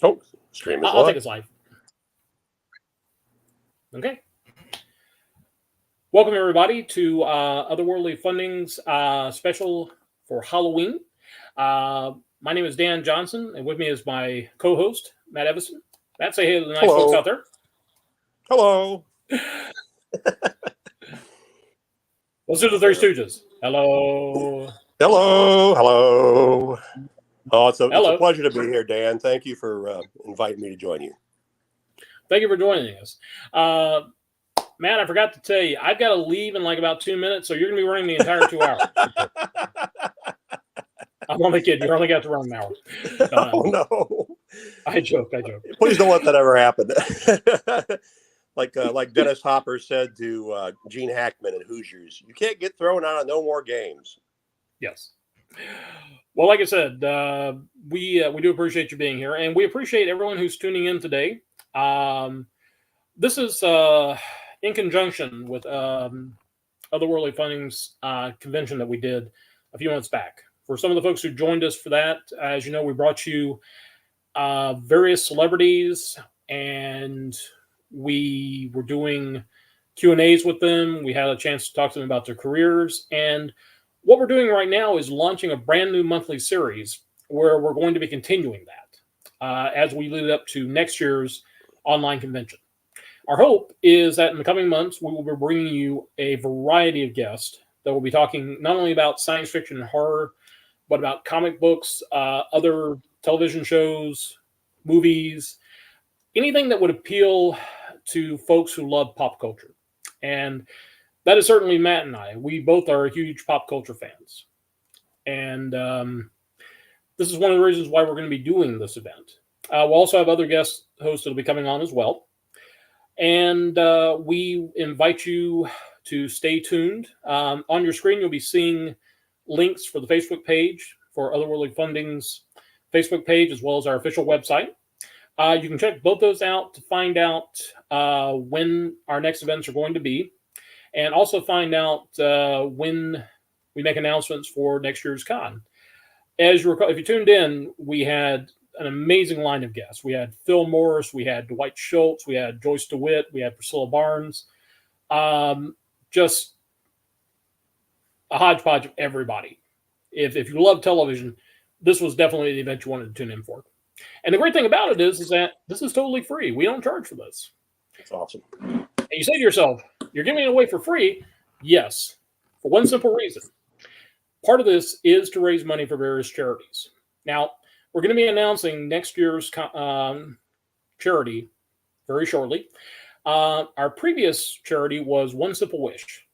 Oh, stream is I'll live. take us live. Okay. Welcome, everybody, to Otherworldly Funding's special for Halloween. My name is Dan Johnson, and with me is my co-host, Matt Evison. Matt, say hey to the nice folks out there. Hello. Let's do the Three Stooges. Hello. Hello. Hello. Oh, it's a pleasure to be here, Dan. Thank you for inviting me to join you. Thank you for joining us. Matt, I forgot to tell you, I've got to leave in like about 2 minutes, so you're going to be running the entire 2 hours. I'm only kidding. You only got to run an hour. Oh, no. I joke. Please don't let that ever happen. Like Dennis Hopper said to Gene Hackman at Hoosiers, you can't get thrown out of no more games. Yes. Well, like I said, we do appreciate you being here, and we appreciate everyone who's tuning in today. This is in conjunction with Otherworldly Funding's convention that we did a few months back. For some of the folks who joined us for that, as you know, we brought you various celebrities, and we were doing Q&As with them. We had a chance to talk to them about their careers, and what we're doing right now is launching a brand new monthly series where we're going to be continuing that as we lead up to next year's online convention. Our hope is that in the coming months, we will be bringing you a variety of guests that will be talking not only about science fiction and horror, but about comic books, other television shows, movies, anything that would appeal to folks who love pop culture. And that is certainly Matt and I. We both are huge pop culture fans. And this is one of the reasons why we're going to be doing this event. We'll also have other guest hosts that will be coming on as well. And we invite you to stay tuned. On your screen, you'll be seeing links for the Facebook page, for Otherworldly Funding's Facebook page, as well as our official website. You can check both those out to find out when our next events are going to be, and also find out when we make announcements for next year's con. As you recall, if you tuned in, we had an amazing line of guests. We had Phil Morris, we had Dwight Schultz, we had Joyce DeWitt, we had Priscilla Barnes. Just a hodgepodge of everybody. If you love television, this was definitely the event you wanted to tune in for. And the great thing about it is that this is totally free. We don't charge for this. That's awesome. And you say to yourself, you're giving it away for free? Yes, for one simple reason. Part of this is to raise money for various charities. Now, we're going to be announcing next year's charity very shortly. Our previous charity was One Simple Wish.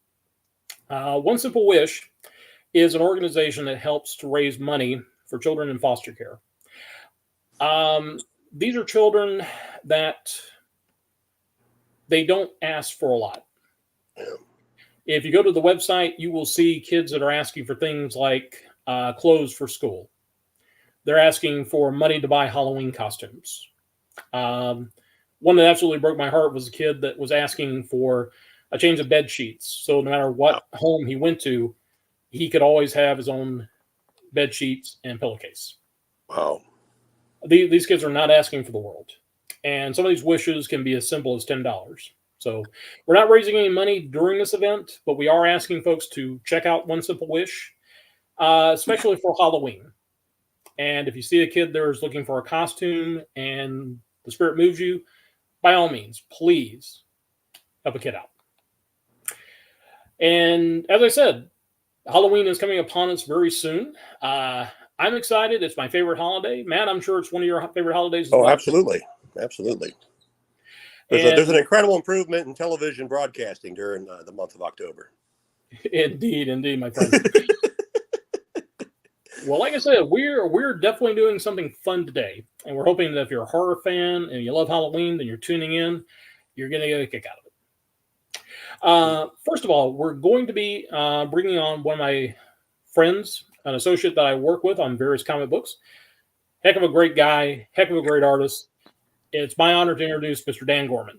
One Simple Wish is an organization that helps to raise money for children in foster care. These are children that they don't ask for a lot. If you go to the website, you will see kids that are asking for things like clothes for school. They're asking for money to buy Halloween costumes. One that absolutely broke my heart was a kid that was asking for a change of bed sheets. So no matter what home he went to, he could always have his own bed sheets and pillowcase. Wow. These kids are not asking for the world. And some of these wishes can be as simple as $10. So we're not raising any money during this event, but we are asking folks to check out One Simple Wish, especially for Halloween. And if you see a kid there is looking for a costume and the spirit moves you, by all means, please help a kid out. And as I said, Halloween is coming upon us very soon. I'm excited. It's my favorite holiday. Matt, I'm sure it's one of your favorite holidays as well. Absolutely. Absolutely. There's an incredible improvement in television broadcasting during the month of October. Indeed, my friend. Well, like I said, we're definitely doing something fun today, and we're hoping that if you're a horror fan and you love Halloween, then you're tuning in, you're going to get a kick out of it. First of all, we're going to be bringing on one of my friends, an associate that I work with on various comic books. Heck of a great guy, heck of a great artist. It's my honor to introduce Mr. Dan Gorman.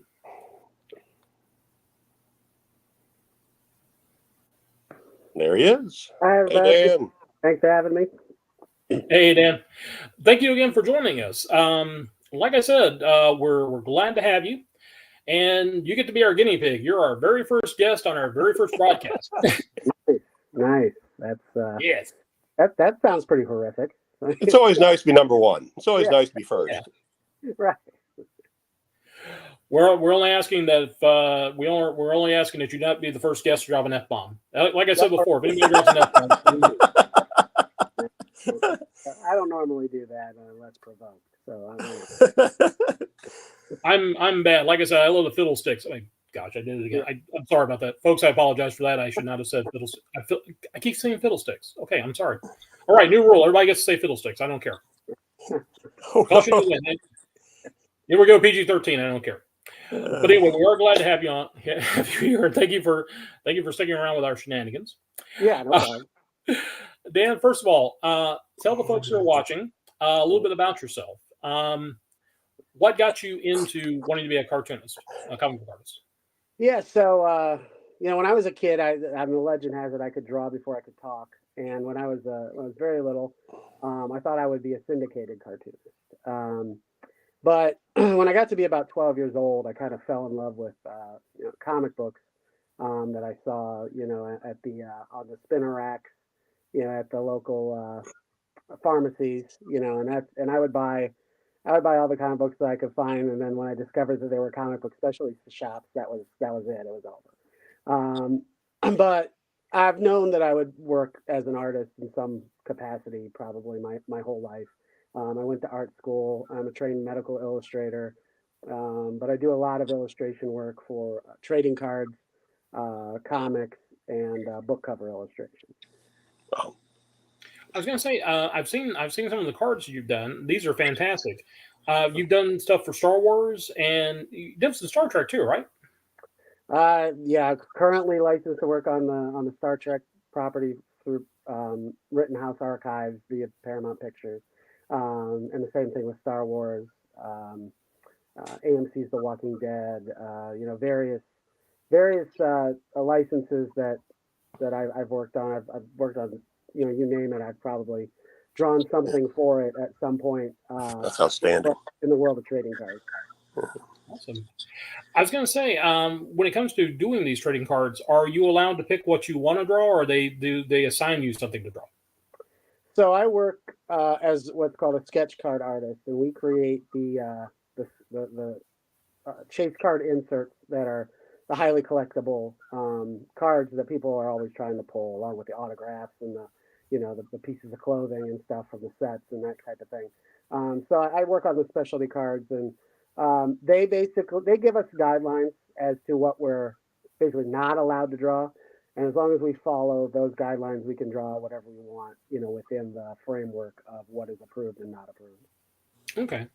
There he is. Hi, hey, Dan. Thanks for having me. Hey, Dan. Thank you again for joining us. like I said, we're glad to have you, and you get to be our guinea pig. You're our very first guest on our very first broadcast. Nice. That's Yes. that sounds pretty horrific. It's always nice to be number one. It's always nice to be first. Yeah. Right. We're only asking that if, we're only asking that you not be the first guest to drop an F-bomb. Like I said before, if anybody drops an F-bomb, I don't normally do that unless provoked. So I'm bad. Like I said, I love the fiddlesticks. I mean, gosh, I did it again. I'm sorry about that, folks. I apologize for that. I should not have said fiddlesticks. I keep saying fiddlesticks. Okay, I'm sorry. All right, new rule. Everybody gets to say fiddlesticks. I don't care. Caution to win. Here we go, PG-13. I don't care. But anyway, we are glad to have you on. Have you here. Thank you for sticking around with our shenanigans. Yeah, no problem. Dan, first of all, tell the folks who are watching a little bit about yourself. What got you into wanting to be a cartoonist, a comic book artist? Yeah, so when I was a kid, the legend has it I could draw before I could talk. And when I was very little, I thought I would be a syndicated cartoonist. But when I got to be about 12 years old, I kind of fell in love with comic books that I saw, at the on the spinner racks, at the local pharmacies, and I would buy all the comic books that I could find. And then when I discovered that there were comic book specialty shops, that was it. It was over. But I've known that I would work as an artist in some capacity probably my whole life. I went to art school. I'm a trained medical illustrator, but I do a lot of illustration work for trading cards, comics, and book cover illustrations. Wow. I was going to say, I've seen some of the cards you've done. These are fantastic. You've done stuff for Star Wars, and you did some Star Trek too, right? Yeah, currently licensed to work on the Star Trek property through Rittenhouse Archives via Paramount Pictures. And the same thing with Star Wars, AMC's The Walking Dead, various licenses that I've worked on. I've worked on, you name it. I've probably drawn something for it at some point. That's outstanding. In the world of trading cards. Awesome. I was going to say, when it comes to doing these trading cards, are you allowed to pick what you want to draw, or do they assign you something to draw? So I work as what's called a sketch card artist, and we create the chase card inserts that are the highly collectible cards that people are always trying to pull, along with the autographs and the pieces of clothing and stuff from the sets and that type of thing. So I work on the specialty cards, and they give us guidelines as to what we're basically not allowed to draw. And as long as we follow those guidelines, we can draw whatever we want, within the framework of what is approved and not approved. Okay.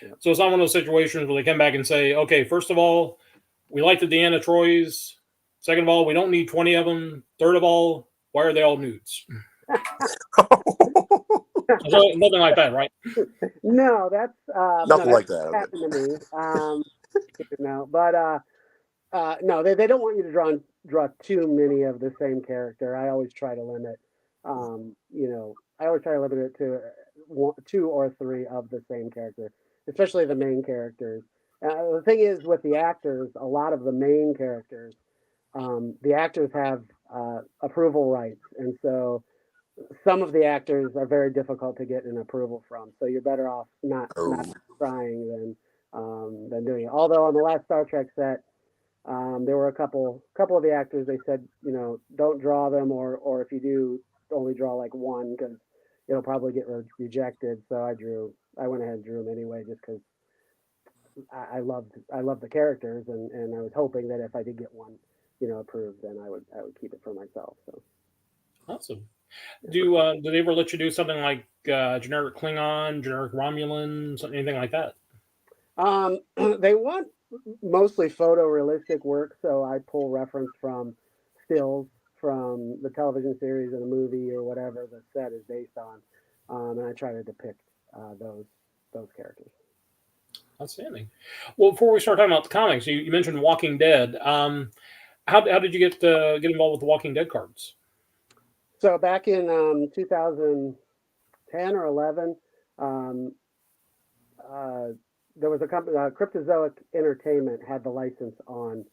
Yeah. So it's not one of those situations where they come back and say, okay, first of all, we like the Deanna Troys. Second of all, we don't need 20 of them. Third of all, why are they all nudes? Nothing like that, right? No, that's nothing like that. Happened to me. But no, they don't want you to draw too many of the same character. I always try to limit, it to 2 or 3 of the same character, especially the main characters. The thing is, with the actors, a lot of the main characters, the actors have approval rights, and so some of the actors are very difficult to get an approval from. So you're better off not trying than doing it. Although on the last Star Trek set, there were a couple of the actors. They said, don't draw them, or if you do, only draw like one, because it'll probably get rejected. So I went ahead and drew them anyway, just because I loved the characters, and I was hoping that if I did get one, approved, then I would keep it for myself. So awesome. Do they ever let you do something like generic Klingon, generic Romulan, anything like that? They want mostly photorealistic work, so I pull reference from stills from the television series or the movie or whatever the set is based on, and I try to depict those characters. Outstanding. Well, before we start talking about the comics, you mentioned Walking Dead. How did you get involved with the Walking Dead cards? So back in 2010 or 11, there was a company, Cryptozoic Entertainment had the license on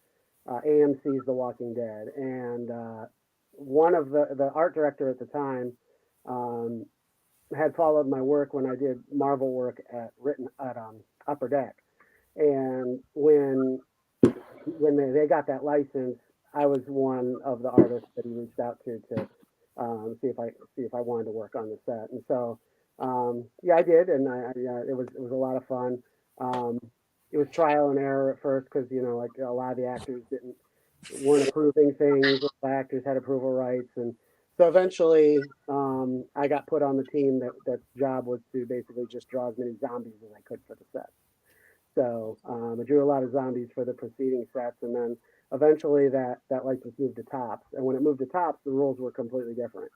AMC's The Walking Dead, and one of the art director at the time had followed my work when I did Marvel work at Upper Deck, and when they got that license, I was one of the artists that he reached out to see if I wanted to work on the set, and so yeah, I did, and it was a lot of fun. It was trial and error at first because like a lot of the actors weren't approving things. The actors had approval rights, and so eventually I got put on the team that job was to basically just draw as many zombies as I could for the set. So I drew a lot of zombies for the preceding sets, and then eventually that license moved to Tops. And when it moved to Tops, the rules were completely different.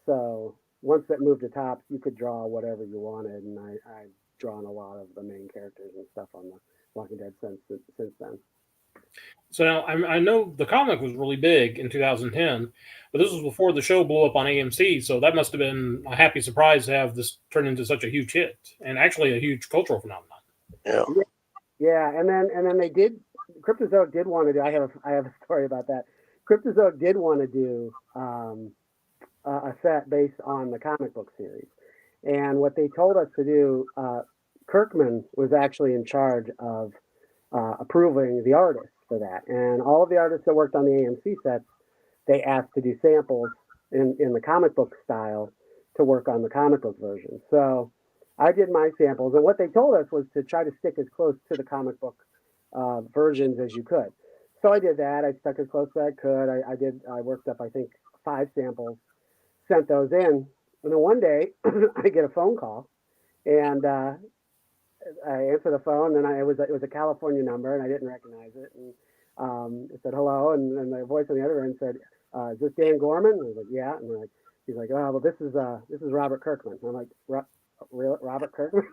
So once that moved to Tops, you could draw whatever you wanted, and I've drawn a lot of the main characters and stuff on the Walking Dead since then. So now I know the comic was really big in 2010, but this was before the show blew up on AMC, so that must have been a happy surprise to have this turn into such a huge hit and actually a huge cultural phenomenon. Yeah. Yeah, and then they did. Cryptozoic did want to do. I have a story about that. Cryptozoic did want to do a set based on the comic book series, and what they told us to do, Kirkman was actually in charge of approving the artists for that, and all of the artists that worked on the AMC sets, they asked to do samples in the comic book style to work on the comic book version. So I did my samples, and what they told us was to try to stick as close to the comic book versions as you could. So I did that. I stuck as close as I could. I worked up, I think, 5 samples, sent those in, and then one day I get a phone call, and I answer the phone, and it was a California number, and I didn't recognize it, and it said hello, and the voice on the other end said, "Is this Dan Gorman?" And I was like, "Yeah," and he's like, "Oh, well, this is Robert Kirkman." And I'm like, Robert Kirkman?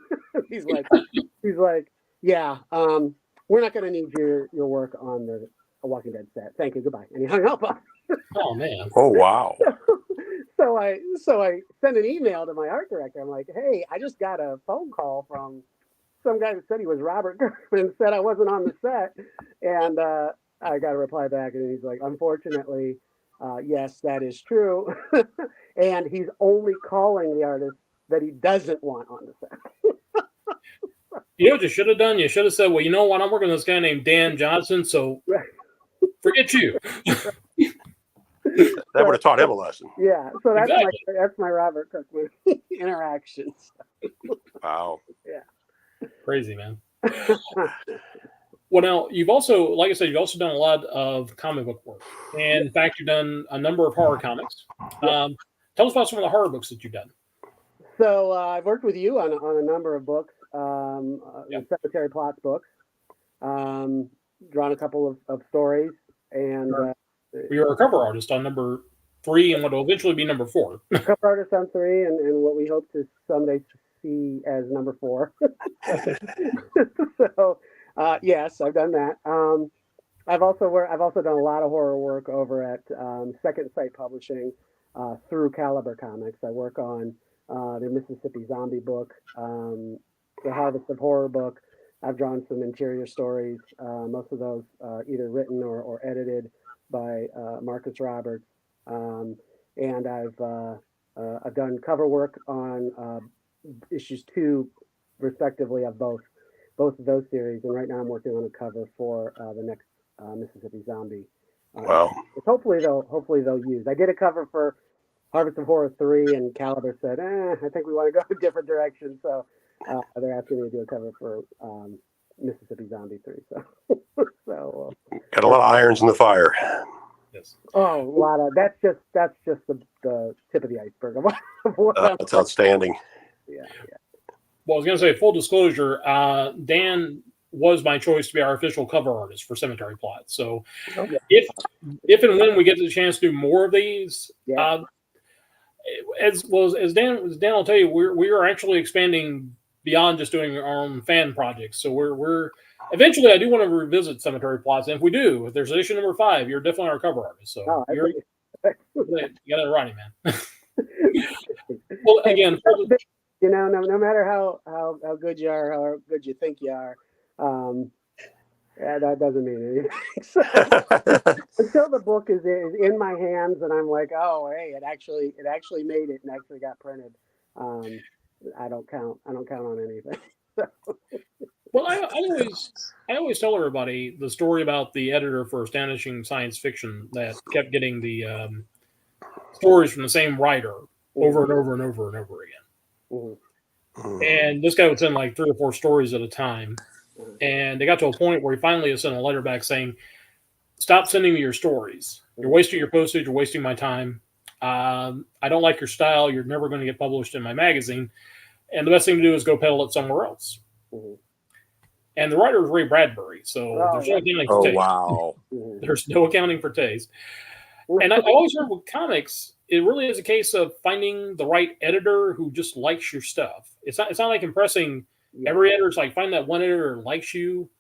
he's like, "Yeah, we're not going to need your work on the Walking Dead set. Thank you, goodbye." And he hung up. Oh man! Oh wow! So I sent an email to my art director. I'm like, "Hey, I just got a phone call from some guy who said he was Robert Kirkman and said I wasn't on the set," and I got a reply back, and he's like, "Unfortunately, yes, that is true," and he's only calling the artist that he doesn't want on the set. You know what you should have done? You should have said, "Well, you know what? I'm working with this guy named Dan Johnson, so forget you." That would have taught him a lesson. Yeah, so that's my Robert Kirkman interactions. Wow. Yeah. Crazy, man. Well, now you've also, like I said, you've also done a lot of comic book work, and in fact, you've done a number of horror comics. Tell us about some of the horror books that you've done. So I've worked with you on a number of books, Cemetery Plots books, drawn a couple of stories, and you're a cover artist on number 3 and what will eventually be number 4. Cover artist on 3, and what we hope to someday see as number 4. So yes, I've done that. I've also done a lot of horror work over at Second Sight Publishing through Caliber Comics. I work on the Mississippi Zombie book, the Harvest of Horror book. I've drawn some interior stories, most of those either written or edited by Marcus Roberts, and I've done cover work on issues 2, respectively, of both of those series. And right now I'm working on a cover for the next Mississippi Zombie. Wow. Which hopefully they'll use. I did a cover for Harvest of Horror 3, and Caliber said, I think we want to go a different direction. So they're asking me to do a cover for Mississippi Zombie 3. So Got a lot of irons in the fire. Yes. Oh, a lot of that's just the tip of the iceberg of what That's outstanding. Yeah. Well, I was going to say, full disclosure, Dan was my choice to be our official cover artist for Cemetery Plot. So if and when we get the chance to do more of these, as Dan will tell you, we are actually expanding beyond just doing our own fan projects. So we're eventually, I do want to revisit Cemetery Plots, and if there's issue number 5, you're definitely our cover artist. So you got it running, man. Well, again, no matter how good you are, how good you think you are, yeah, that doesn't mean anything. So, until the book is in my hands and I'm like, oh, hey, it actually made it and actually got printed. I don't count on anything. So. Well, I always tell everybody the story about the editor for Astonishing Science Fiction that kept getting the stories from the same writer over and over and over and over again. Mm-hmm. And this guy would send like 3 or 4 stories at a time. And they got to a point where he finally sent a letter back saying, stop sending me your stories. You're wasting your postage. You're wasting my time. I don't like your style. You're never going to get published in my magazine. And the best thing to do is go peddle it somewhere else. Mm-hmm. And the writer is Ray Bradbury. So there's no accounting for taste. Wow. There's no accounting for taste. And I always heard with comics, it really is a case of finding the right editor who just likes your stuff. It's not like impressing every editor. It's like find that one editor who likes you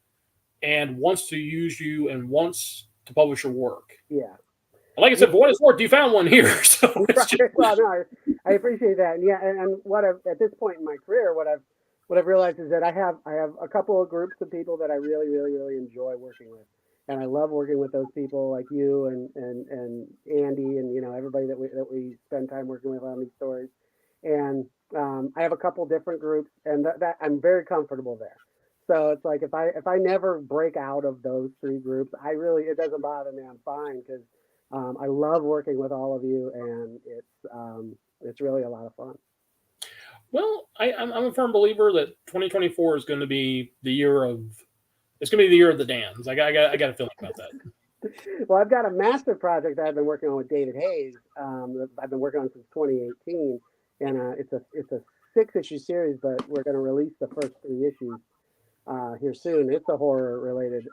and wants to use you and wants to publish your work. Yeah. Like I said, for what it's worth, you found one here. So it's just... Well, no, I appreciate that. And and what at this point in my career, what I've realized is that I have a couple of groups of people that I really, really, really enjoy working with. And I love working with those people like you and Andy and everybody that we spend time working with on these stories. And I have a couple different groups, and that I'm very comfortable there. So it's like if I never break out of those 3 groups, it doesn't bother me. I'm fine because I love working with all of you, and it's really a lot of fun. Well, I'm a firm believer that 2024 is going to be the year of. It's going to be the year of the Dans. I got a feeling about that. Well, I've got a massive project that I've been working on with David Hayes. That I've been working on since 2018, and it's a 6-issue series, but we're going to release the first 3 issues here soon. It's a horror-related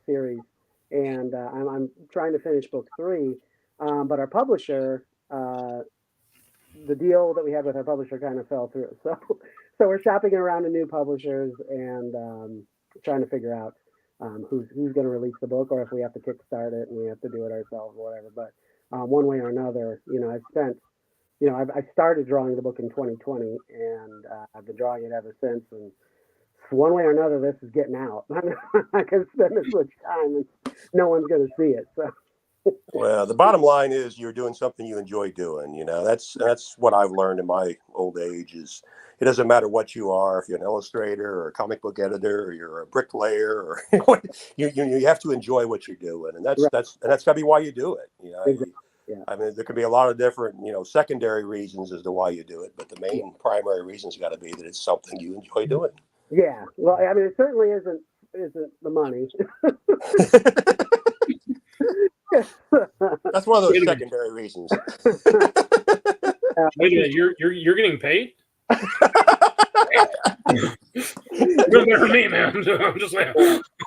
series, and I'm trying to finish book 3. But our publisher, the deal that we had with our publisher, kind of fell through. So we're shopping around to new publishers and trying to figure out who's going to release the book, or if we have to kickstart it and we have to do it ourselves or whatever. But one way or another, I started drawing the book in 2020, and I've been drawing it ever since. And one way or another, this is getting out. I'm not going to spend this much time, and no one's going to see it. So. Well, the bottom line is you're doing something you enjoy doing. That's what I've learned in my old age is it doesn't matter what you are, if you're an illustrator or a comic book editor or you're a bricklayer or you have to enjoy what you're doing. And that's got to be why you do it. Exactly. Yeah. I mean, there can be a lot of different, secondary reasons as to why you do it, but the main primary reason's got to be that it's something you enjoy doing. Yeah. Well, I mean, it certainly isn't the money. That's one of those secondary reasons. Wait a minute, you're getting paid? You're better than me, man. I'm just saying.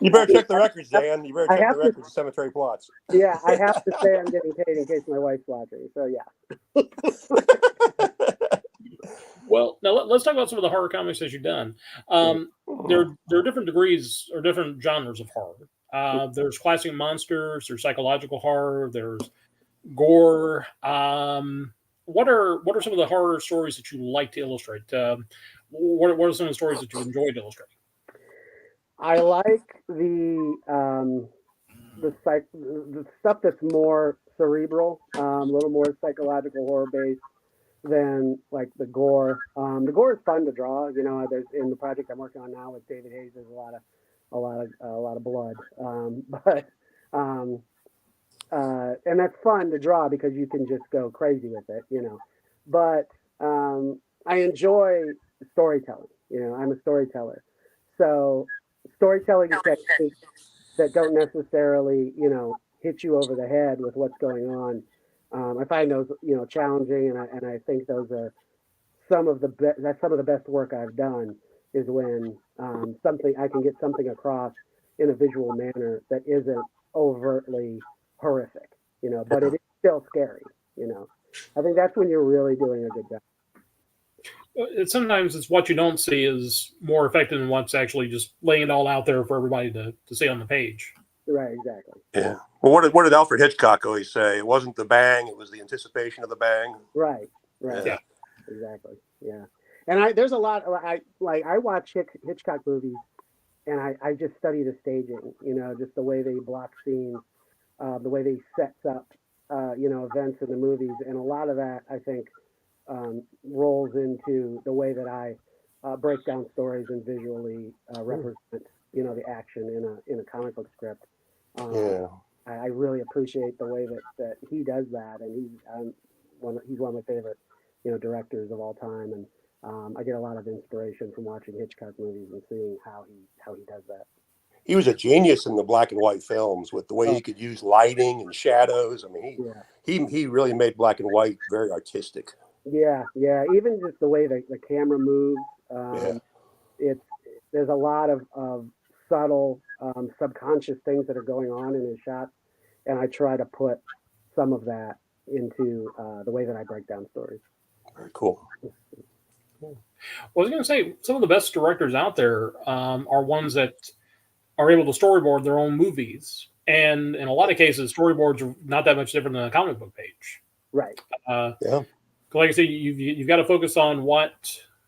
You better check the records, Dan. You better check the records of Cemetery Plots. Yeah, I have to say I'm getting paid in case my wife's watching. So yeah. Well, now let's talk about some of the horror comics that you've done. There are different degrees or different genres of horror. There's classic monsters, there's psychological horror, there's gore. What are some of the horror stories that you like to illustrate? What are some of the stories that you enjoyed illustrating? I like the stuff that's more cerebral, a little more psychological horror based than like the gore. The gore is fun to draw. There's in the project I'm working on now with David Hayes. There's a lot of blood, and that's fun to draw because you can just go crazy with it, But I enjoy storytelling. I'm a storyteller, so storytelling techniques that don't necessarily, hit you over the head with what's going on. I find those, challenging, and I think those are some of the best work I've done is when I can get something across in a visual manner that isn't overtly horrific, but it is still scary, I think that's when you're really doing a good job. Sometimes it's what you don't see is more effective than what's actually just laying it all out there for everybody to see on the page. Right, exactly. Yeah. Well, what did Alfred Hitchcock always say? It wasn't the bang; it was the anticipation of the bang. Right. Yeah. Exactly. Yeah. And there's a lot. I watch Hitchcock movies, and I just study the staging. Just the way they block scenes, the way they sets up, events in the movies, and a lot of that I think rolls into the way that I break down stories and visually represent, the action in a comic book script. Yeah. I really appreciate the way that he does that, and he's one of my favorite, directors of all time, and I get a lot of inspiration from watching Hitchcock movies and seeing how he does that. He was a genius in the black and white films with the way he could use lighting and shadows. I mean, he really made black and white very artistic. Yeah. Even just the way the camera moves, there's a lot of subtle, subconscious things that are going on in his shots, and I try to put some of that into the way that I break down stories. Very cool. Well, I was going to say, some of the best directors out there are ones that are able to storyboard their own movies. And in a lot of cases, storyboards are not that much different than a comic book page. Right. Like I said, you've got to focus on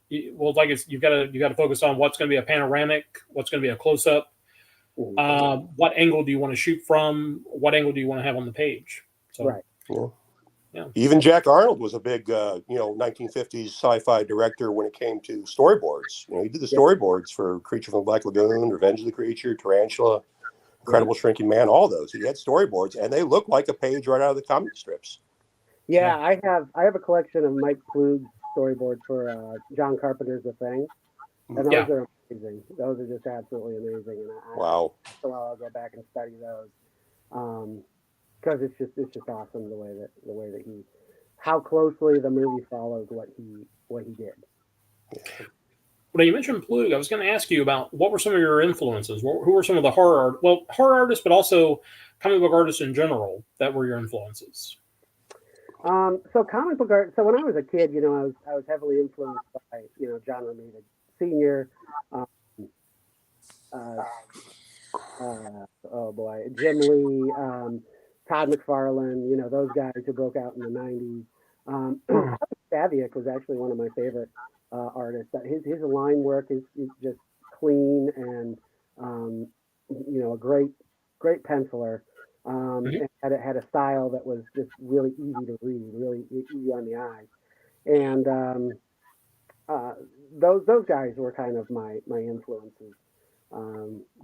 you've got to focus on what's going to be a panoramic, what's going to be a close up, what angle do you want to shoot from, what angle do you want to have on the page. So, right. Yeah. Even Jack Arnold was a big, 1950s sci-fi director when it came to storyboards. He did the storyboards for Creature from the Black Lagoon, Revenge of the Creature, Tarantula, Incredible Shrinking Man, all those. He had storyboards, and they look like a page right out of the comic strips. Yeah, I have a collection of Mike Ploog's storyboards for John Carpenter's The Thing, and those are amazing. Those are just absolutely amazing. And Wow. So I'll go back and study those. Because it's just awesome the way that how closely the movie follows what he did. Well, you mentioned Ploog. I was going to ask you about what were some of your influences. Who were some of the horror artists, but also comic book artists in general that were your influences? So comic book art. So when I was a kid, I was heavily influenced by John Romita Sr. Oh boy, Jim Lee. Todd McFarlane, those guys who broke out in the 90s. Saviak was actually one of my favorite artists. His line work is just clean and, a great penciler. And had a style that was just really easy to read, really easy on the eye. And those guys were kind of my influences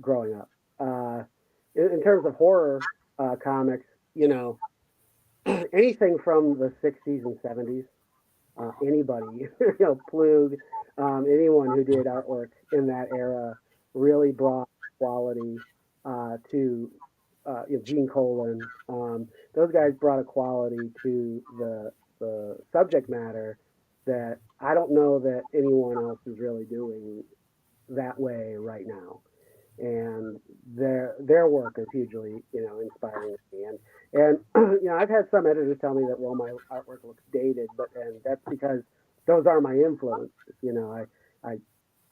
growing up. In terms of horror comics, anything from the 60s and 70s, anybody, Ploog, anyone who did artwork in that era really brought quality to, Gene Colan. Those guys brought a quality to the subject matter that I don't know that anyone else is really doing that way right now. And their work is hugely, inspiring to me. And I've had some editors tell me that, well, my artwork looks dated, and that's because those are my influences.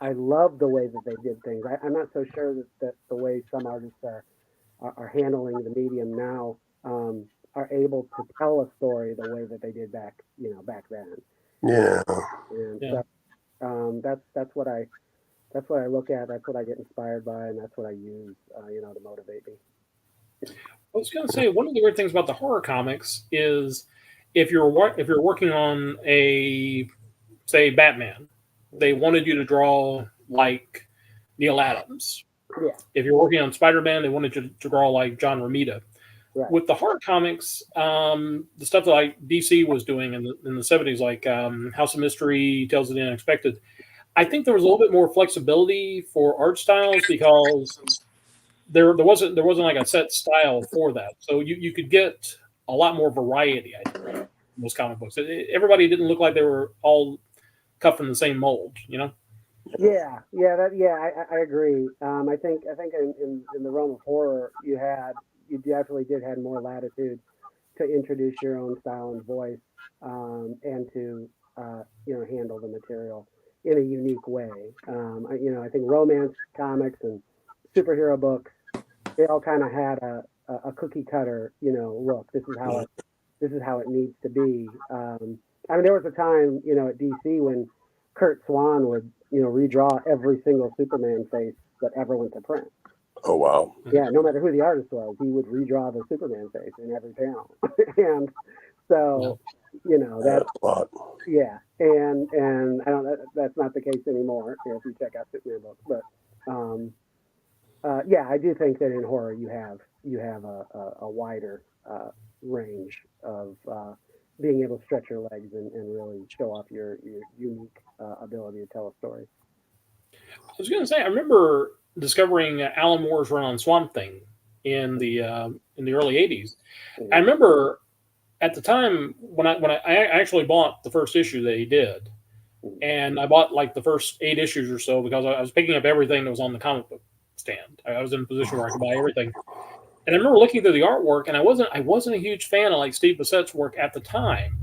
I love the way that they did things. I'm not so sure that the way some artists are handling the medium now are able to tell a story the way that they did back then. Yeah. And so that's what I look at. That's what I get inspired by, and that's what I use, to motivate me. I was going to say, one of the weird things about the horror comics is if you're working on say Batman, they wanted you to draw like Neil Adams. Yeah. If you're working on Spider-Man, they wanted you to draw like John Romita. Right. With the horror comics, the stuff that like DC was doing in the 70s, like House of Mystery, Tales of the Unexpected, I think there was a little bit more flexibility for art styles because there wasn't like a set style for that. So you could get a lot more variety, I think, in those comic books. Everybody didn't look like they were all cut from the same mold, Yeah, I agree. I think in the realm of horror, you definitely did have more latitude to introduce your own style and voice, and to handle the material in a unique way. I think romance comics and superhero books, they all kind of had a cookie cutter, look. This is how it needs to be. There was a time, at DC when Kurt Swan would, redraw every single Superman face that ever went to print. Oh, wow. Yeah, no matter who the artist was, he would redraw the Superman face in every panel. And so, that's That's a lot. yeah, and I don't. That's not the case anymore. If you check out Superman books, but yeah, I do think that in horror you have a wider range of being able to stretch your legs and really show off your unique ability to tell a story. I was going to say, I remember discovering Alan Moore's run on Swamp Thing in the early '80s. I remember at the time when I actually bought the first issue that he did, and I bought like the first 8 issues or so because I was picking up everything that was on the comic book stand. I was in a position where I could buy everything. And I remember looking through the artwork, and I wasn't a huge fan of like Steve Bissette's work at the time.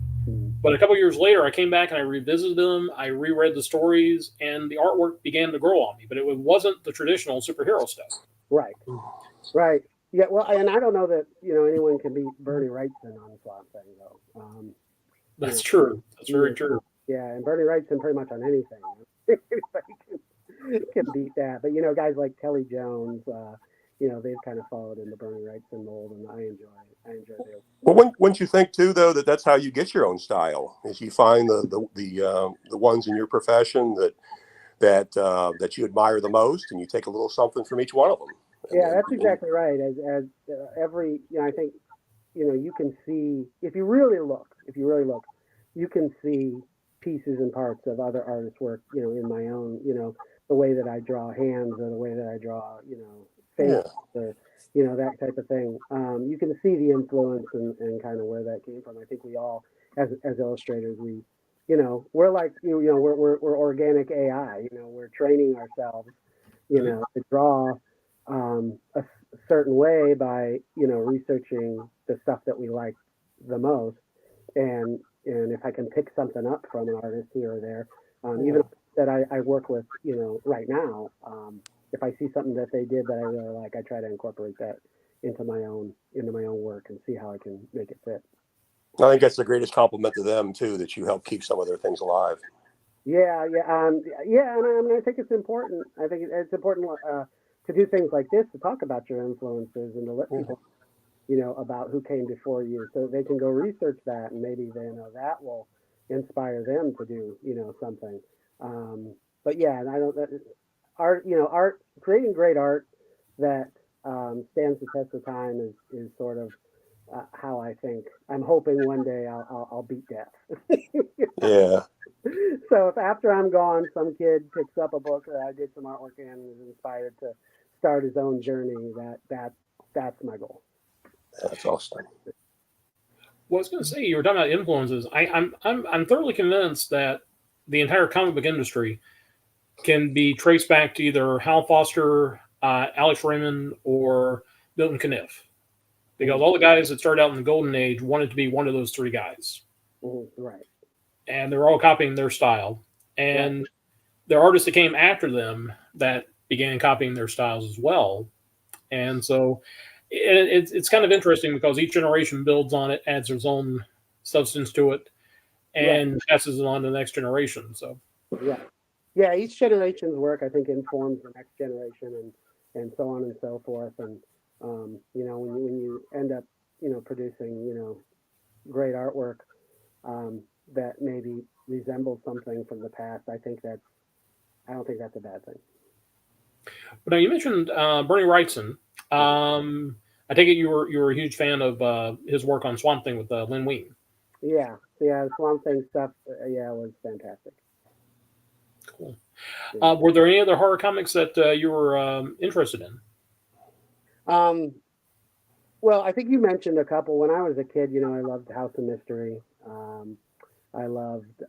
But a couple of years later, I came back and I revisited them. I reread the stories, and the artwork began to grow on me. But it wasn't the traditional superhero stuff. Right. Yeah. Well, and I don't know that anyone can beat Bernie Wrightson on Swamp Thing though. That's true. That's very true. Yeah, and Bernie Wrightson pretty much on anything. Anybody can beat that. But guys like Kelly Jones, they've kind of followed in the Bernie Wrightson mold, and I enjoy their. Well, wouldn't you think too, though, that that's how you get your own style? Is you find the ones in your profession that you admire the most, and you take a little something from each one of them. Yeah, that's exactly right. As every, I think, you can see if you really look, you can see pieces and parts of other artists' work, in my own, the way that I draw hands or the way that I draw, face or, that type of thing. You can see the influence and kind of where that came from. I think we all, as illustrators, we're like, we're organic AI, we're training ourselves, to draw a certain way by, researching the stuff that we like the most. And if I can pick something up from an artist here or there, even that I work with, right now, if I see something that they did that I really like, I try to incorporate that into my own work and see how I can make it fit. I think that's the greatest compliment to them too, that you help keep some of their things alive. Yeah, and I think it's important. I think it's important to do things like this, to talk about your influences and to let people, about who came before you, so they can go research that, and maybe that will inspire them to do something. But yeah, and I don't art creating great art that stands the test of time is sort of how I think. I'm hoping one day I'll beat death. Yeah. So if after I'm gone, some kid picks up a book that I did some artwork in and is inspired to start his own journey, that's my goal. That's awesome. Well, I was going to say, you were talking about influences. I'm thoroughly convinced that the entire comic book industry can be traced back to either Hal Foster, Alex Raymond, or Milton Caniff, because all the guys that started out in the golden age wanted to be one of those 3 guys. Right. And they're all copying their style. And there are artists that came after them that began copying their styles as well. And so it's kind of interesting because each generation builds on it, adds its own substance to it, and passes it on to the next generation. So yeah, each generation's work, I think, informs the next generation, and so on and so forth. And when you end up producing great artwork that maybe resembles something from the past, I don't think that's a bad thing. But now you mentioned Bernie Wrightson. I take it you were a huge fan of his work on Swamp Thing with Lynn Wein. Yeah, the Swamp Thing stuff, was fantastic. Cool. Were there any other horror comics that you were interested in? Well, I think you mentioned a couple. When I was a kid, I loved House of Mystery. I loved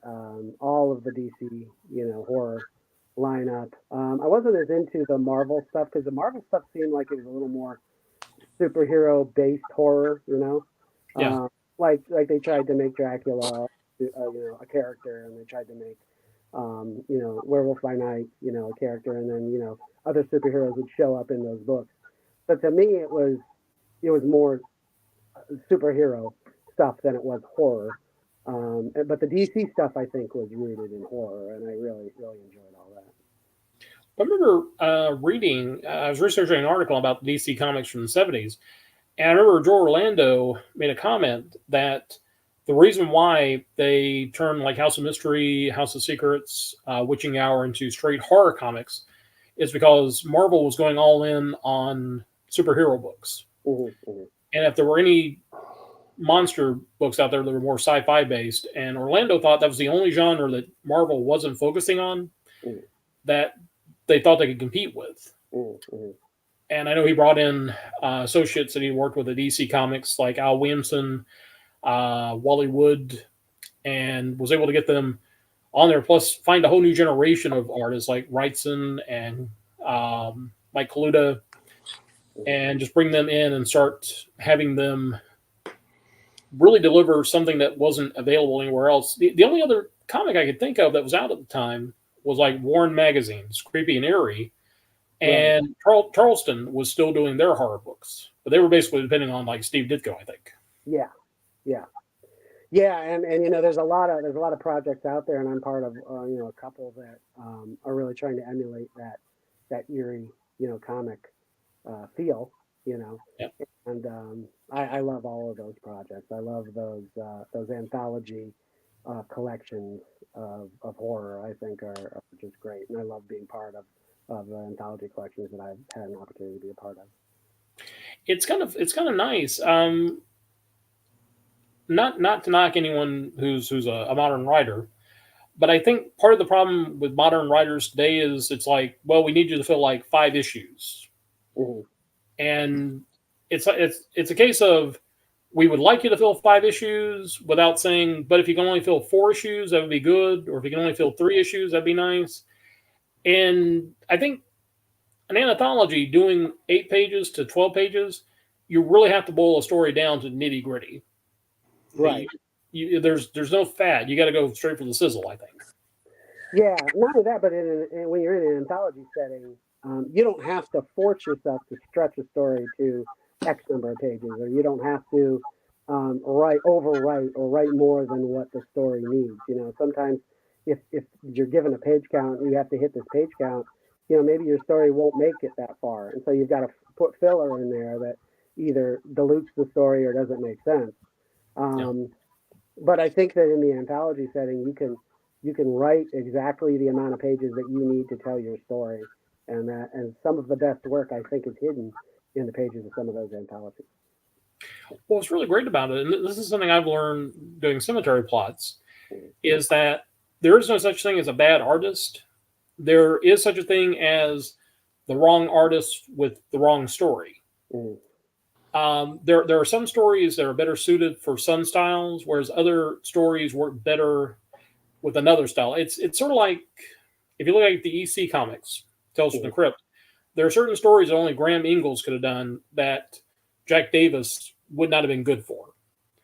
all of the DC, horror lineup. I wasn't as into the Marvel stuff because the Marvel stuff seemed like it was a little more superhero-based horror, like they tried to make Dracula, a character, and they tried to make, Werewolf by Night, a character, and then other superheroes would show up in those books. But to me, it was more superhero stuff than it was horror. But the DC stuff I think was rooted in horror, and I really enjoyed all that. I remember reading. I was researching an article about DC Comics from the '70s, and I remember Joe Orlando made a comment that the reason why they turned like House of Mystery, House of Secrets, Witching Hour into straight horror comics is because Marvel was going all in on superhero books. Mm-hmm, mm-hmm. And if there were any monster books out there that were more sci-fi based, and Orlando thought that was the only genre that Marvel wasn't focusing on, Mm-hmm. that they thought they could compete with. Mm-hmm. And I know he brought in associates that he worked with at DC Comics, like Al Williamson, Wally Wood, and was able to get them on there. Plus, find a whole new generation of artists like Wrightson and Mike Kaluta, and just bring them in and start having them really deliver something that wasn't available anywhere else. The only other comic I could think of that was out at the time was like Warren Magazine's Creepy and Eerie. And Charleston was still doing their horror books, but they were basically depending on like Steve Ditko, I think. Yeah. And you know, there's a lot of projects out there, and I'm part of you know, a couple that are really trying to emulate that eerie, you know, comic feel, you know. Yep. And I love all of those projects. I love those anthology collections of horror. I think are just great, and I love being part of the anthology collections that I've had an opportunity to be a part of. It's kind of nice. Not to knock anyone who's a modern writer, but I think part of the problem with modern writers today is it's like, well, we need you to fill like 5 issues, Mm-hmm. and it's a case of we would like you to fill 5 issues without saying, but if you can only fill 4 issues, that would be good, or if you can only fill 3 issues, that'd be nice. And I think an anthology doing 8 pages to 12 pages, you really have to boil a story down to nitty gritty. Right. There's no fat. You got to go straight for the sizzle, I think. Yeah, not only that, but when you're in an anthology setting, you don't have to force yourself to stretch a story to X number of pages, or you don't have to overwrite or write more than what the story needs. You know, sometimes if you're given a page count and you have to hit this page count, you know, maybe your story won't make it that far, and so you've got to put filler in there that either dilutes the story or doesn't make sense. But I think that in the anthology setting, you can write exactly the amount of pages that you need to tell your story, and some of the best work I think is hidden in the pages of some of those anthologies. Well, what's really great about it, and this is something I've learned doing cemetery plots, is that there is no such thing as a bad artist. There is such a thing as the wrong artist with the wrong story. Mm. There are some stories that are better suited for some styles, whereas other stories work better with another style. It's sort of like if you look at the EC comics, Tales from the Crypt, there are certain stories that only Graham Ingalls could have done that Jack Davis would not have been good for.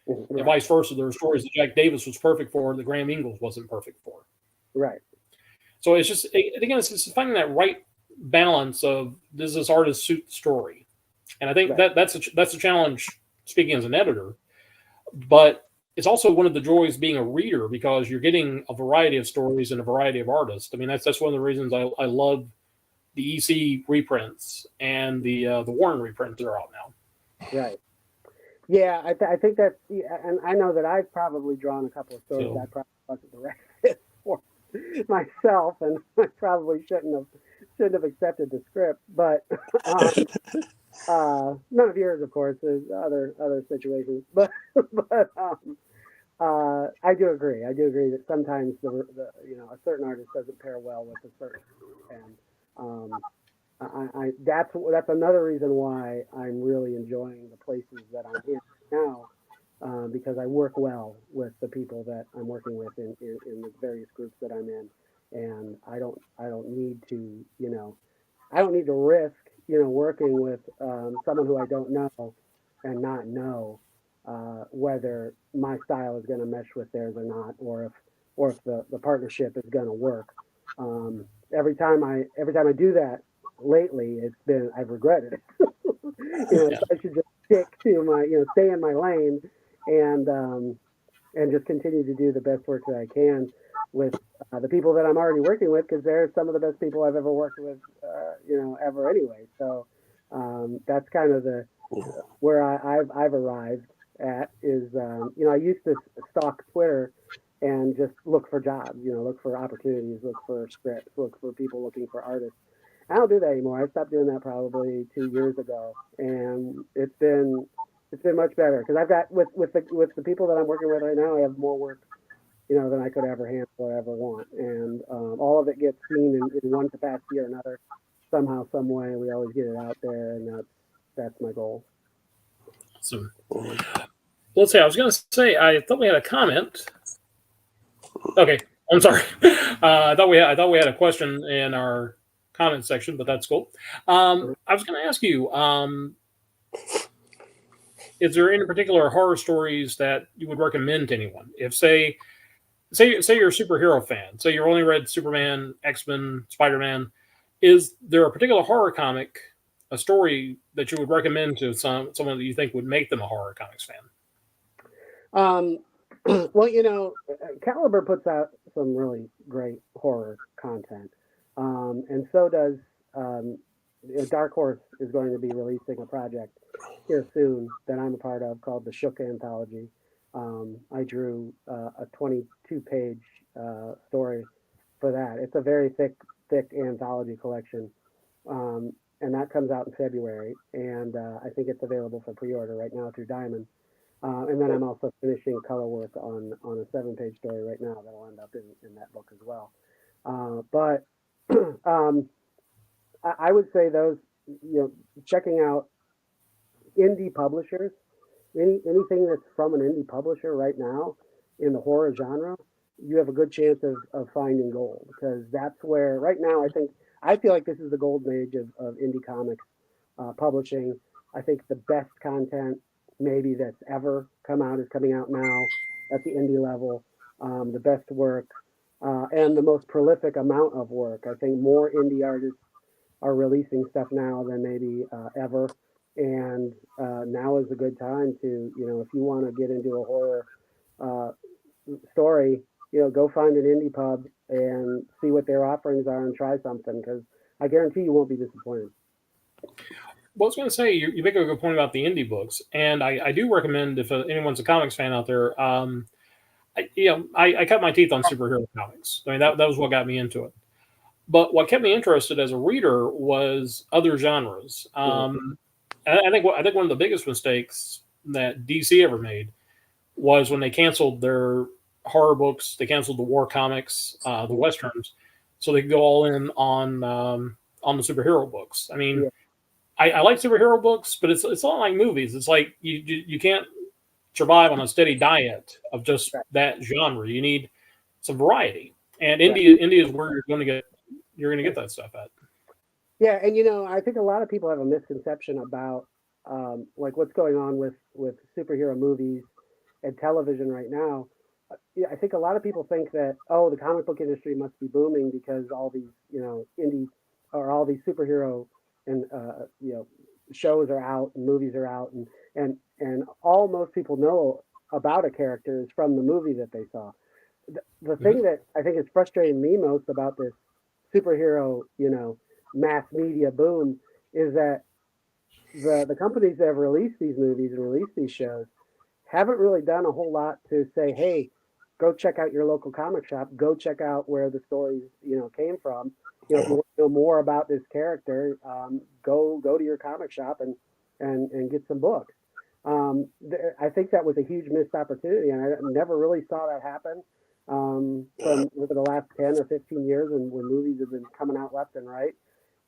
Right. And vice versa, there are stories that Jack Davis was perfect for that Graham Ingalls wasn't perfect for. Right. So it's just, again, it's just finding that right balance of does this artist suit the story? And I think that's a challenge speaking as an editor, but it's also one of the joys being a reader because you're getting a variety of stories and a variety of artists. I mean, that's one of the reasons I love the EC reprints and the Warren reprints that are out now. Right. Yeah, I think that's, and I know that I've probably drawn a couple of stories that I probably wasn't the right fit for myself, and I probably shouldn't have accepted the script. But none of yours, of course. There's other situations, but I do agree. I do agree that sometimes the you know, a certain artist doesn't pair well with a certain, and that's another reason why I'm really enjoying the places that I'm in now, because I work well with the people that I'm working with in the various groups that I'm in, and I don't need to, you know, I don't need to risk, you know, working with someone who I don't know and not know whether my style is going to mesh with theirs or not, or if the partnership is going to work. Every time I do that lately, I've regretted it. You know, so I should just stick to my, you know, stay in my lane and and just continue to do the best work that I can with the people that I'm already working with, because they're some of the best people I've ever worked with, ever anyway. So that's kind of the where I've arrived at is, I used to stalk Twitter and just look for jobs, look for opportunities, look for scripts, look for people looking for artists. I don't do that anymore. I stopped doing that probably 2 years ago, and it's been much better because I've got with the people that I'm working with right now, I have more work, than I could ever handle or ever want, and all of it gets seen in one capacity or another, somehow, some way. We always get it out there, and that's my goal. So, let's see. I was going to say I thought we had a comment. Okay, I'm sorry. I thought we had a question in our comment section, but that's cool. I was going to ask you, is there any particular horror stories that you would recommend to anyone? If say you're a superhero fan, say you've only read Superman, X-Men, Spider-Man, is there a particular horror comic, a story that you would recommend to someone that you think would make them a horror comics fan? Well, Caliber puts out some really great horror content, and so does Dark Horse is going to be releasing a project here soon that I'm a part of called the Shook Anthology. I drew a 22-page story for that. It's a very thick anthology collection, and that comes out in February. And I think it's available for pre-order right now through Diamond. And then I'm also finishing color work on a 7-page story right now that'll end up in that book as well. But I would say those, checking out indie publishers, anything that's from an indie publisher right now in the horror genre, you have a good chance of finding gold, because that's where right now I feel like this is the golden age of indie comics publishing. I think the best content maybe that's ever come out is coming out now at the indie level. The best work and the most prolific amount of work. I think more indie artists are releasing stuff now than maybe ever. And now is a good time to, if you want to get into a horror story, go find an indie pub and see what their offerings are and try something, because I guarantee you won't be disappointed. Well, I was going to say, you make a good point about the indie books, and I do recommend, if anyone's a comics fan out there, I cut my teeth on superhero comics. I mean, that was what got me into it. But what kept me interested as a reader was other genres. I think one of the biggest mistakes that DC ever made was when they canceled their horror books. They canceled the war comics, the westerns, so they could go all in on the superhero books. I mean, I like superhero books, but it's not like movies. It's like you can't survive on a steady diet of just that genre. You need some variety, and India is where you're going to get that stuff at. Yeah, and I think a lot of people have a misconception about like what's going on with superhero movies and television right now. I think a lot of people think that, the comic book industry must be booming because all these indie or all these superhero and shows are out and movies are out, and all most people know about a character is from the movie that they saw. The thing that I think is frustrating me most about this superhero mass media boom is that the companies that have released these movies and released these shows haven't really done a whole lot to say, hey, go check out your local comic shop, go check out where the stories came from. If you want to know more about this character, go to your comic shop and get some books. I think that was a huge missed opportunity, and I never really saw that happen from over the last 10 or 15 years when movies have been coming out left and right.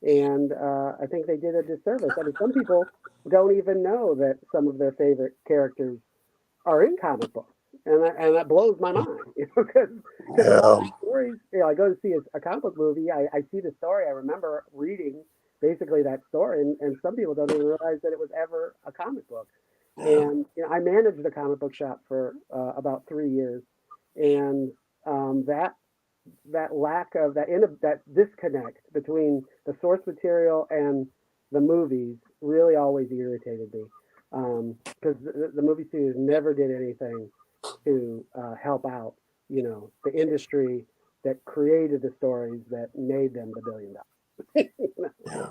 And I think they did a disservice. I mean, some people don't even know that some of their favorite characters are in comic books. And that blows my mind, because a lot of stories, I go to see a comic book movie, I see the story, I remember reading basically that story, and some people don't even realize that it was ever a comic book. And I managed a comic book shop for about 3 years, and that lack of that disconnect between the source material and the movies really always irritated me, because the movie studios never did anything to help out, the industry that created the stories that made them the $1 billion. Yeah.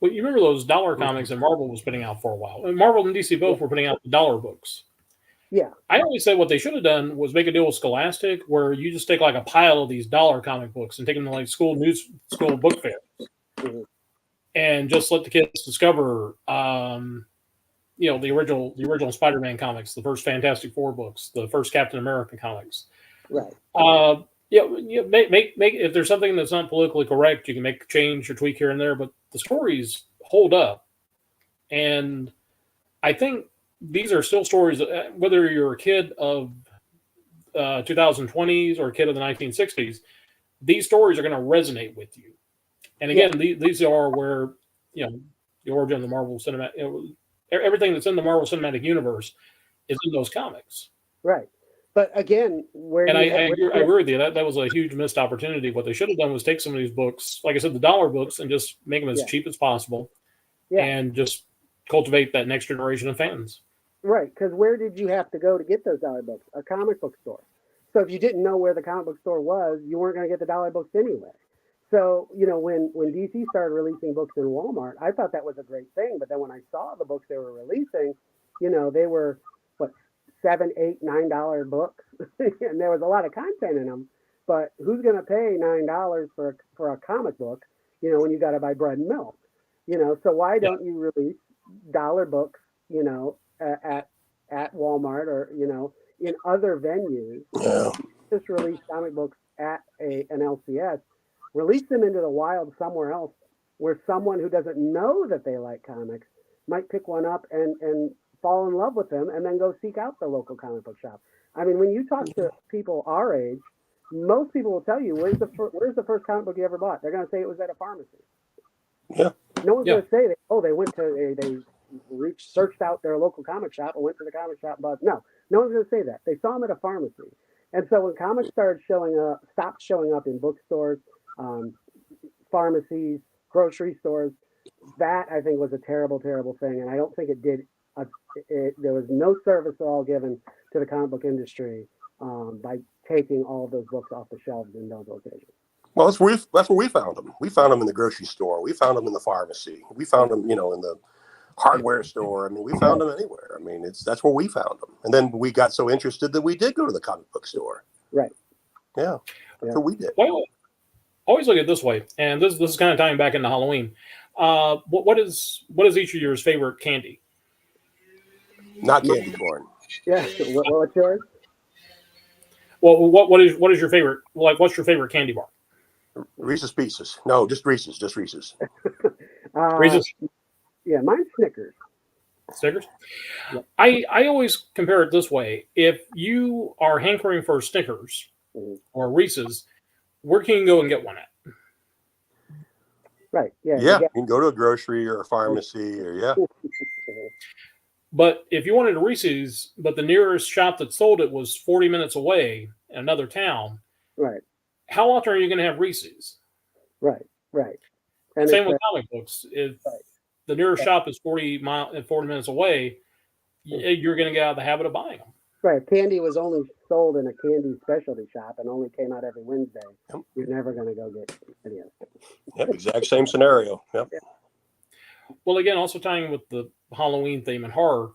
Well, you remember those dollar comics that Marvel was putting out for a while? And Marvel and DC both were putting out the dollar books. Yeah. I always say what they should have done was make a deal with Scholastic where you just take like a pile of these dollar comic books and take them to like school book fairs, and just let the kids discover, the original Spider-Man comics, the first Fantastic Four books, the first Captain America comics. Right. Make if there's something that's not politically correct, you can make a change or tweak here and there, but the stories hold up. And I think these are still stories, whether you're a kid of 2020s or a kid of the 1960s, these stories are going to resonate with you. And again, these are where, the origin of the Marvel Cinematic, everything that's in the Marvel Cinematic Universe is in those comics. Right. But again, I agree with you. That was a huge missed opportunity. What they should have done was take some of these books, like I said, the dollar books, and just make them as cheap as possible, and just cultivate that next generation of fans. Right, because where did you have to go to get those dollar books? A comic book store. So if you didn't know where the comic book store was, you weren't going to get the dollar books anyway. So, when DC started releasing books in Walmart, I thought that was a great thing. But then when I saw the books they were releasing, they were, $7, $8, $9 books. And there was a lot of content in them. But who's going to pay $9 for a comic book, when you got to buy bread and milk? So why don't you release dollar books, at Walmart or, in other venues? Yeah. Just release comic books at an LCS, release them into the wild somewhere else where someone who doesn't know that they like comics might pick one up and fall in love with them and then go seek out the local comic book shop. I mean, when you talk to people our age, most people will tell you, where's the first comic book you ever bought? They're going to say it was at a pharmacy. Yeah. No one's going to say they went to searched out their local comic shop and went to the comic shop and bought. No one's going to say that. They saw them at a pharmacy. And so when comics stopped showing up in bookstores, pharmacies, grocery stores, that I think was a terrible, terrible thing. And I don't think it did. There was no service at all given to the comic book industry by taking all of those books off the shelves in those locations. Well, that's where we found them. We found them in the grocery store. We found them in the pharmacy. We found them, in the hardware store. I mean, we found them anywhere. I mean, that's where we found them. And then we got so interested that we did go to the comic book store. Right. Yeah. That's what we did. Well, always look at it this way, and this is kind of tying back into Halloween. What is each of yours favorite candy? Not candy corn. Yeah. What's yours? Well, what is your favorite? Like, what's your favorite candy bar? Reese's Pieces. No, just Reese's. Just Reese's. Reese's. Yeah, mine's Snickers. Snickers. Yep. I always compare it this way: if you are hankering for Snickers or Reese's, where can you go and get one at? Right. Yeah. Yeah. You can go to a grocery or a pharmacy or But if you wanted a Reese's, but the nearest shop that sold it was 40 minutes away in another town, right? How often are you going to have Reese's? Right. And same with comic books. If the nearest shop is 40 minutes away, you're going to get out of the habit of buying them. Right. If candy was only sold in a candy specialty shop and only came out every Wednesday, you're never going to go get any of it. Yep. Exact same scenario. Yep. Yeah. Well, again, also tying with the Halloween theme and horror,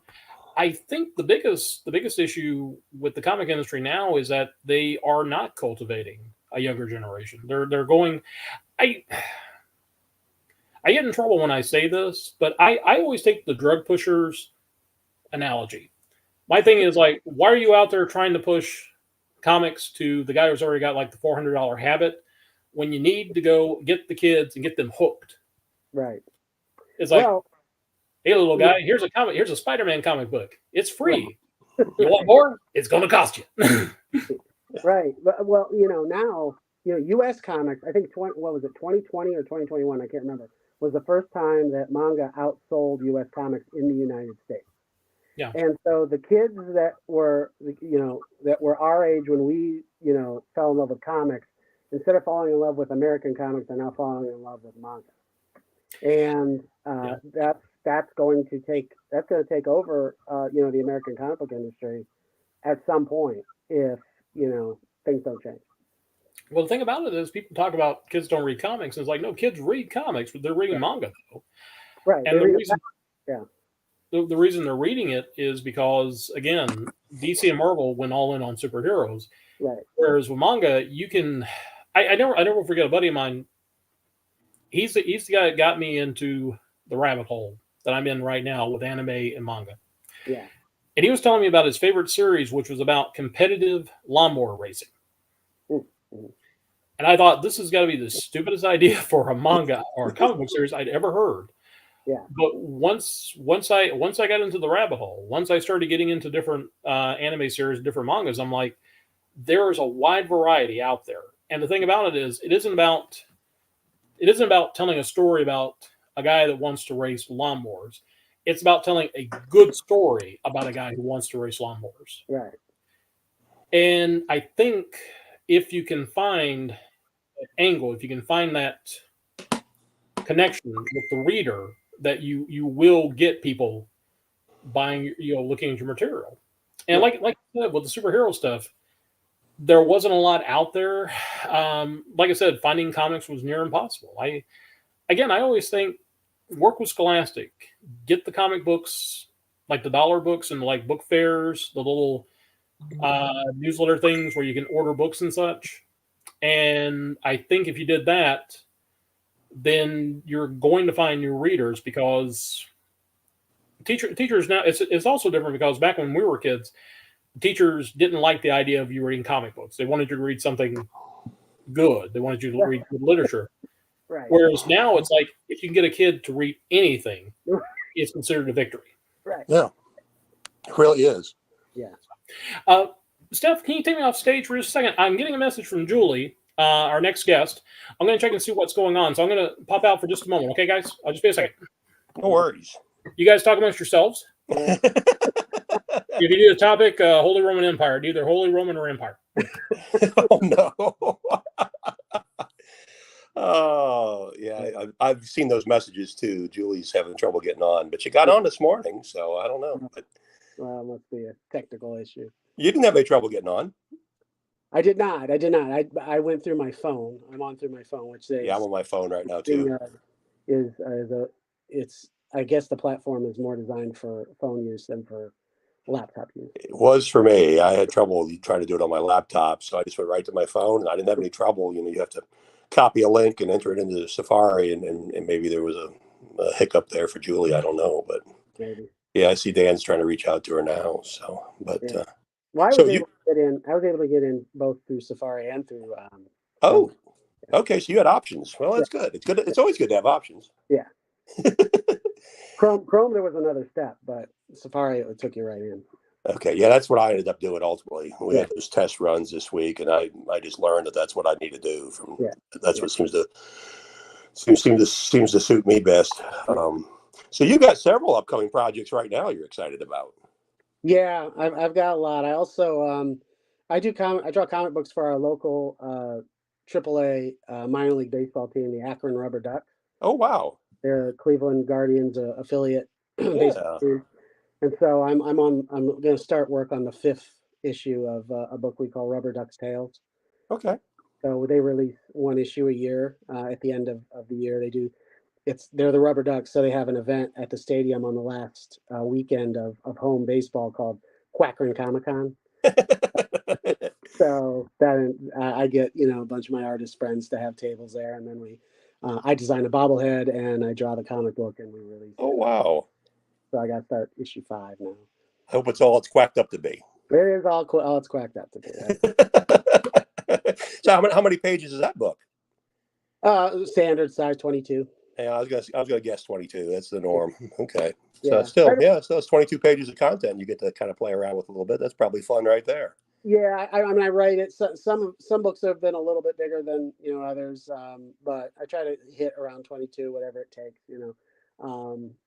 I think the biggest issue with the comic industry now is that they are not cultivating a younger generation. They're going. I get in trouble when I say this, but I always take the drug pushers analogy. My thing is, like, why are you out there trying to push comics to the guy who's already got like the $400 habit when you need to go get the kids and get them hooked? Right. It's like, hey, little guy, here's a Spider-Man comic book. It's free. You want more? It's going to cost you. Right. Well, now, U.S. comics, I think, 2020 or 2021, I can't remember, was the first time that manga outsold U.S. comics in the United States. Yeah. And so the kids that were our age when we, fell in love with comics, instead of falling in love with American comics, are now falling in love with manga. And that's going to take over, the American comic book industry at some point if, things don't change. Well, the thing about it is people talk about kids don't read comics. And it's like, no, kids read comics, but they're reading manga though. Right. And the reason, yeah. the reason they're reading it is because, again, DC and Marvel went all in on superheroes. Right. Whereas with manga, you can, I never forget a buddy of mine. He's the guy that got me into the rabbit hole that I'm in right now with anime and manga. Yeah. And he was telling me about his favorite series, which was about competitive lawnmower racing. Mm-hmm. And I thought this has got to be the stupidest idea for a manga or a comic book series I'd ever heard. Yeah. But once I got into the rabbit hole, once I started getting into different anime series, different mangas, I'm like, there is a wide variety out there. And the thing about it is, it isn't about telling a story about a guy that wants to race lawnmowers. It's about telling a good story about a guy who wants to race lawnmowers. Right. And I think if you can find an angle, if you can find that connection with the reader, that you will get people buying, looking at your material. And like I said, with the superhero stuff, there wasn't a lot out there. Like I said, finding comics was near impossible. I always think work with Scholastic, get the comic books, like the dollar books and like book fairs, the little newsletter things where you can order books and such. And I think if you did that, then you're going to find new readers, because teachers now, it's also different, because back when we were kids, teachers didn't like the idea of you reading comic books. They wanted you to read something good. They wanted you to read good literature. Right. Whereas now it's like, if you can get a kid to read anything, it's considered a victory. Right. Yeah, it really is. Yeah. Steph, can you take me off stage for just a second? I'm getting a message from Julie, our next guest. I'm going to check and see what's going on. So I'm going to pop out for just a moment. Okay, guys? I'll just be a second. No worries. You guys talk amongst yourselves. If you do a topic, Holy Roman Empire, either Holy Roman or Empire. Oh, no. Oh, yeah. I've seen those messages too. Julie's having trouble getting on, but she got on this morning, so I don't know. But Well, it must be a technical issue. you didn't have any trouble getting on. I did not. I went through my phone. I'm on through my phone, which they Yeah, I'm on my phone right now too. I guess the platform is more designed for phone use than for laptop use. It was for me. I had trouble trying to do it on my laptop, so I just went right to my phone, and I didn't have any trouble. You have to copy a link and enter it into Safari, and maybe there was a hiccup there for Julie. I don't know, but Maybe. yeah, I see Dan's trying to reach out to her now. So, but Yeah. Well, I was able to get in both through Safari and through. Oh, okay. So you had options. Well, that's good. It's good. It's always good to have options. Yeah. Chrome, there was another step, but Safari, it took you right in. Okay. Yeah, that's what I ended up doing ultimately. We had those test runs this week, and I just learned that that's what I need to do. That's what seems to suit me best. So you got several upcoming projects right now you're excited about. Yeah, I've got a lot. I also I draw comic books for our local AAA minor league baseball team, the Akron Rubber Ducks. Oh wow! They're a Cleveland Guardians affiliate baseball Yeah. team, and so I'm going to start work on the 5th issue of a book we call Rubber Ducks Tales. Okay. So they release one issue a year. At the end of the year, they're the Rubber Ducks, so they have an event at the stadium on the last weekend of home baseball called Quackrin Comic-Con. So that I get a bunch of my artist friends to have tables there, and then I design a bobblehead and I draw the comic book and we release. Oh wow! So I got to start issue 5 now. I hope it's all it's quacked up to be. It is all it's quacked up to be. Right? So how many pages is that book? Standard size 22. Yeah, I was gonna guess 22. That's the norm. Okay. Yeah. So so it's 22 pages of content you get to kind of play around with a little bit. That's probably fun right there. Yeah, I mean, I write it. Some books have been a little bit bigger than others, but I try to hit around 22, whatever it takes.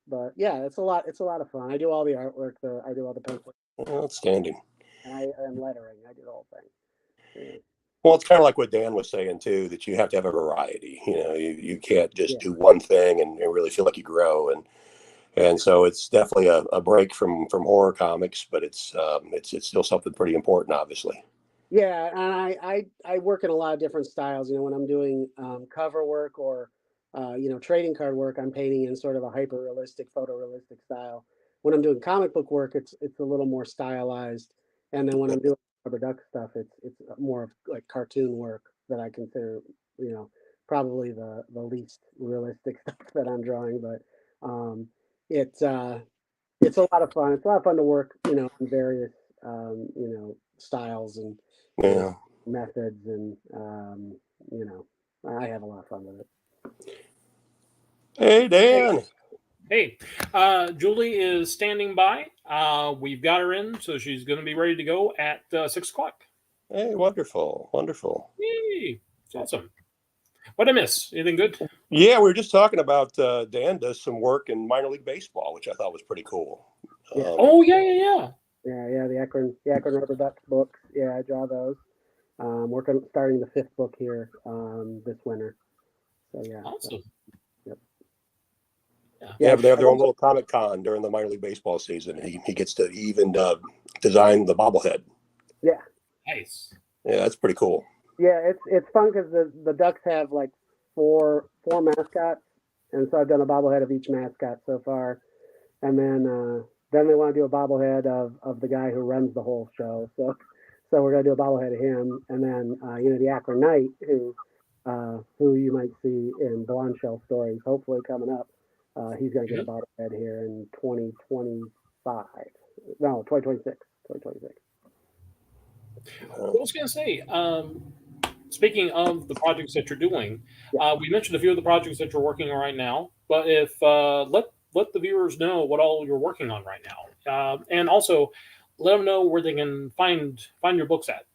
But yeah, it's a lot. It's a lot of fun. I do all the artwork. I do all the penciling. Outstanding. And lettering. I do the whole thing. Yeah. Well, it's kind of like what Dan was saying too, that you have to have a variety. You can't just do one thing and really feel like you grow. And And so it's definitely a break from horror comics, but it's still something pretty important, obviously. Yeah, and I work in a lot of different styles. When I'm doing cover work or trading card work, I'm painting in sort of a hyper realistic, photorealistic style. When I'm doing comic book work, it's a little more stylized. And then when I'm doing rubber duck stuff, it's more of like cartoon work that I consider probably the least realistic stuff that I'm drawing. But it's it's a lot of fun. It's a lot of fun to work in various styles and Yeah. methods, and I have a lot of fun with it. Hey, Dan. Hey, Julie is standing by. We've got her in, so she's going to be ready to go at 6 o'clock. Hey, wonderful, wonderful. Yay! It's awesome. What'd I miss? Anything good? Yeah, we were just talking about Dan does some work in minor league baseball, which I thought was pretty cool. Yeah. Oh, yeah. Yeah, the Akron Rubber Ducks books. Yeah, I draw those. Starting the 5th book here this winter. So yeah. Awesome. Yep. Yeah, but they have their own little Comic Con during the minor league baseball season. He gets to even design the bobblehead. Yeah. Nice. Yeah, that's pretty cool. Yeah, it's fun because the Ducks have like four mascots, and so I've done a bobblehead of each mascot so far, and then they want to do a bobblehead of the guy who runs the whole show. So we're gonna do a bobblehead of him, and then the Akron Knight who you might see in Blonde Shell stories, hopefully coming up. He's gonna get a bobblehead here in 2025. No, 2026. 2026. I was going to say, speaking of the projects that you're doing, we mentioned a few of the projects that you're working on right now. But if let the viewers know what all you're working on right now, and also let them know where they can find your books at.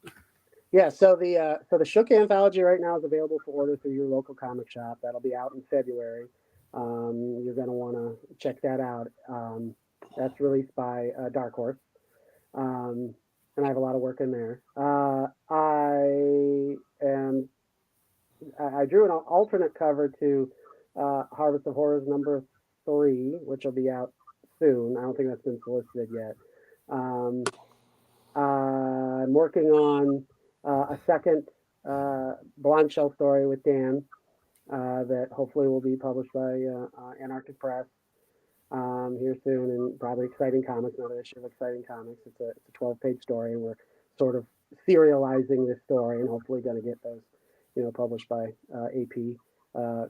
Yeah, so the Shook anthology right now is available for order through your local comic shop. That'll be out in February. You're going to want to check that out. That's released by Dark Horse, and I have a lot of work in there. I drew an alternate cover to Harvest of Horrors #3, which will be out soon. I don't think that's been solicited yet. I'm working on a second Blonde Shell story with Dan that hopefully will be published by Anarchic Press here soon, and probably Exciting Comics, another issue of Exciting Comics. It's a 12-page story, and we're sort of serializing this story, and hopefully going to get those published by AP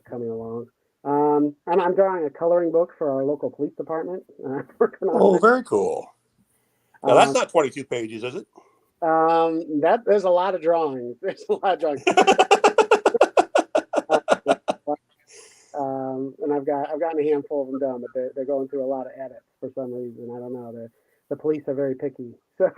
coming along. And I'm drawing a coloring book for our local police department. Working on that. Very cool. Now that's not 22 pages, is it? There's a lot of drawings. There's a lot of drawings. And I've gotten a handful of them done, but they're going through a lot of edits for some reason. I don't know. The police are very picky. So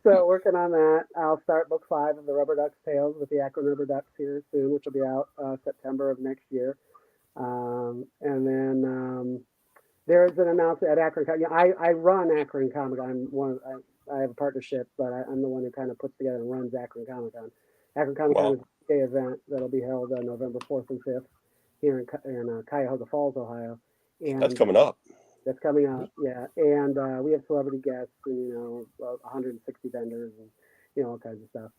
so working on that. I'll start book 5 of the Rubber Ducks Tales with the Akron Rubber Ducks here soon, which will be out September of next year. And then there's an announcement at Akron. I run Akron Comic Con. I have a partnership, but I'm the one who kind of puts together and runs Akron Comic Con. Akron Comic Con is a day event that'll be held on November 4th and 5th here in Cuyahoga Falls, Ohio. And that's coming up. That's coming up, yeah. And we have celebrity guests and 160 vendors and all kinds of stuff.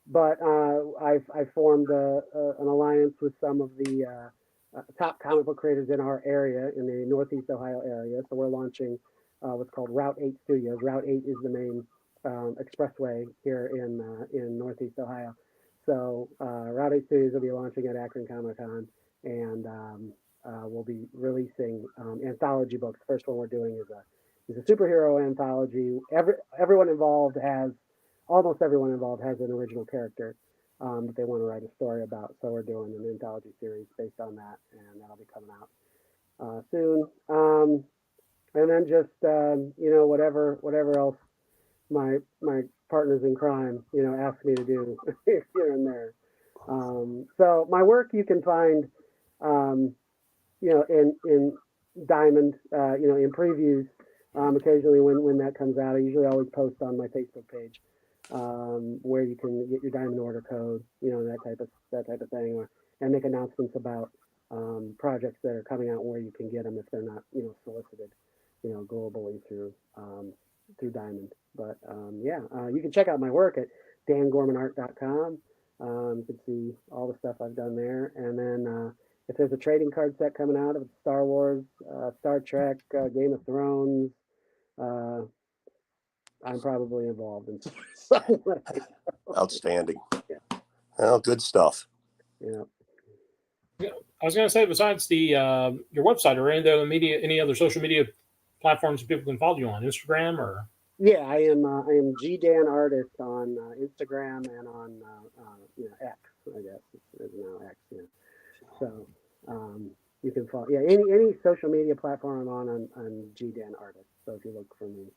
But I've formed an alliance with some of the top comic book creators in our area, in the Northeast Ohio area. So we're launching what's called Route 8 Studios. Route 8 is the main expressway here in Northeast Ohio. So Route 8 Studios will be launching at Akron Comic Con, and we'll be releasing anthology books. First one we're doing is a superhero anthology. Almost everyone involved has an original character that they want to write a story about. So we're doing an anthology series based on that, and that'll be coming out soon. And then just whatever else my partners in crime ask me to do here and there. So my work you can find in Diamond, in previews occasionally when that comes out. I usually always post on my Facebook page where you can get your Diamond order code, that type of thing, and make announcements about projects that are coming out, where you can get them if they're not, solicited, globally through Diamond. But you can check out my work at dangormanart.com. You can see all the stuff I've done there. And then if there's a trading card set coming out of Star Wars, Star Trek, Game of Thrones, I'm probably involved in some way. Outstanding. Yeah. Well, good stuff. Yeah. I was going to say, besides the your website or any other social media platforms that people can follow you on, Instagram or? Yeah, I am G Dan Artist on Instagram and on X, I guess it's now X. Yeah. So you can follow any social media platform I'm G Dan Artist. So if you look for me,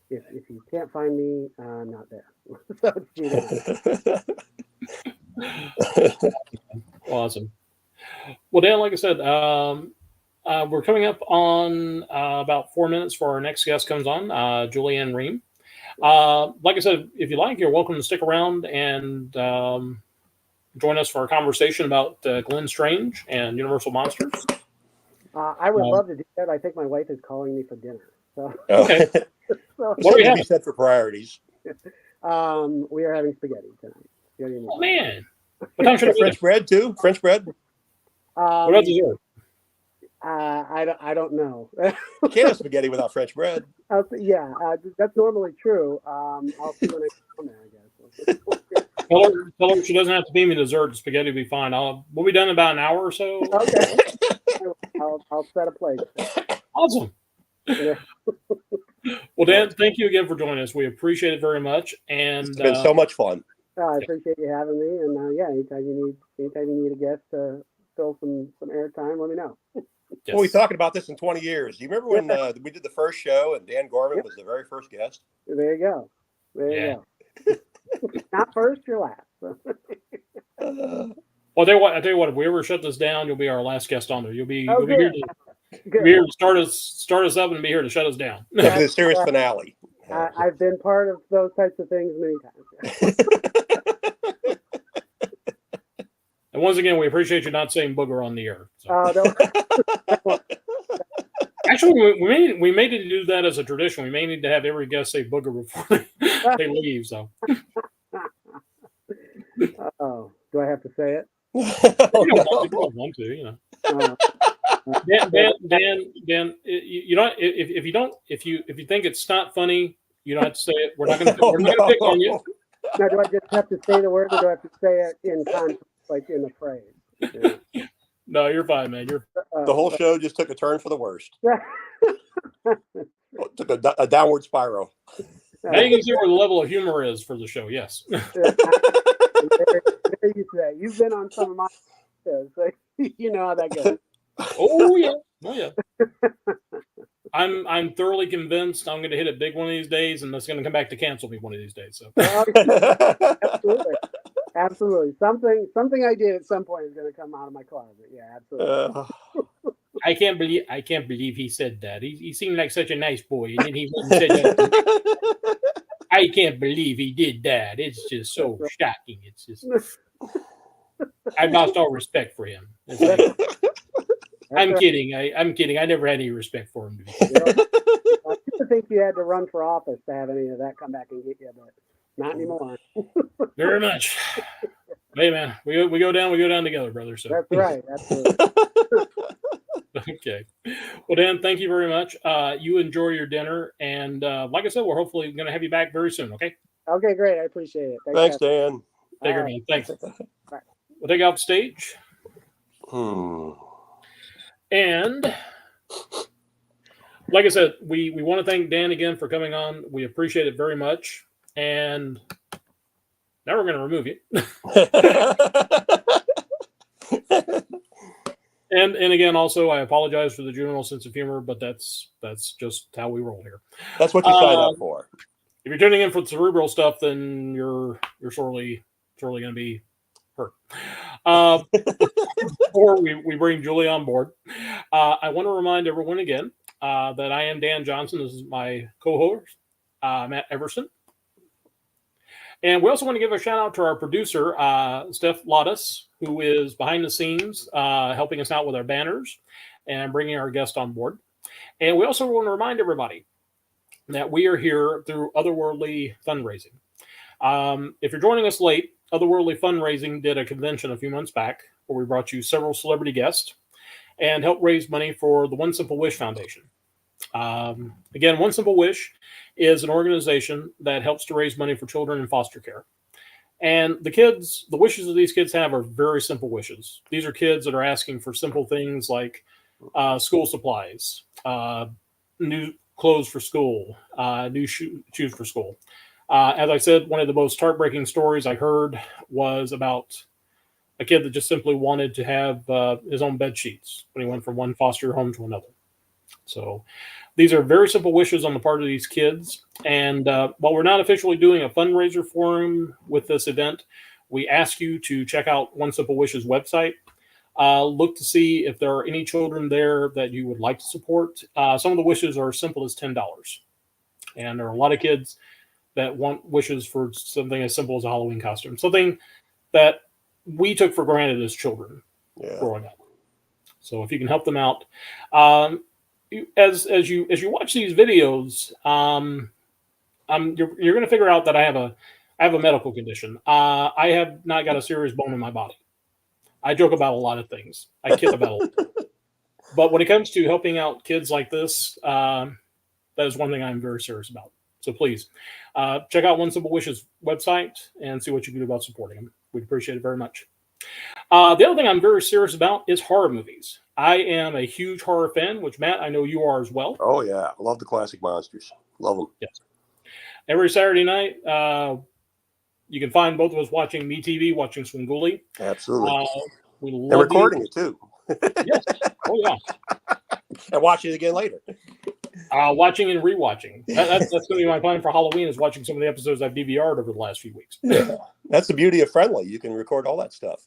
if you can't find me, I'm not there. So it's G Dan. Awesome. Well, Dan, like I said, we're coming up on about 4 minutes for our next guest comes on, Julie Ann Ream. Like I said, if you like, you're welcome to stick around and join us for a conversation about Glenn Strange and Universal Monsters. I would love to do that. I think my wife is calling me for dinner. So okay. So, What do we have? Be set for priorities. We are having spaghetti tonight. Oh man! What time should I French bread too? French bread? What about dessert? I don't know. You can't have spaghetti without French bread. That's normally true. I'll see when I come there, I guess. Tell her she doesn't have to feed me dessert. The spaghetti will be fine. We'll be done in about an hour or so. Okay. I'll set a plate. Awesome. Yeah. Well, Dan, thank you again for joining us. We appreciate it very much. And It's been so much fun. I appreciate you having me. And anytime you need a guest to fill some airtime, let me know. yes. We'll be talking about this in 20 years. Do you remember when we did the first show and Dan Gorman was the very first guest? There you go. You go. Not first, you're last. Well, I tell you what. If we ever shut this down, you'll be our last guest on there. You'll be here to start us up and be here to shut us down. Like the series finale. I've been part of those types of things many times. And once again, we appreciate you not saying booger on the air. So. No. Actually, we may need to do that as a tradition. We may need to have every guest say booger before they leave. So. Oh, do I have to say it? You don't want to, Dan, you don't. If you think it's not funny, you don't have to say it. We're not going to pick on you. Now, do I just have to say the word, or do I have to say it in context, like in the phrase? Yeah. No, you're fine, man. The whole show just took a turn for the worst. Took a downward spiral. Now you can see where the level of humor is for the show. Yes. There you say. You've been on some of my shows, so you know how that goes. Oh yeah. I'm thoroughly convinced I'm going to hit it big one of these days, and that's going to come back to cancel me one of these days. So. Absolutely. Something I did at some point is going to come out of my closet. Yeah, absolutely. I can't believe he said that. He seemed like such a nice boy, and then he went and said that. I can't believe he did that. It's just so shocking. It's just I've lost all respect for him. Like, I'm kidding. I'm kidding. I never had any respect for him. I used to think you had to run for office to have any of that come back and get you, but not anymore. Very much. Hey man, we go down together, brother. So that's right. Absolutely. Okay. Well, Dan, thank you very much. You enjoy your dinner, and like I said, we're hopefully going to have you back very soon. Okay. Okay, great. I appreciate it. Thanks, Dan. Take care, man. Thanks. We'll take you off stage. And like I said, we want to thank Dan again for coming on. We appreciate it very much. And now we're going to remove you. And again, also, I apologize for the juvenile sense of humor, but that's just how we roll here. That's what you signed up for. If you're tuning in for the cerebral stuff, then you're sorely going to be hurt. Before we bring Julie on board, I want to remind everyone again that I am Dan Johnson. This is my co-host, Matt Everson. And we also want to give a shout out to our producer, Steph Lottis, who is behind the scenes helping us out with our banners and bringing our guest on board. And we also want to remind everybody that we are here through Otherworldly Fundraising. If you're joining us late, Otherworldly Fundraising did a convention a few months back where we brought you several celebrity guests and helped raise money for the One Simple Wish Foundation. Again, One Simple Wish is an organization that helps to raise money for children in foster care. And the wishes that these kids have are very simple wishes. These are kids that are asking for simple things like school supplies, new clothes for school, new shoes for school. As I said, one of the most heartbreaking stories I heard was about a kid that just simply wanted to have his own bed sheets when he went from one foster home to another. So these are very simple wishes on the part of these kids. And while we're not officially doing a fundraiser for them with this event, we ask you to check out One Simple Wish's website. Look to see if there are any children there that you would like to support. Some of the wishes are as simple as $10. And there are a lot of kids that want wishes for something as simple as a Halloween costume, something that we took for granted as children growing up. So if you can help them out, as you watch these videos, you're going to figure out that I have a medical condition. I have not got a serious bone in my body. I joke about a lot of things. I kid about a lot. But when it comes to helping out kids like this, that is one thing I'm very serious about. So please check out One Simple Wish's website and see what you can do about supporting them. We'd appreciate it very much. The other thing I'm very serious about is horror movies. I am a huge horror fan, which, Matt, I know you are as well. Oh, yeah. I love the classic monsters. Love them. Yes. Every Saturday night, you can find both of us watching MeTV, watching Swinguli. Absolutely. We love and recording it, too. Yes. Oh, yeah. And watching it again later. Watching and rewatching. That's going to be my plan for Halloween, is watching some of the episodes I've DVR'd over the last few weeks. Yeah. That's the beauty of Friendly. You can record all that stuff.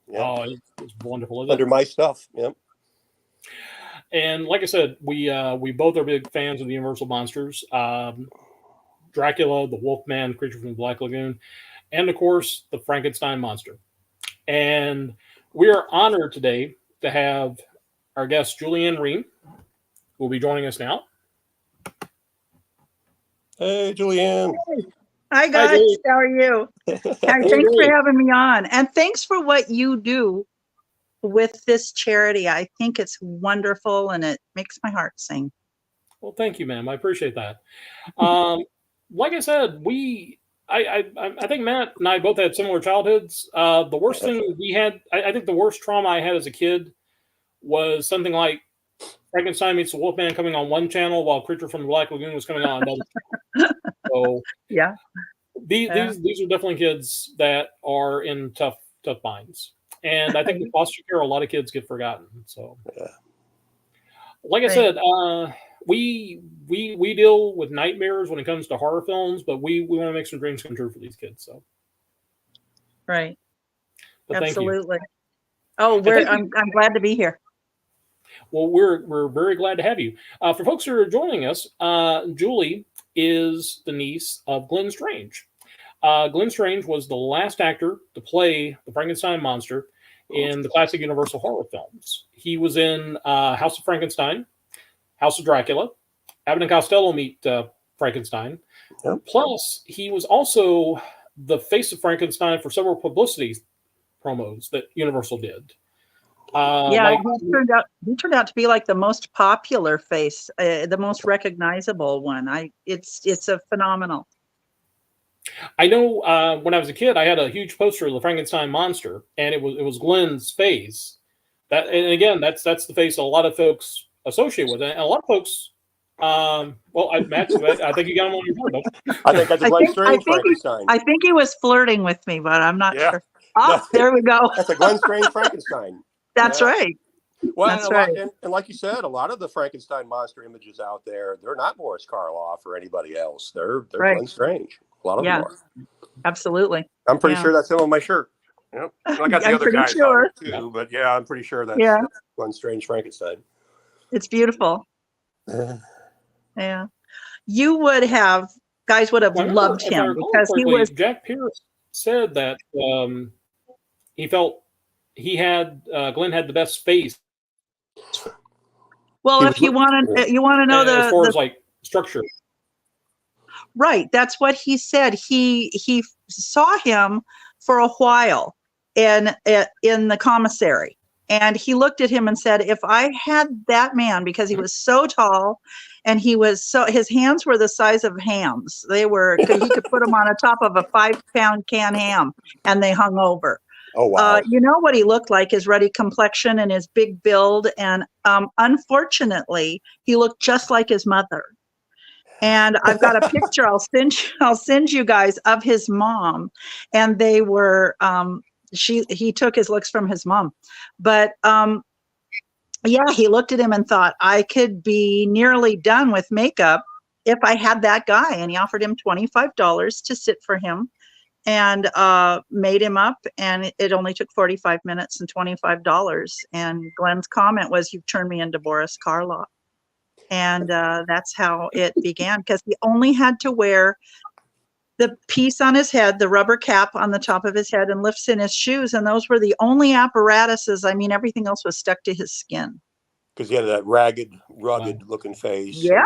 Yep. Oh, it's wonderful. Isn't Under it? my stuff. Yep. And like I said, we both are big fans of the Universal monsters. Dracula, the Wolfman, Creature from the Black Lagoon, and of course, the Frankenstein Monster. And we are honored today to have our guest, Julie Ann Ream, who will be joining us now. Hey, Julie Ann. Hi, guys. Julie. How are you? Thanks Julie. for having me on. And thanks for what you do with this charity. I think it's wonderful and it makes my heart sing. Well, thank you, ma'am. I appreciate that. Like I said, I think Matt and I both had similar childhoods. The worst thing we had, I think the worst trauma I had as a kid was something like Frankenstein meets the Wolfman coming on one channel while Creature from the Black Lagoon was coming on another channel. So Yeah. these are definitely kids that are in tough minds. And I think in foster care, a lot of kids get forgotten. So, like I said, we deal with nightmares when it comes to horror films, but we want to make some dreams come true for these kids. So, Right. but Absolutely. Oh, I'm glad to be here. Well, we're very glad to have you. For folks who are joining us, Julie is the niece of Glenn Strange. Glenn Strange was the last actor to play the Frankenstein Monster in the classic Universal horror films. He was in House of Frankenstein, House of Dracula, Abbott and Costello Meet Frankenstein. Yep. Plus, he was also the face of Frankenstein for several publicity promos that Universal did. He turned out to be like the most popular face, the most recognizable one. It's a phenomenal. I know when I was a kid, I had a huge poster of the Frankenstein Monster, and it was Glenn's face. And again, that's the face a lot of folks associate with it, and a lot of folks. Matt, I think you got him on your board. I think that's a Glenn Strange Frankenstein. I think he was flirting with me, but I'm not sure. No. There we go. That's a Glenn Strange Frankenstein. That's right. Well, That's right. And like you said, a lot of the Frankenstein monster images out there, they're not Boris Karloff or anybody else. They're Right. Glenn Strange. A lot of them are. Absolutely. I'm pretty sure that's him on my shirt. Yep. I got the I'm other pretty guys sure. on it too, but yeah, I'm pretty sure that's Glenn Strange Frankenstein. It's beautiful. Yeah. You would have guys would have Well, I remember, loved if I him recall because he correctly, was, Jack Pierce said that he felt Glenn had the best face well, He if was, you want to know as far the as like structure. right, that's what he said. He saw him for a while in the commissary, and he looked at him and said, if I had that man, because he was so tall and his hands were the size of hams. He could put them on the top of a 5-pound canned ham and they hung over. oh wow. You know what he looked like, his ruddy complexion and his big build. And unfortunately, he looked just like his mother. And I've got a picture I'll send you guys of his mom. And they were, he took his looks from his mom. But yeah, he looked at him and thought, I could be nearly done with makeup if I had that guy. And he offered him $25 to sit for him, and made him up, and it only took 45 minutes and $25. And Glenn's comment was, "You've turned me into Boris Karloff." And that's how it began, because he only had to wear the piece on his head, the rubber cap on the top of his head, and lifts in his shoes, and those were the only apparatuses. I mean, everything else was stuck to his skin. Because he had that rugged looking face. Yeah.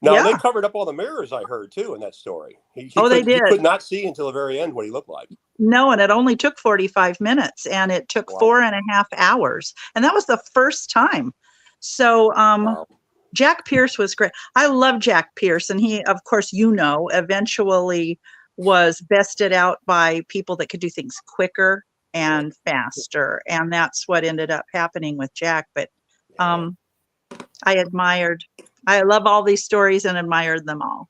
No, yeah. they covered up all the mirrors, I heard, too, in that story. He they did. He could not see until the very end what he looked like. No, and it only took 45 minutes, and it took 4.5 hours. And that was the first time. So Wow. Jack Pierce was great. I love Jack Pierce. And he, of course, eventually was bested out by people that could do things quicker and faster. And that's what ended up happening with Jack. But I love all these stories and admired them all.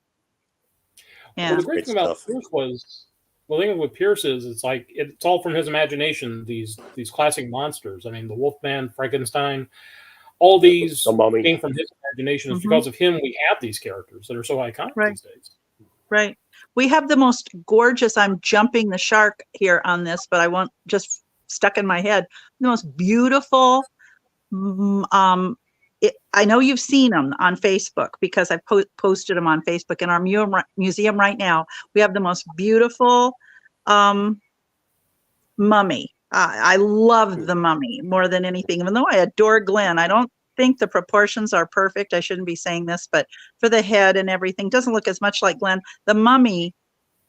Yeah. Well, the great thing about Pierce was, the thing with Pierce is, it's all from his imagination. These classic monsters. I mean, the Wolfman, Frankenstein, all these came from his imagination. It's because of him we have these characters that are so iconic these days. Right. We have the most gorgeous, I'm jumping the shark here on this, but I won't, just stuck in my head, the most beautiful, I know you've seen them on Facebook, because I posted them on Facebook. In our museum right now, we have the most beautiful mummy. I love the mummy more than anything, even though I adore Glenn. I don't think the proportions are perfect. I shouldn't be saying this, but for the head and everything, doesn't look as much like Glenn. The mummy,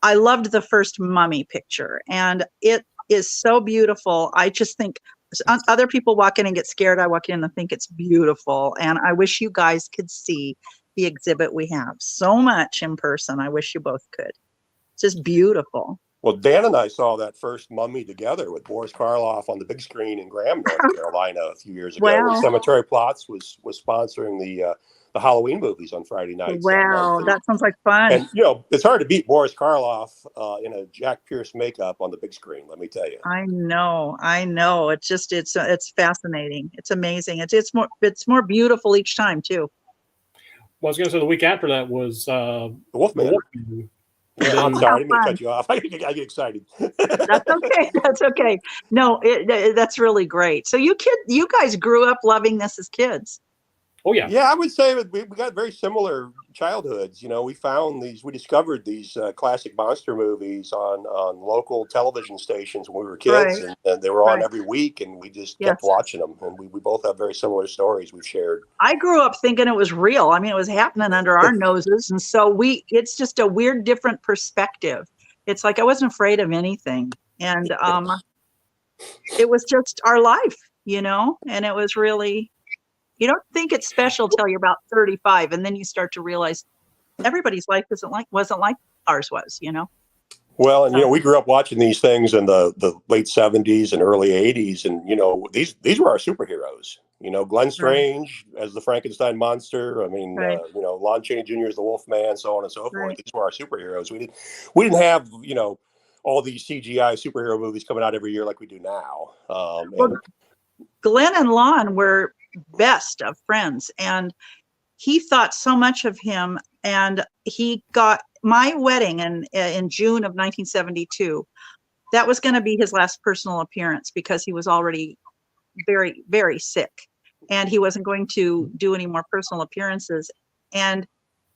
I loved the first mummy picture, and it is so beautiful. I just think other people walk in and get scared. I walk in and think it's beautiful. And I wish you guys could see the exhibit we have so much in person. I wish you both could. It's just beautiful. Well, Dan and I saw that first mummy together with Boris Karloff on the big screen in Graham, North Carolina a few years ago. Wow. Cemetery Plots was sponsoring the Halloween movies on Friday nights. Wow, that sounds like fun. And, it's hard to beat Boris Karloff in a Jack Pierce makeup on the big screen, let me tell you. I know. It's just, it's fascinating. It's amazing. It's more beautiful each time too. Well, I was going to say the week after that was the Wolfman. Yeah, I'm sorry, I didn't mean to cut you off. I get excited. That's okay. That's okay. No, that's really great. So you guys grew up loving this as kids. Oh yeah. Yeah, I would say that we got very similar childhoods. We discovered these classic monster movies on local television stations when we were kids, and they were on every week, and we just kept watching them. And we both have very similar stories we've shared. I grew up thinking it was real. I mean, it was happening under our noses, and so it's just a weird, different perspective. It's like I wasn't afraid of anything, and it was just our life, and it was really. You don't think it's special till you're about 35, and then you start to realize everybody's life wasn't like ours was, Well, and we grew up watching these things in the late 70s and early 80s, and these were our superheroes. Glenn Strange as the Frankenstein Monster. I mean, Lon Chaney Jr. as the Wolfman, so on and so forth. These were our superheroes. We didn't have all these CGI superhero movies coming out every year like we do now. Glenn and Lon were best of friends, and he thought so much of him, and he got my wedding in June of 1972. That was going to be his last personal appearance, because he was already very, very sick, and he wasn't going to do any more personal appearances. And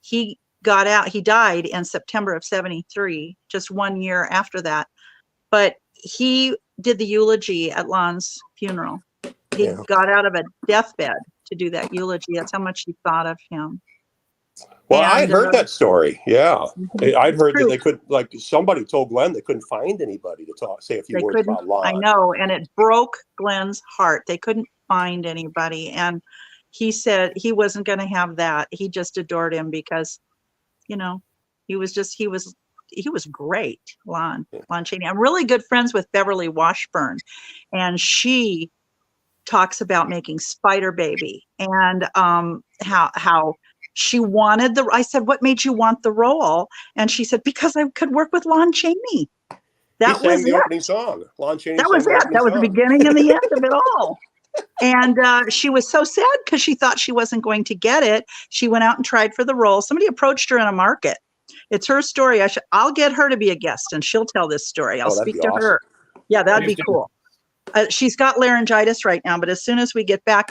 he got out. He died in September of 73, just 1 year after that. But he did the eulogy at Lon's funeral. He got out of a deathbed to do that eulogy. That's how much he thought of him. Well, I heard that story. Yeah. I'd heard true. that they could, like, somebody told Glenn they couldn't find anybody to say a few words about Lon. I know. And it broke Glenn's heart. They couldn't find anybody. And he said he wasn't going to have that. He just adored him because, you know, he was great, Lon Chaney. I'm really good friends with Beverly Washburn, and she talks about making Spider Baby and how she wanted I said, what made you want the role? And she said, because I could work with Lon Chaney. That was the opening song. Lon Chaney. That was it. That was the beginning and the end of it all. And she was so sad because she thought she wasn't going to get it. She went out and tried for the role. Somebody approached her in a market. It's her story. I'll get her to be a guest and she'll tell this story. I'll speak to her. Yeah, that'd be cool. She's got laryngitis right now, but as soon as we get back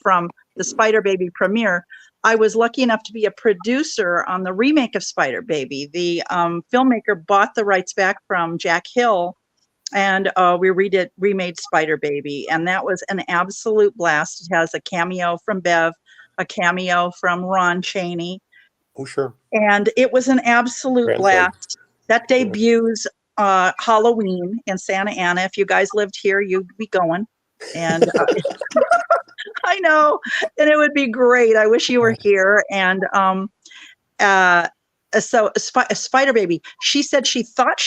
from the Spider Baby premiere, I was lucky enough to be a producer on the remake of Spider Baby. The filmmaker bought the rights back from Jack Hill, and we remade Spider Baby, and that was an absolute blast. It has a cameo from Bev, a cameo from Ron Chaney. Oh, sure. And it was an absolute blast. That debuts Halloween in Santa Ana. If you guys lived here, you'd be going. And I know, and it would be great. I wish you were here. And so Spider Baby, she said she thought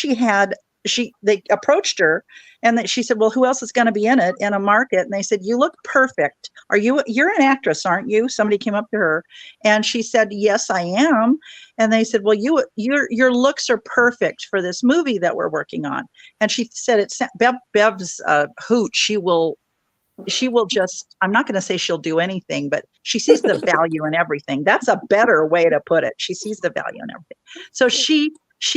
they approached her and that she said, well, who else is going to be in it in a market? And they said, you look perfect. You're an actress, aren't you? Somebody came up to her and she said, yes, I am. And they said, well, your looks are perfect for this movie that we're working on. And she said, Bev's hoot. She will just, I'm not going to say she'll do anything, but she sees the value in everything. That's a better way to put it. She sees the value in everything. So she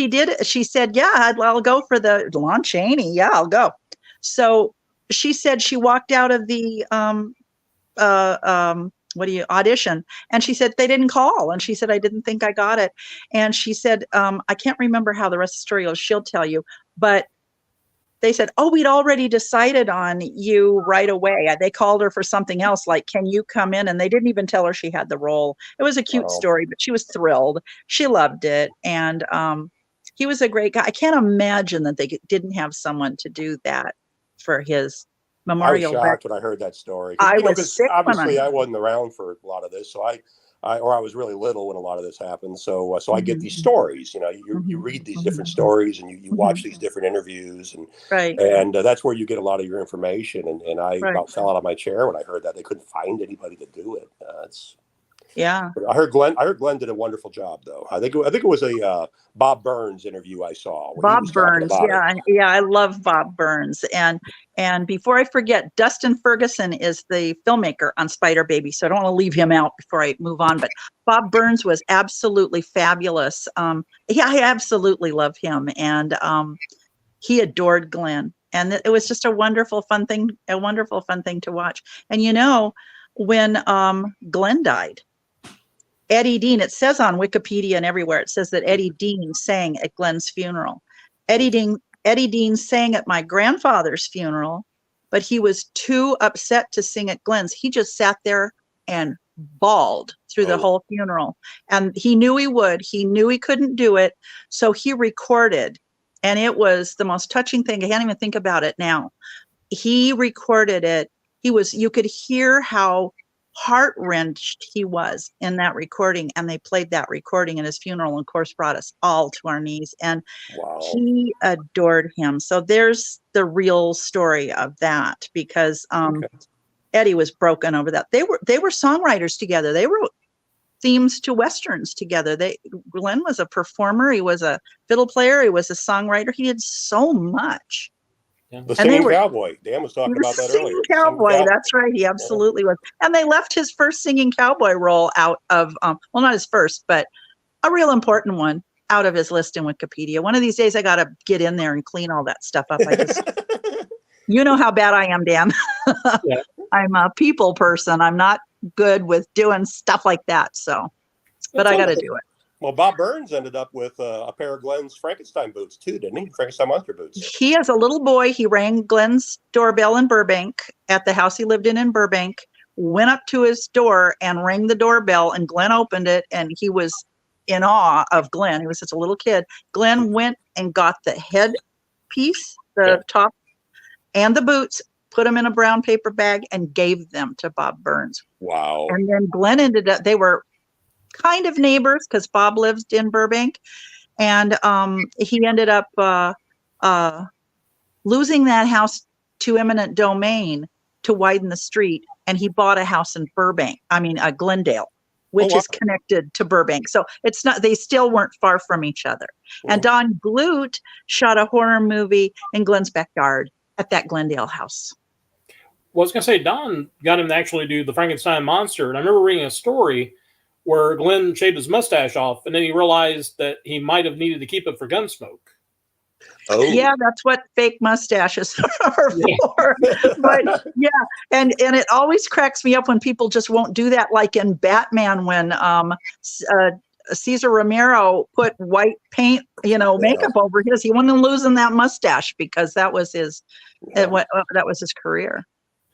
did. She said, yeah, I'll go for the Lon Chaney. Yeah, I'll go. So she said she walked out of the audition, and she said they didn't call, and she said I didn't think I got it, and she said I can't remember how the rest of the story goes. She'll tell you, but they said, oh, we'd already decided on you right away. They called her for something else, like, can you come in? And they didn't even tell her she had the role. It was a cute story, but she was thrilled. She loved it. And he was a great guy. I can't imagine that they didn't have someone to do that for his memorial. I was shocked when I heard that story. I was sick obviously I wasn't around for a lot of this, so I was really little when a lot of this happened. So I get these stories. You know, you read these different stories and you watch these different interviews, and that's where you get a lot of your information. And I about fell out of my chair when I heard that they couldn't find anybody to do it. I heard Glenn did a wonderful job, though. I think it was a Bob Burns interview I saw. Bob Burns, yeah, I love Bob Burns. And before I forget, Dustin Ferguson is the filmmaker on Spider Baby, so I don't want to leave him out before I move on. But Bob Burns was absolutely fabulous. I absolutely love him, and he adored Glenn, and it was just a wonderful, fun thing to watch. And you know, when Glenn died, Eddie Dean, it says on Wikipedia and everywhere, it says that Eddie Dean sang at Glenn's funeral. Eddie Dean sang at my grandfather's funeral, but he was too upset to sing at Glenn's. He just sat there and bawled through the whole funeral. And he knew he would. He knew he couldn't do it. So he recorded. And it was the most touching thing. I can't even think about it now. He recorded it. You could hear how heart-wrenched he was in that recording, and they played that recording at his funeral, and of course brought us all to our knees, and he adored him. So there's the real story of that, because Eddie was broken over that. They were songwriters together. They wrote themes to westerns together. Glenn was a performer, he was a fiddle player, he was a songwriter, he did so much. The singing cowboy. Dan was talking about that earlier. Cowboy, that's right. He absolutely was. And they left his first singing cowboy role out of, well, not his first, but a real important one out of his list in Wikipedia. One of these days I got to get in there and clean all that stuff up. You know how bad I am, Dan. I'm a people person. I'm not good with doing stuff like that. So, but I got to do it. Well, Bob Burns ended up with a pair of Glenn's Frankenstein boots too, didn't he? Frankenstein Monster boots. He, as a little boy, he rang Glenn's doorbell in Burbank at the house he lived in Burbank, went up to his door and rang the doorbell, and Glenn opened it, and he was in awe of Glenn. He was such a little kid. Glenn went and got the headpiece, the top, and the boots, put them in a brown paper bag, and gave them to Bob Burns. Wow. And then Glenn ended up, they were kind of neighbors because Bob lives in Burbank. And he ended up losing that house to eminent domain to widen the street. And he bought a house in Glendale, which is connected to Burbank. So it's not, they still weren't far from each other. And Don Glut shot a horror movie in Glenn's backyard at that Glendale house. Well, I was going to say, Don got him to actually do the Frankenstein Monster. And I remember reading a story where Glenn shaved his mustache off, and then he realized that he might have needed to keep it for Gunsmoke. Oh. Yeah, that's what fake mustaches are for. But yeah, and it always cracks me up when people just won't do that, like in Batman when Cesar Romero put white paint, makeup over his. He wasn't losing that mustache because that was his that was his career.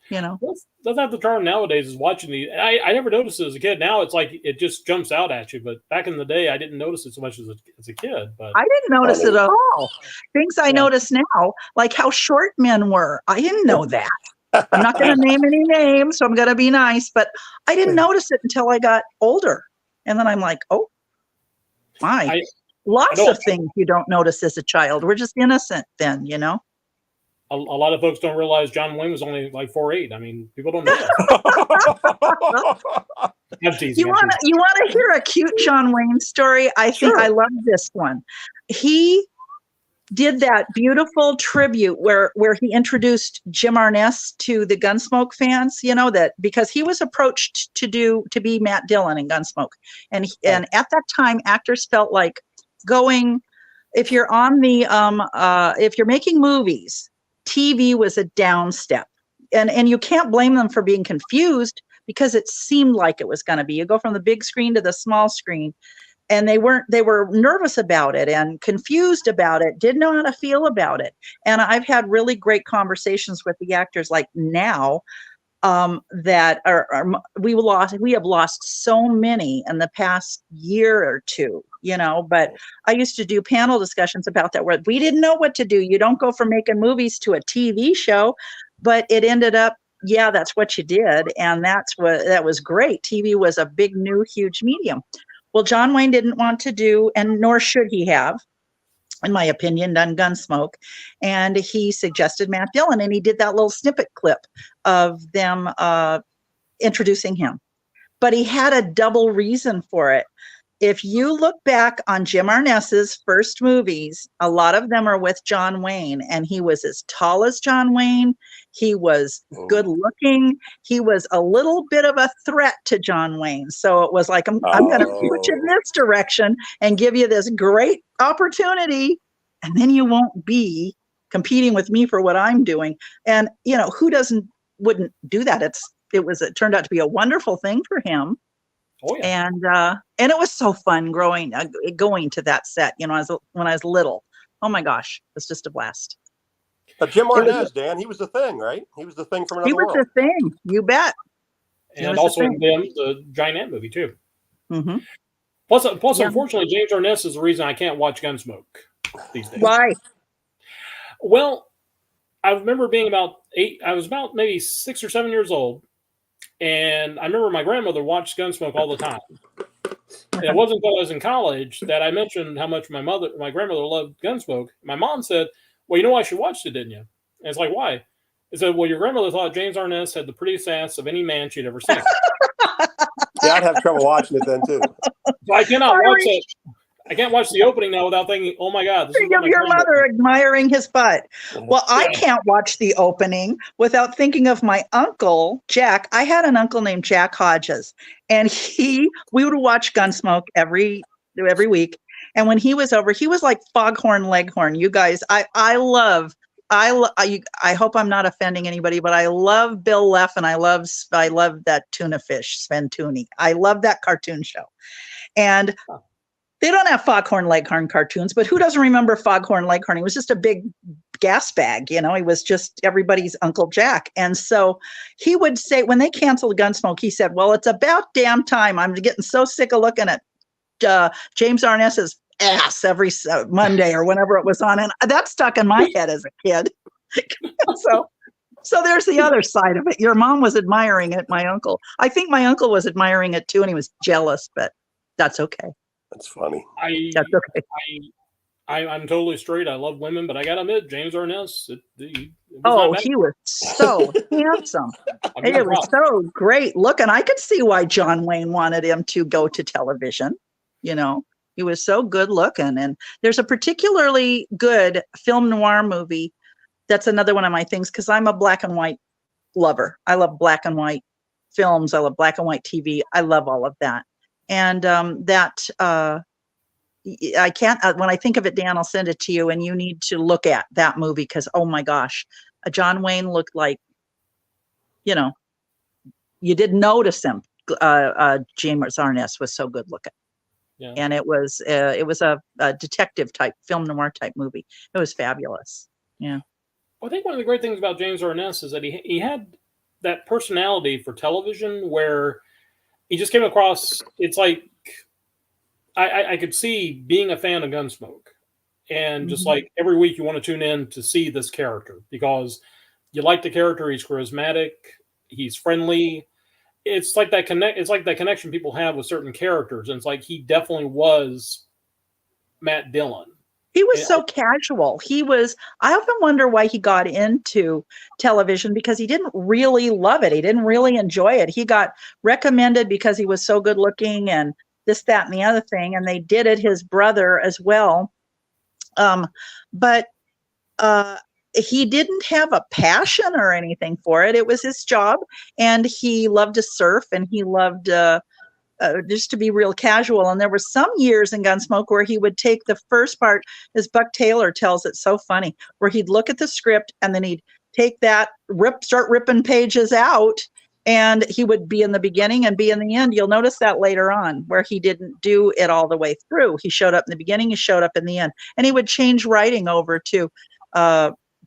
That's not the charm nowadays is watching the. I never noticed it as a kid. Now it's like it just jumps out at you. But back in the day, I didn't notice it so much as a kid. But I didn't notice it at all. Things I notice now, like how short men were. I didn't know that. I'm not going to name any names, so I'm going to be nice. But I didn't notice it until I got older, and then I'm like, oh my! Lots of things you don't notice as a child. We're just innocent then, A lot of folks don't realize John Wayne was only like 4'8". I mean, people don't know that. You want to hear a cute John Wayne story? I think I love this one. He did that beautiful tribute where he introduced Jim Arness to the Gunsmoke fans, that because he was approached to be Matt Dillon in Gunsmoke. And at that time, actors felt like going, if you're on the, if you're making movies, TV was a down step, and you can't blame them for being confused because it seemed like it was going to be. You go from the big screen to the small screen, and they were nervous about it and confused about it, didn't know how to feel about it. And I've had really great conversations with the actors like now that we have lost so many in the past year or two, but I used to do panel discussions about that where we didn't know what to do. You don't go from making movies to a TV show, but it ended up, that's what you did. And that was great. TV was a big, new, huge medium. Well, John Wayne didn't want to do, and nor should he have, in my opinion, done Gunsmoke. And he suggested Matt Dillon, and he did that little snippet clip of them introducing him. But he had a double reason for it. If you look back on Jim Arness's first movies, a lot of them are with John Wayne, and he was as tall as John Wayne. He was good looking. He was a little bit of a threat to John Wayne. So it was like, I'm going to put you in this direction and give you this great opportunity, and then you won't be competing with me for what I'm doing. And, who wouldn't do that? It turned out to be a wonderful thing for him. Oh, yeah. And it was so fun going to that set, when I was little. Oh my gosh, it was just a blast. But Jim Arness, Dan, he was the thing, right? He was the thing from another world. He was the thing, you bet. And also in the Giant Ant movie too. Mm-hmm. Plus, unfortunately, James Arness is the reason I can't watch Gunsmoke these days. Why? Well, I remember being about 8. I was about maybe 6 or 7 years old. And I remember my grandmother watched Gunsmoke all the time. And it wasn't until I was in college that I mentioned how much my grandmother loved Gunsmoke. My mom said, well, you know why she watched it, didn't you? And it's like, why? It said, well, your grandmother thought James Arness had the prettiest ass of any man she'd ever seen. Yeah, I'd have trouble watching it then, too. So I cannot watch it. I can't watch the opening now without thinking, oh my God. This is of your mother admiring his butt. Well, I can't watch the opening without thinking of my uncle, Jack. I had an uncle named Jack Hodges, and we would watch Gunsmoke every week. And when he was over, he was like Foghorn Leghorn. You guys, I hope I'm not offending anybody, but I love Bill Leff, and I love that tuna fish, Sven Tooney. I love that cartoon show. And They don't have Foghorn Leghorn cartoons, but who doesn't remember Foghorn Leghorn? He was just a big gas bag, you know, he was just everybody's Uncle Jack. And so he would say, when they canceled Gunsmoke, he said, well, it's about damn time. I'm getting so sick of looking at James Arness's ass every Monday or whenever it was on. And that stuck in my head as a kid. So there's the other side of it. Your mom was admiring it, my uncle. I think my uncle was admiring it too, and he was jealous, but that's okay. That's funny. That's okay. I'm totally straight. I love women, but I gotta admit, James Arness. He was so handsome. It was so great looking. I could see why John Wayne wanted him to go to television. You know, he was so good looking. And there's a particularly good film noir movie. That's another one of my things because I'm a black and white lover. I love black and white films. I love black and white TV. I love all of that. And I can't, when I think of it, Dan, I'll send it to you and you need to look at that movie because, oh my gosh, John Wayne looked like, you know, you didn't notice him. James Arness was so good looking. Yeah. And it was a detective type, film noir type movie. It was fabulous. Yeah. Well, I think one of the great things about James Arness is that he had that personality for television where he just came across, it's like, I could see being a fan of Gunsmoke and just like every week you want to tune in to see this character because you like the character. He's charismatic. He's friendly. It's like that connection people have with certain characters. And it's like, he definitely was Matt Dillon. He was so casual. I often wonder why he got into television because he didn't really love it. He didn't really enjoy it. He got recommended because he was so good looking and this, that, and the other thing. And they did it, his brother as well. But he didn't have a passion or anything for it. It was his job. And he loved to surf and he loved just to be real casual. And there were some years in Gunsmoke where he would take the first part, as Buck Taylor tells it so funny, where he'd look at the script and then he'd take that, start ripping pages out, and he would be in the beginning and be in the end. You'll notice that later on where he didn't do it all the way through. He showed up in the beginning, he showed up in the end, and he would change writing over to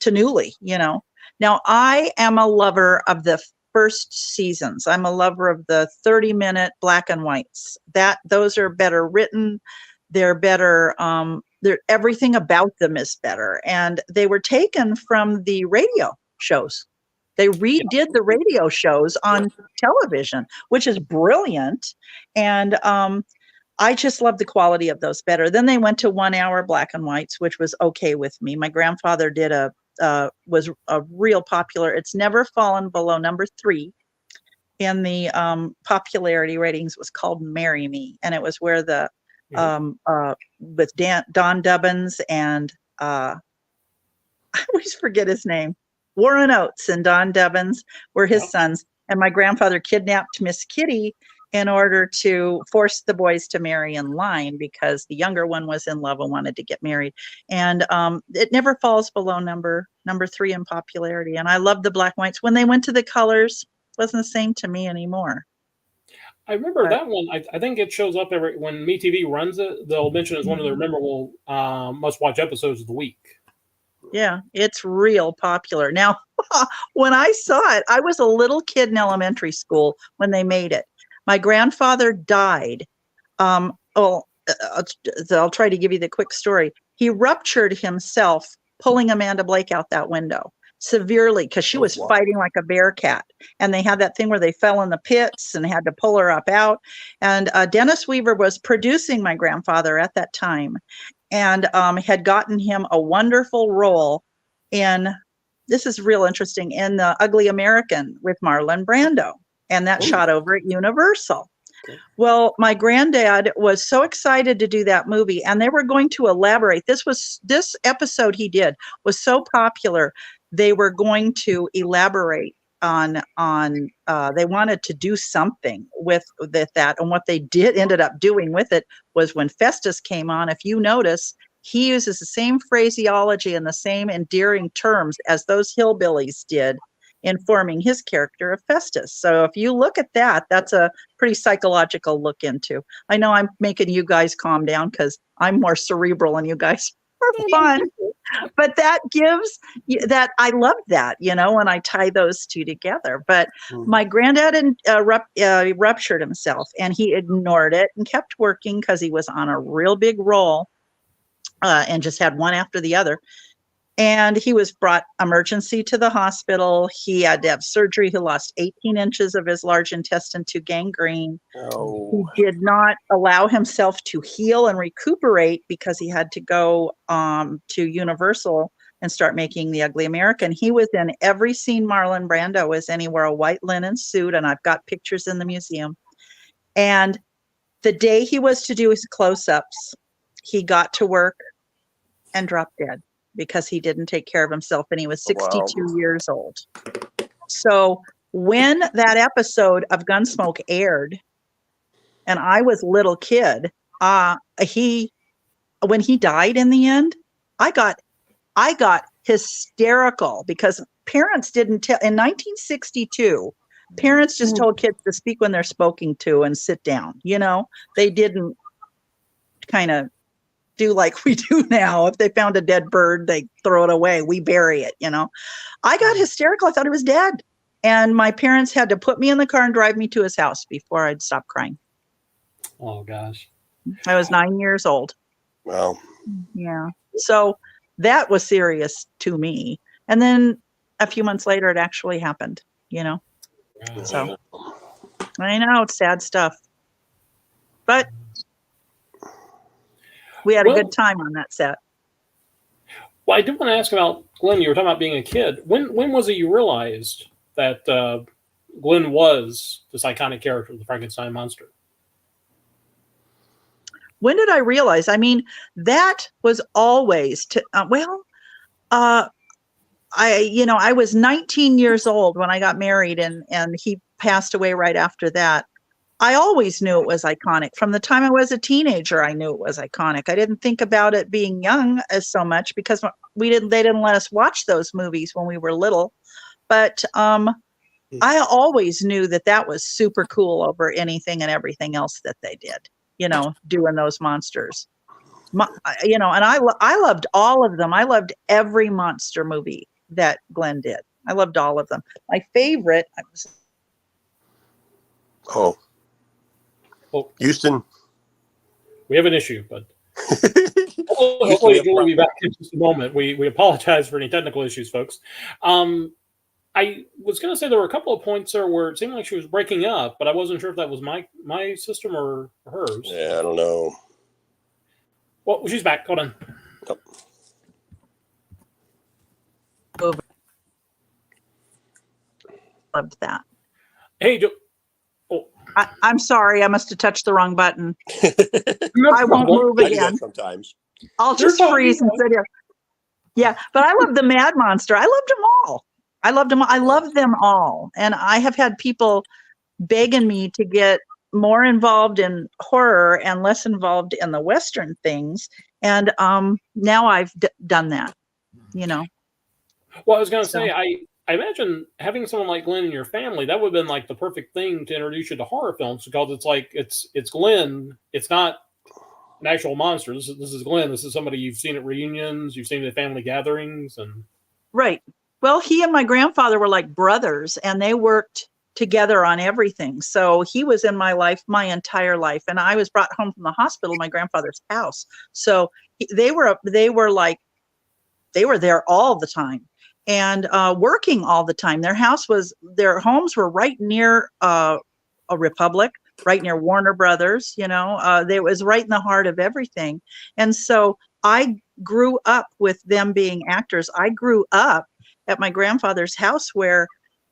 Newly, you know. Now, I am a lover of the first seasons. I'm a lover of the 30-minute black and whites. Those are better written. They're better. Everything about them is better. And they were taken from the radio shows. They redid the radio shows on television, which is brilliant. And I just love the quality of those better. Then they went to 1 hour black and whites, which was okay with me. My grandfather did was a real popular. It's never fallen below number 3 in the popularity ratings. Was called Marry Me, and it was where the with Don Dubbins and I always forget his name. Warren Oates and Don Dubbins were his sons, and my grandfather kidnapped Miss Kitty in order to force the boys to marry in line because the younger one was in love and wanted to get married. And it never falls below number 3 in popularity. And I love the black and whites. When they went to the colors, it wasn't the same to me anymore. I remember that one. I think it shows up when MeTV runs it. They'll mention it as one of their memorable must-watch episodes of the week. Yeah, it's real popular. Now, when I saw it, I was a little kid in elementary school when they made it. My grandfather died. I'll try to give you the quick story. He ruptured himself pulling Amanda Blake out that window severely because she was fighting like a bear cat. And they had that thing where they fell in the pits and had to pull her up out. And Dennis Weaver was producing my grandfather at that time and had gotten him a wonderful role in, this is real interesting, in The Ugly American with Marlon Brando. And that shot over at Universal. Okay. Well, my granddad was so excited to do that movie, and they were going to elaborate. This episode he did was so popular, they were going to elaborate on they wanted to do something with that. And what they ended up doing with it was when Festus came on, if you notice, he uses the same phraseology and the same endearing terms as those hillbillies did informing his character of Festus. So if you look at that, that's a pretty psychological look into. I know I'm making you guys calm down because I'm more cerebral and you guys are fun. But that gives that, I love that, when I tie those two together. But my granddad ruptured himself, and he ignored it and kept working because he was on a real big roll and just had one after the other. And he was brought emergency to the hospital. He had to have surgery. He lost 18 inches of his large intestine to gangrene. Oh. He did not allow himself to heal and recuperate because he had to go to Universal and start making The Ugly American. He was in every scene Marlon Brando was in. He wore a white linen suit, and I've got pictures in the museum. And the day he was to do his close-ups, he got to work and dropped dead, because he didn't take care of himself, and he was 62 years old. So when that episode of Gunsmoke aired, and I was a little kid, when he died in the end, I got hysterical, because parents didn't tell. In 1962, parents just told kids to speak when they're spoken to and sit down. They didn't kind of do like we do now. If they found a dead bird, they throw it away. We bury it, I got hysterical. I thought he was dead. And my parents had to put me in the car and drive me to his house before I'd stop crying. Oh, gosh. I was 9 years old. Wow. Yeah. So that was serious to me. And then a few months later, it actually happened, Wow. So I know it's sad stuff, but we had a good time on that set. Well, I do want to ask about Glenn. You were talking about being a kid. When was it you realized that Glenn was this iconic character, the Frankenstein Monster? When did I realize? I mean, that was always I was 19 years old when I got married, and he passed away right after that. I always knew it was iconic. From the time I was a teenager, I knew it was iconic. I didn't think about it being young as so much, because they didn't let us watch those movies when we were little. But I always knew that was super cool over anything and everything else that they did, doing those monsters. And I loved all of them. I loved every monster movie that Glenn did. I loved all of them. My favorite. Houston. We have an issue, but hopefully we'll be back in just a moment. We apologize for any technical issues, folks. I was going to say there were a couple of points there where it seemed like she was breaking up, but I wasn't sure if that was my system or hers. Yeah, I don't know. Well, she's back. Hold on. Over. Loved that. Hey, I'm sorry. I must have touched the wrong button. No I won't move I do that again. sometimes. I'll just freeze and sit here. Yeah, but I love the Mad Monster. I loved them all. I love them all. And I have had people begging me to get more involved in horror and less involved in the Western things. And now I've done that, Well, I was going to say, I imagine having someone like Glenn in your family, that would have been like the perfect thing to introduce you to horror films, because it's like, it's Glenn. It's not an actual monster. This is Glenn. This is somebody you've seen at reunions. You've seen at family gatherings. Right. Well, he and my grandfather were like brothers, and they worked together on everything. So he was in my life, my entire life. And I was brought home from the hospital, my grandfather's house. So they were there all the time. And working all the time. Their homes were right near a Republic, right near Warner Brothers, they was right in the heart of everything. And so I grew up with them being actors. I grew up at my grandfather's house, where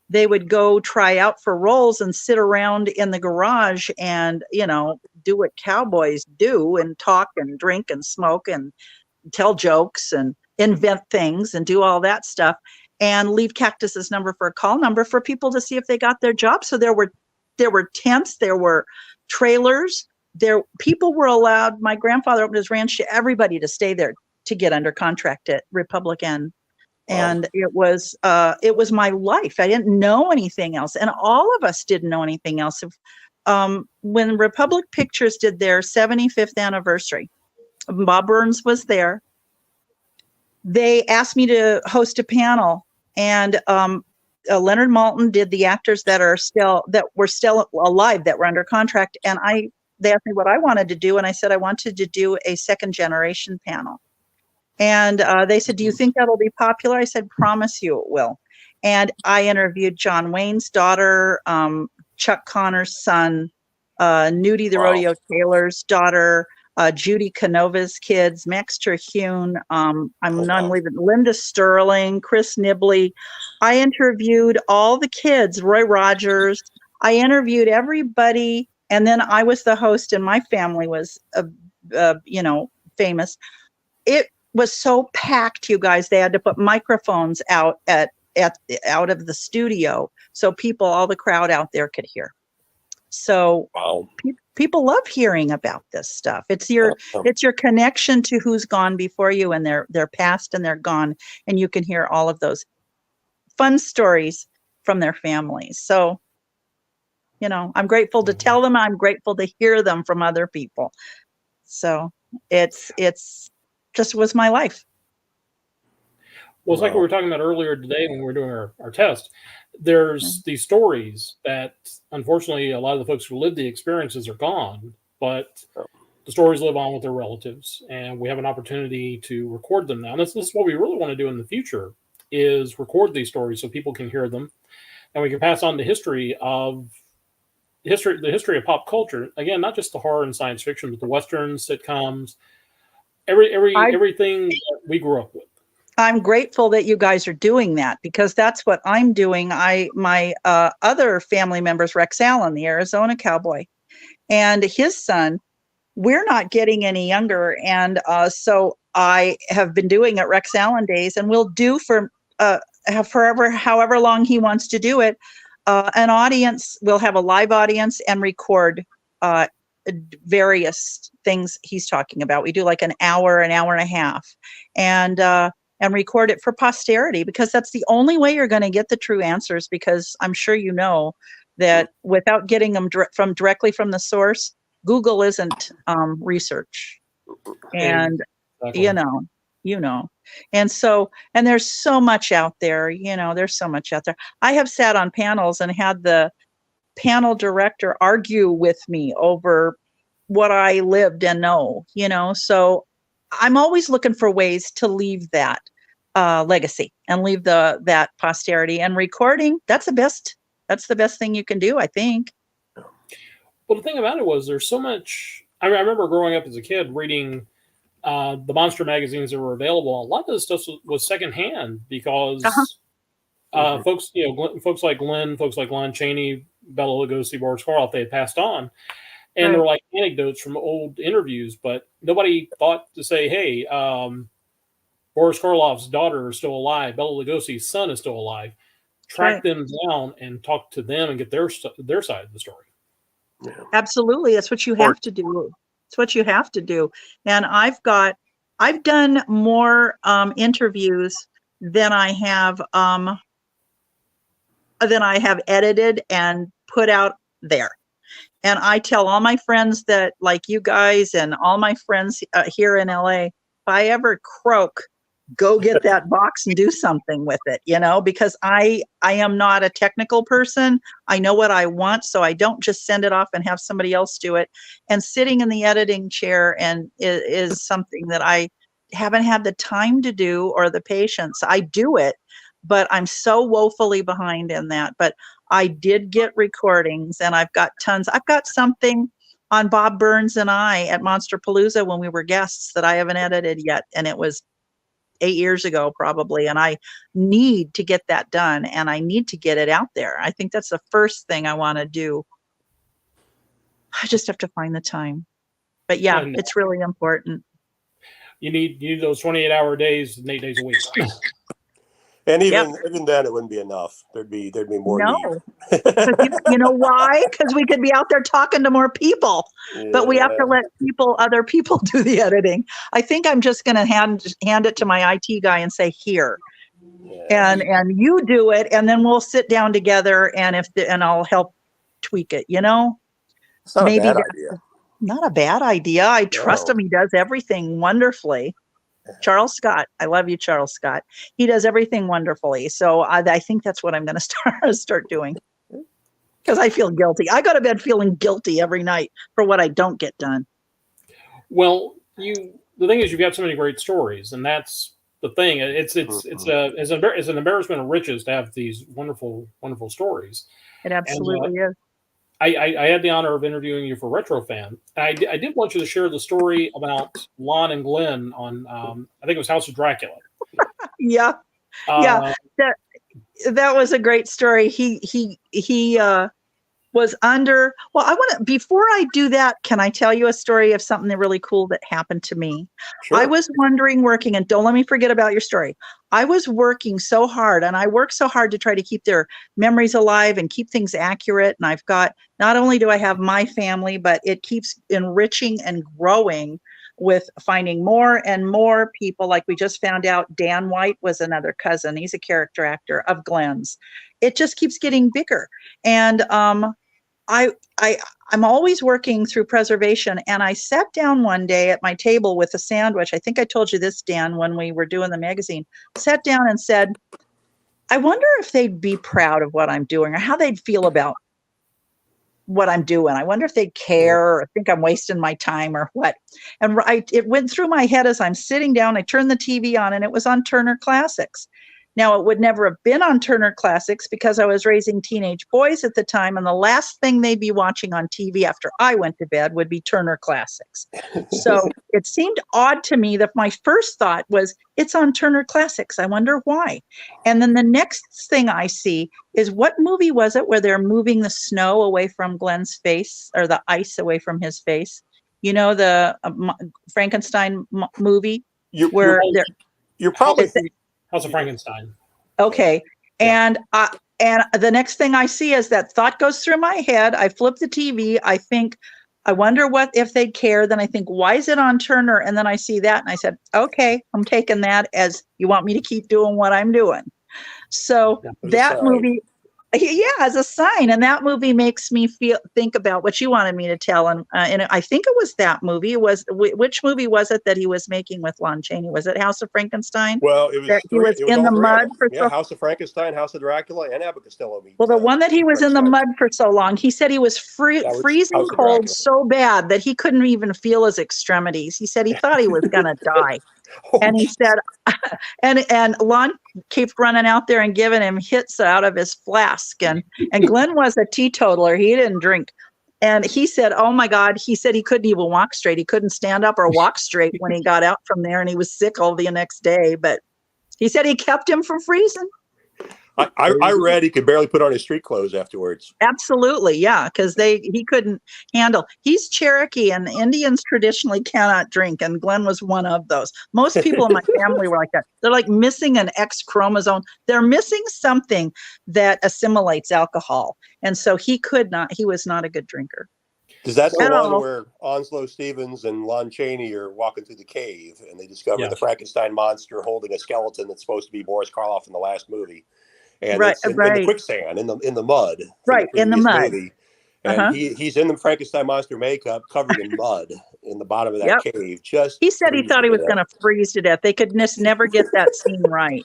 they would go try out for roles and sit around in the garage and, do what cowboys do and talk and drink and smoke and tell jokes and invent things and do all that stuff, and leave Cactus's number for a call number for people to see if they got their job. So there were tents, there were trailers, people were allowed. My grandfather opened his ranch to everybody to stay there to get under contract at Republic and And it was my life. I didn't know anything else. And all of us didn't know anything else. When Republic Pictures did their 75th anniversary, Bob Burns was there. They asked me to host a panel, and Leonard Maltin did the actors that were still alive, that were under contract. And they asked me what I wanted to do, and I said I wanted to do a second generation panel. And they said, "Do you think that'll be popular?" I said, "Promise you it will." And I interviewed John Wayne's daughter, Chuck Connor's son, Nudie the Rodeo Taylor's daughter, Judy Canova's kids, Max Terhune, Linda Sterling, Chris Nibley. I interviewed all the kids, Roy Rogers. I interviewed everybody, and then I was the host, and my family was, famous. It was so packed, you guys. They had to put microphones out out of the studio so all the crowd out there could hear. So people love hearing about this stuff. It's your connection to who's gone before you, and they're past and they're gone, and you can hear all of those fun stories from their families. So, I'm grateful to tell them. I'm grateful to hear them from other people. So it's just was my life. Well, it's like we were talking about earlier today when we were doing our test. There's these stories that, unfortunately, a lot of the folks who lived the experiences are gone, but the stories live on with their relatives, and we have an opportunity to record them now. And this is what we really want to do in the future, is record these stories so people can hear them, and we can pass on the history of pop culture. Again, not just the horror and science fiction, but the westerns, sitcoms, everything that we grew up with. I'm grateful that you guys are doing that, because that's what I'm doing. My other family members, Rex Allen, the Arizona cowboy, and his son, we're not getting any younger. And so I have been doing it Rex Allen days, and we'll do for however long he wants to do it. An audience, we'll have a live audience and record various things he's talking about. We do like an hour and a half, and record it for posterity, because that's the only way you're going to get the true answers. Because I'm sure you know that without getting them directly from the source, Google isn't research, and and there's so much out there. There's so much out there. I have sat on panels and had the panel director argue with me over what I lived and know. So I'm always looking for ways to leave that legacy and leave that posterity. And recording, that's the best thing you can do, I think. Well, the thing about it was, there's so much. I remember growing up as a kid reading the monster magazines that were available. A lot of this stuff was secondhand, because folks like Glenn, folks like Lon Chaney, Bela Lugosi, Boris Karloff, they had passed on. And they're like anecdotes from old interviews, but nobody thought to say, hey, Boris Karloff's daughter is still alive. Bela Lugosi's son is still alive. Track them down and talk to them and get their side of the story. Yeah. Absolutely. That's what you have to do. It's what you have to do. And I've done more interviews than I have edited and put out there. And I tell all my friends that, like you guys and all my friends here in LA, if I ever croak, go get that box and do something with it, because I am not a technical person. I know what I want, so I don't just send it off and have somebody else do it. And sitting in the editing chair is something that I haven't had the time to do or the patience. I do it, but I'm so woefully behind in that. But I did get recordings, and I've got tons. I've got something on Bob Burns and I at Monsterpalooza when we were guests that I haven't edited yet, and it was 8 years ago probably, and I need to get that done, and I need to get it out there. I think that's the first thing I want to do. I just have to find the time. But yeah, it's really important. You need those 28-hour days and 8 days a week. And even then, it wouldn't be enough. There'd be more need. You know why? Because we could be out there talking to more people, but we have to let other people do the editing. I think I'm just going to hand it to my IT guy and say, here, and you do it, and then we'll sit down together, and and I'll help tweak it. It's not Maybe a bad that's idea. not a bad idea. I trust No. him. He does everything wonderfully. Charles Scott. I love you, Charles Scott. He does everything wonderfully. So I think that's what I'm going to start doing, because I feel guilty. I go to bed feeling guilty every night for what I don't get done. Well, the thing is, you've got so many great stories, and that's the thing. It's an embarrassment of riches to have these wonderful stories. It absolutely is. I had the honor of interviewing you for Retrofan. I did want you to share the story about Lon and Glenn on, I think it was House of Dracula. Yeah. That was a great story. He was under, well, before I do that, can I tell you a story of something really cool that happened to me? Sure. I was working, and don't let me forget about your story. I was working so hard, and I work so hard to try to keep their memories alive and keep things accurate. And I've got, not only do I have my family, but it keeps enriching and growing with finding more and more people. Like we just found out Dan White was another cousin. He's a character actor of Glenn's. It just keeps getting bigger. And I'm always working through preservation. And I sat down one day at my table with a sandwich. I think I told you this, Dan, when we were doing the magazine. Sat down and said, I wonder if they'd be proud of what I'm doing, or how they'd feel about what I'm doing. I wonder if they'd care, or think I'm wasting my time, or what. And it went through my head as I'm sitting down. I turned the TV on, and it was on Turner Classics. Now, it would never have been on Turner Classics because I was raising teenage boys at the time, and the last thing they'd be watching on TV after I went to bed would be Turner Classics. So it seemed odd to me that my first thought was, it's on Turner Classics. I wonder why. And then the next thing I see is, what movie was it where they're moving the snow away from Glenn's face, or the ice away from his face? The Frankenstein movie? You're probably... House of Frankenstein. Okay. And the next thing I see is that thought goes through my head. I flip the TV. I think, I wonder if they'd care. Then I think, why is it on Turner? And then I see that, and I said, okay, I'm taking that as you want me to keep doing what I'm doing. So that movie, as a sign. And that movie makes me think about what you wanted me to tell. And I think it was that movie. Which movie was it that he was making with Lon Chaney? Was it House of Frankenstein? Well, it was he was in the mud for House of Frankenstein, House of Dracula, and Abbott Costello. Well, the one that he was in the mud for so long, he said he was freezing cold so bad that he couldn't even feel his extremities. He said he thought he was going to die. And he said, and Lon kept running out there and giving him hits out of his flask. And Glenn was a teetotaler. He didn't drink. And he said, oh my God, he said he couldn't even walk straight. He couldn't stand up or walk straight when he got out from there, and he was sick all the next day. But he said he kept him from freezing. I read he could barely put on his street clothes afterwards. Absolutely, yeah, because he couldn't handle. He's Cherokee, and Indians traditionally cannot drink, and Glenn was one of those. Most people in my family were like that. They're like missing an X chromosome. They're missing something that assimilates alcohol, and so he was not a good drinker. Is that the one where Onslow Stevens and Lon Chaney are walking through the cave, and they discover the Frankenstein monster holding a skeleton that's supposed to be Boris Karloff in the last movie? And it's in the quicksand, in the mud. Right, in the mud. Movie. And he's in the Frankenstein monster makeup, covered in mud in the bottom of that cave. He said he thought he was going to freeze to death. They could never get that scene right.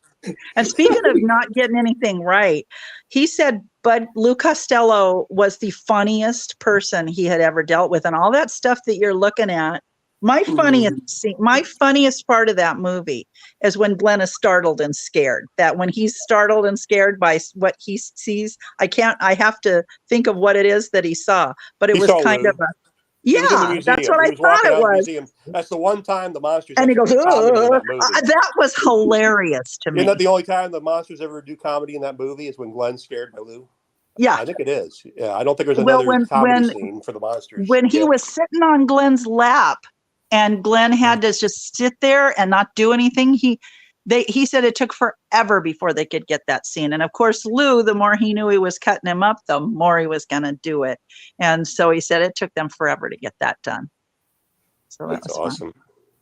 And speaking of not getting anything right, he said Lou Costello was the funniest person he had ever dealt with. And all that stuff that you're looking at, my funniest part of that movie is when Glenn is startled and scared. That when he's startled and scared by what he sees, I have to think of what it is that he saw. But it was kind of that's what I thought it was. That's the one time the monsters. And he goes, that was hilarious to me. Isn't that the only time the monsters ever do comedy in that movie? Is when Glenn's scared by Lou? Yeah, I think it is. Yeah, I don't think there's another comedy scene for the monsters. When he was sitting on Glenn's lap, and Glenn had to just sit there and not do anything. He said it took forever before they could get that scene. And of course, Lou, the more he knew he was cutting him up, the more he was going to do it. And so he said it took them forever to get that done. So that's awesome.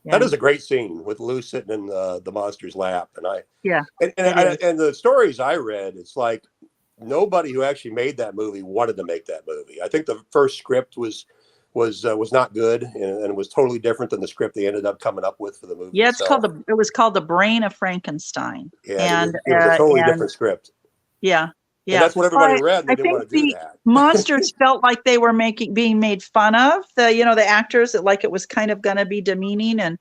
That is a great scene with Lou sitting in the monster's lap, and Yeah, and the stories I read, it's like nobody who actually made that movie wanted to make that movie. I think the first script was not good, and it was totally different than the script they ended up coming up with for the movie yeah. itself. It was called The Brain of Frankenstein. Yeah, And it was a totally different script. yeah, And that's what everybody read. And they I didn't think want to do the that. monsters felt like they were being made fun of. The actors, that like it was kind of going to be demeaning, and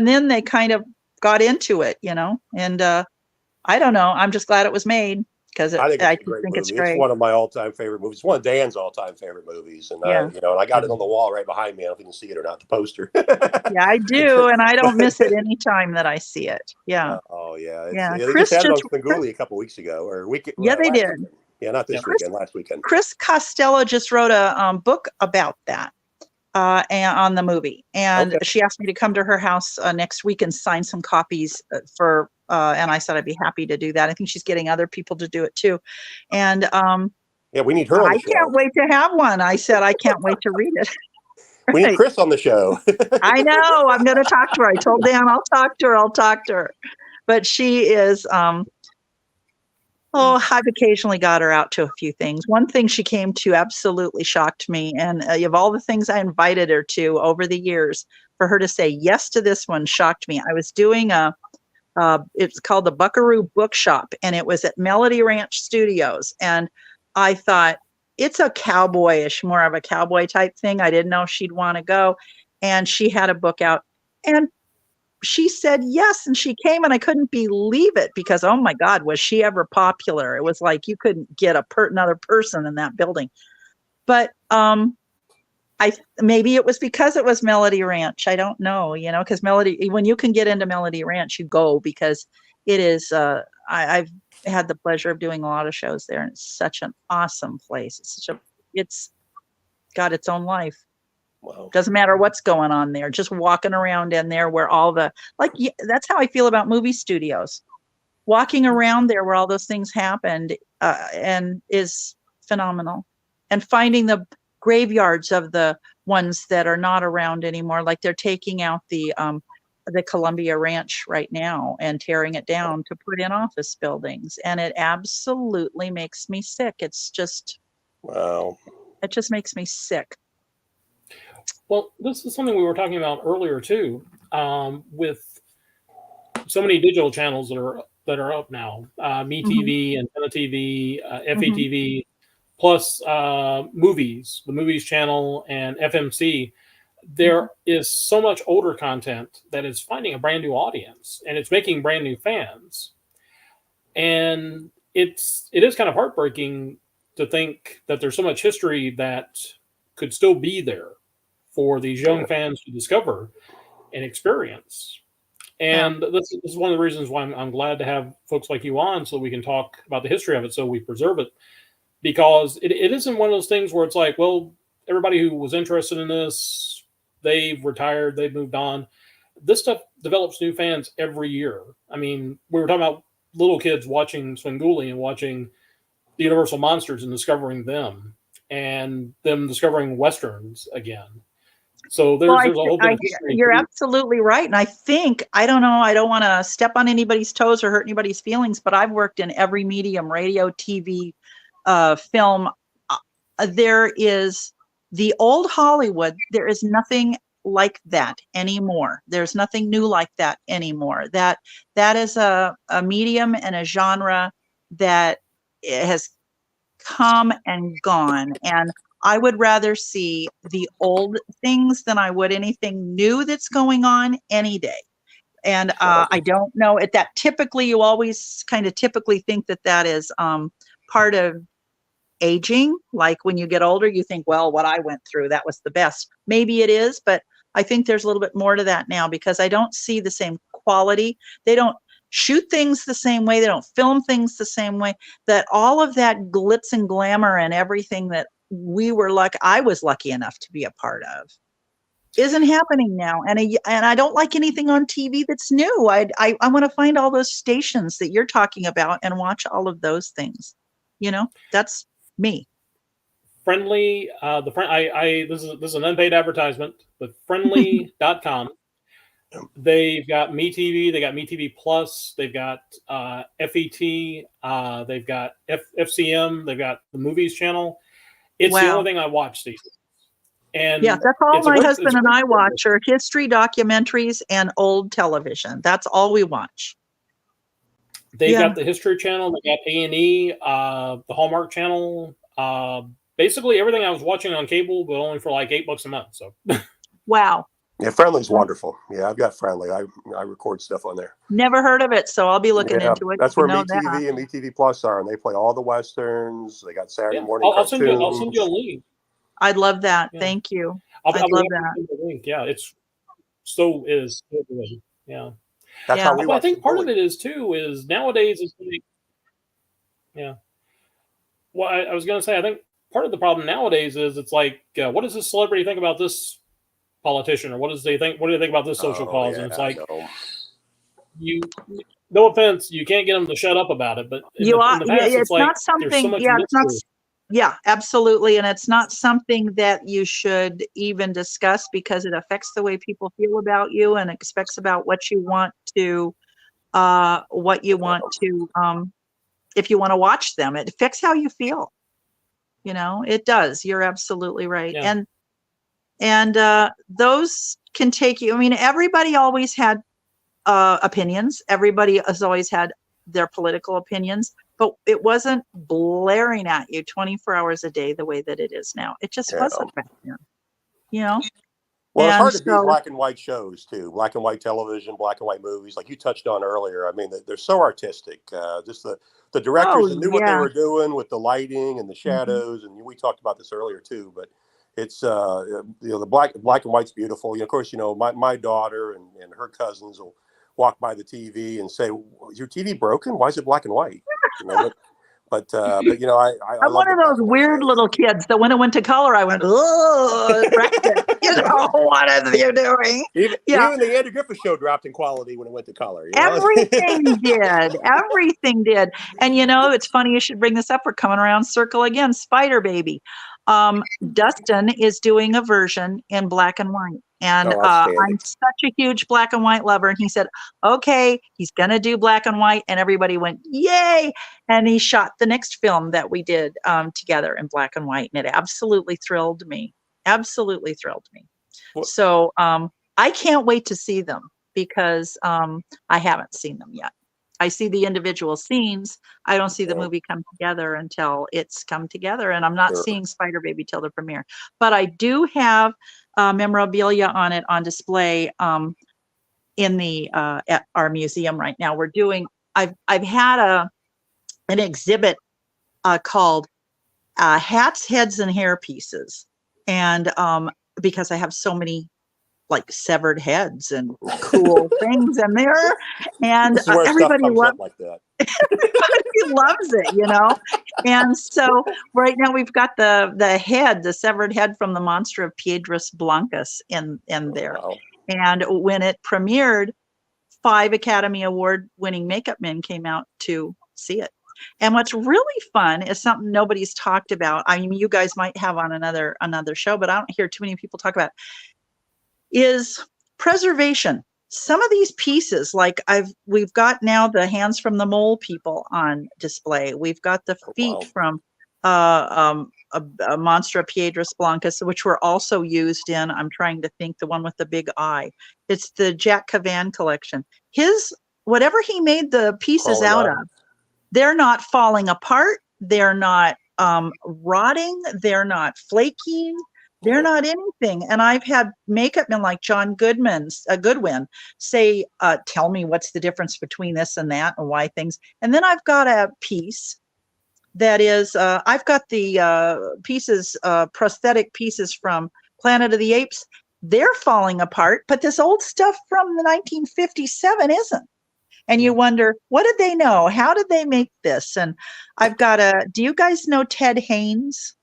then they kind of got into it, And I don't know. I'm just glad it was made because I think it's I a great think it's movie. It's great. one of my all-time favorite movies. It's one of Dan's all-time favorite movies, and Yeah. and I got it on the wall right behind me. I don't know if you can see it or not. The poster. Yeah, I do, and I don't miss it any time that I see it. Yeah. Oh yeah. Yeah. They just had it on Svengoolie a couple weeks ago, or weekend. Yeah, they did. Weekend. Yeah, not this weekend. Last weekend. Chris Costello just wrote a book about that. And on the movie, and she asked me to come to her house next week and sign some copies for. And I said I'd be happy to do that. I think she's getting other people to do it too. And yeah, we need her on the show. I can't wait to have one. I said I can't wait to read it. We need Chris on the show. I know. I'm going to talk to her. I told Dan I'll talk to her. But she is. I've occasionally got her out to a few things. One thing she came to absolutely shocked me. And of all the things I invited her to over the years, for her to say yes to this one shocked me. I was doing it's called the Buckaroo Bookshop, and it was at Melody Ranch Studios. And I thought, it's a more of a cowboy type thing. I didn't know she'd want to go. And she had a book out. And she said yes, and she came, and I couldn't believe it because, oh my God, was she ever popular? It was like you couldn't get another person in that building. But maybe it was because it was Melody Ranch. I don't know, because when you can get into Melody Ranch, you go because it is. I've had the pleasure of doing a lot of shows there, and it's such an awesome place. It's got its own life. Wow. Doesn't matter what's going on there. Just walking around in there where that's how I feel about movie studios. Walking around there where all those things happened and is phenomenal. And finding the graveyards of the ones that are not around anymore. Like they're taking out the Columbia Ranch right now and tearing it down to put in office buildings. And it absolutely makes me sick. It's just, wow. It just makes me sick. Well, this is something we were talking about earlier too, with so many digital channels that are up now. MeTV, Antenna TV, FATV, plus movies, the Movies Channel, and FMC. There is so much older content that is finding a brand new audience, and it's making brand new fans. And it is kind of heartbreaking to think that there's so much history that could still be there for these young fans to discover and experience. And this is one of the reasons why I'm glad to have folks like you on, so we can talk about the history of it, so we preserve it. Because it isn't one of those things where it's like, well, everybody who was interested in this, they've retired, they've moved on. This stuff develops new fans every year. I mean, we were talking about little kids watching Svengoolie and watching the Universal Monsters and discovering them, and them discovering Westerns again. So there's a whole bit of history. You're absolutely right. And I don't know, I don't want to step on anybody's toes or hurt anybody's feelings, but I've worked in every medium, radio, TV, film. There is the old Hollywood. There is nothing like that anymore. There's nothing new like that anymore. That is a medium and a genre that has come and gone. And I would rather see the old things than I would anything new that's going on any day. And I don't know that typically you always kind of typically think that is part of aging. Like when you get older, you think, well, what I went through, that was the best. Maybe it is, but I think there's a little bit more to that now because I don't see the same quality. They don't shoot things the same way. They don't film things the same way. That all of that glitz and glamour and everything that I was lucky enough to be a part of isn't happening now. And I don't like anything on TV that's new. I want to find all those stations that you're talking about and watch all of those things. That's me. Friendly, this is an unpaid advertisement, but friendly.com They've got MeTV. They got MeTV Plus. They've got FET. They've got FCM. They've got the Movies channel. It's the Wow. only thing I watch these days. And Yeah, that's all it's a my great- husband it's a and great I service. watch are history documentaries and old television. That's all we watch. They've Yeah. got the History Channel. They got A&E, the Hallmark Channel. Basically everything I was watching on cable, but only for like $8 a month. So Wow. Yeah, Friendly's wonderful. Yeah, I've got Friendly. I record stuff on there. Never heard of it, so I'll be looking Yeah, into it. that's You where know that. MeTV and MeTV Plus are, and they play all the westerns. They got Saturday yeah, morning I'll send you a cartoons. link. I'd love that. Yeah. Thank you. I'll I'd be love happy to that. send you a link. Yeah, it's so is good. Yeah. That's Yeah. how we Well, I watch. think the part of Bully. it is too is nowadays it's like, yeah. Well, I was going to say I think part of the problem nowadays is it's like what does this celebrity think about this politician, or what do they think about this social cause? And it's like no. you. No offense, you can't get them to shut up about it, but in the past, it's it's like not there's so something. much Yeah, it's not. mystery. Yeah, absolutely, and it's not something that you should even discuss because it affects the way people feel about you and expects about what you want to, if you want to watch them. It affects how you feel. You know, it does. You're absolutely right. Yeah. And those can take you. I mean, everybody always had opinions. Everybody has always had their political opinions, but it wasn't blaring at you 24 hours a day the way that it is now. It just wasn't back then, you know? Well, it's And hard to beat so- black and white shows too, black and white television, black and white movies, like you touched on earlier. I mean, they're so artistic. Just the directors that knew what they yeah. were doing with the lighting and the shadows, and we talked about this earlier too. But it's the black and white's beautiful. Of course, my daughter and her cousins will walk by the TV and say, "Is your TV broken? Why is it black and white?" But I I'm one of those weird little kids that when it went to color, I went, "Oh, it wrecked it." What are you doing? Even the Andy Griffith Show dropped in quality when it went to color. Everything did. Everything did. And it's funny you should bring this up. We're coming around circle again. Spider Baby. Dustin is doing a version in black and white. And I'm such a huge black and white lover. And he said, okay, he's going to do black and white. And everybody went, yay. And he shot the next film that we did together in black and white. And it absolutely thrilled me. Absolutely thrilled me. What? So I can't wait to see them because I haven't seen them yet. I see the individual scenes. I don't see the movie come together until it's come together. And I'm not seeing Spider Baby till the premiere. But I do have memorabilia on it on display in the at our museum right now. We're doing. I've had an exhibit called Hats, Heads, and Hair Pieces, and because I have so many like severed heads and cool things in there, and everybody loves like that. Everybody loves it, And so right now we've got the severed head from the monster of Piedras Blancas in there. Wow. And when it premiered, 5 Academy Award winning makeup men came out to see it. And what's really fun is something nobody's talked about. I mean, you guys might have on another show, but I don't hear too many people talk about it, is preservation. Some of these pieces, like we've got now the hands from the mole people on display. We've got the feet from a monster of Piedras Blancas, which were also used in, I'm trying to think, the one with the big eye. It's the Jack Cavan collection. Whatever he made the pieces out of, they're not falling apart. They're not rotting. They're not flaking. They're not anything. And I've had makeup men like John Goodwin say, tell me what's the difference between this and that and why things. And then I've got a piece that is, I've got the pieces, prosthetic pieces from Planet of the Apes. They're falling apart, but this old stuff from the 1957 isn't. And you wonder, what did they know? How did they make this? And I've got do you guys know Ted Haynes?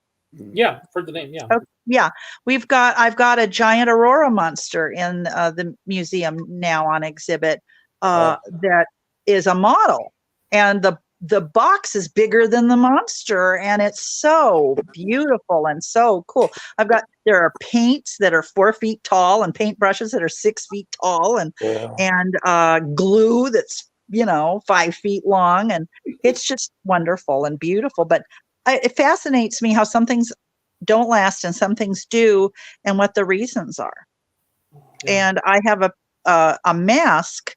Yeah, heard the name. Yeah. Okay. Yeah, I've got a giant Aurora monster in the museum now on exhibit that is a model, and the box is bigger than the monster, and it's so beautiful and so cool. There are paints that are 4 feet tall and paint brushes that are 6 feet tall, and glue that's 5 feet long, and it's just wonderful and beautiful. But it fascinates me how some things don't last and some things do, and what the reasons are. And I have a mask,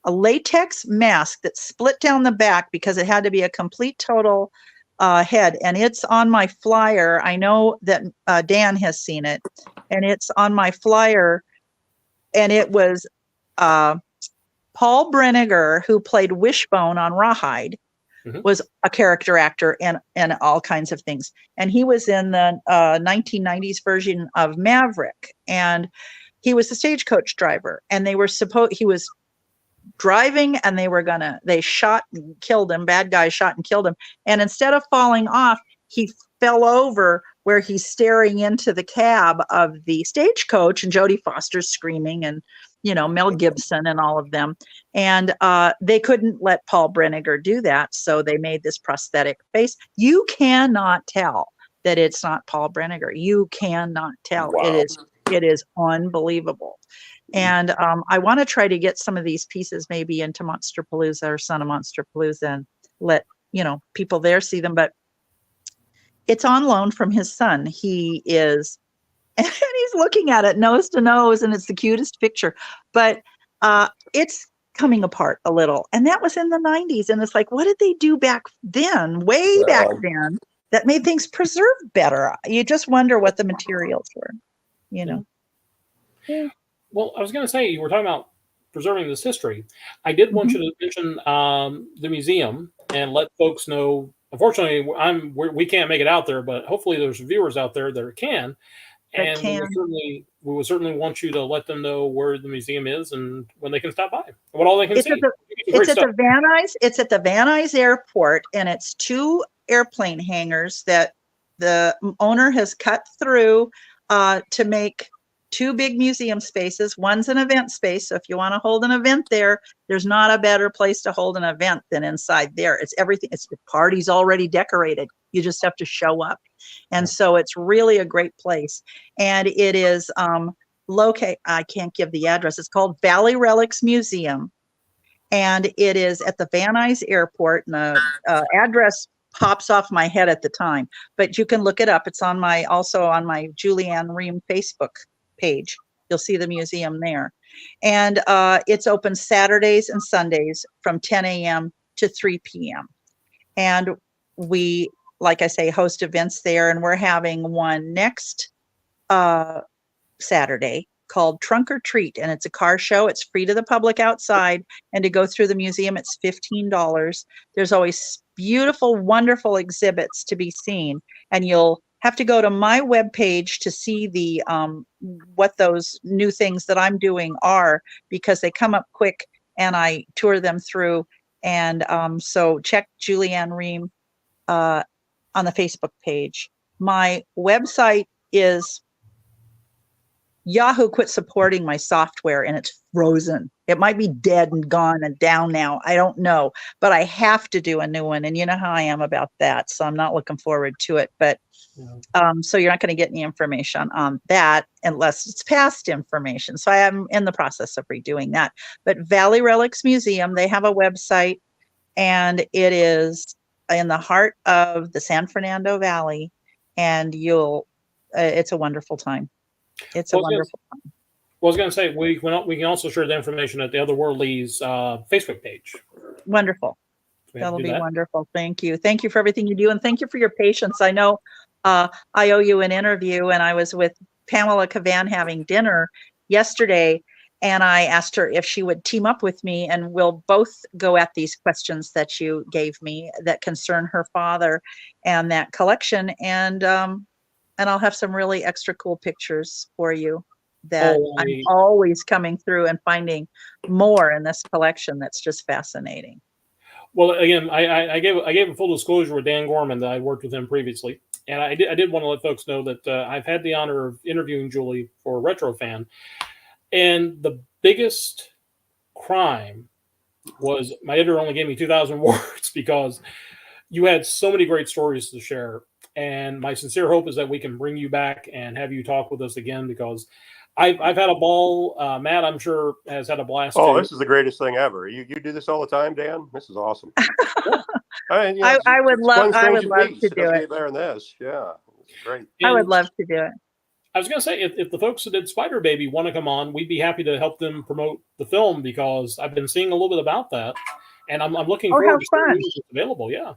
a latex mask that split down the back because it had to be a complete total head, and it's on my flyer. I know that Dan has seen it, and it's on my flyer, and it was Paul Breniger, who played Wishbone on Rawhide, was a character actor and all kinds of things, and he was in the 1990s version of Maverick, and he was the stagecoach driver, and he was driving, and they shot and killed him. Bad guys shot and killed him. And instead of falling off, he fell over where he's staring into the cab of the stagecoach, and Jodie Foster's screaming, and, Mel Gibson and all of them. And they couldn't let Paul Breniger do that. So they made this prosthetic face. You cannot tell that it's not Paul Breniger. You cannot tell. Wow. It is unbelievable. And I want to try to get some of these pieces maybe into Monsterpalooza or Son of Monsterpalooza and let people there see them. But it's on loan from his son. He is, and he's looking at it nose to nose, and it's the cutest picture. But it's coming apart a little. And that was in the 90s. And it's like, what did they do back then, way back then, that made things preserve better? You just wonder what the materials were, Yeah. Well, I was going to say, you were talking about preserving this history. I did want you to mention the museum and let folks know. Unfortunately, we can't make it out there, but hopefully there's viewers out there that can. And we would certainly want you to let them know where the museum is and when they can stop by, what all they can see. It's at the Van Nuys Airport, and it's 2 airplane hangars that the owner has cut through to make 2 big museum spaces. One's an event space. So if you want to hold an event there, there's not a better place to hold an event than inside there. It's everything. The party's already decorated. You just have to show up. And so it's really a great place. And it is located, I can't give the address. It's called Valley Relics Museum. And it is at the Van Nuys Airport. And the address pops off my head at the time, but you can look it up. It's also on my Julie Ann Ream Facebook page. You'll see the museum there. And it's open Saturdays and Sundays from 10 a.m. to 3 p.m. And we, like I say, host events there. And we're having one next Saturday called Trunk or Treat. And it's a car show. It's free to the public outside. And to go through the museum, it's $15. There's always beautiful, wonderful exhibits to be seen. And you'll have to go to my webpage to see the what those new things that I'm doing are, because they come up quick and I tour them through. And so check Julie Ann Ream on the Facebook page. My website is Yahoo quit supporting my software and it's frozen. It might be dead and gone and down now. I don't know, but I have to do a new one. And you know how I am about that. So I'm not looking forward to it. But so you're not going to get any information on that unless it's past information. So I am in the process of redoing that. But Valley Relics Museum, they have a website, and it is in the heart of the San Fernando Valley, and it's a wonderful time. It's a wonderful time. Well, I was going to say, we can also share the information at the Otherworldly's Facebook page. Wonderful. That'll be wonderful. Thank you. Thank you for everything you do. And thank you for your patience. I know I owe you an interview, and I was with Pamela Cavan having dinner yesterday, and I asked her if she would team up with me, and we'll both go at these questions that you gave me that concern her father and that collection. And I'll have some really extra cool pictures for you that I'm always coming through and finding more in this collection that's just fascinating. Well, again, I gave a full disclosure with Dan Gorman that I worked with him previously, and I did want to let folks know that I've had the honor of interviewing Julie for Retro Fan, and the biggest crime was my editor only gave me 2,000 words because you had so many great stories to share. And my sincere hope is that we can bring you back and have you talk with us again, because I've had a ball. Matt, I'm sure, has had a blast Oh, too. this is the greatest thing ever. You do this all the time, Dan? This is awesome. I mean, I would love to do doesn't it. get better than this. Yeah, it's great. I would And love to do it. I was going to say, if the folks that did Spider Baby want to come on, we'd be happy to help them promote the film, because I've been seeing a little bit about that, and I'm looking Oh, how forward to fun. seeing it's available. Yeah.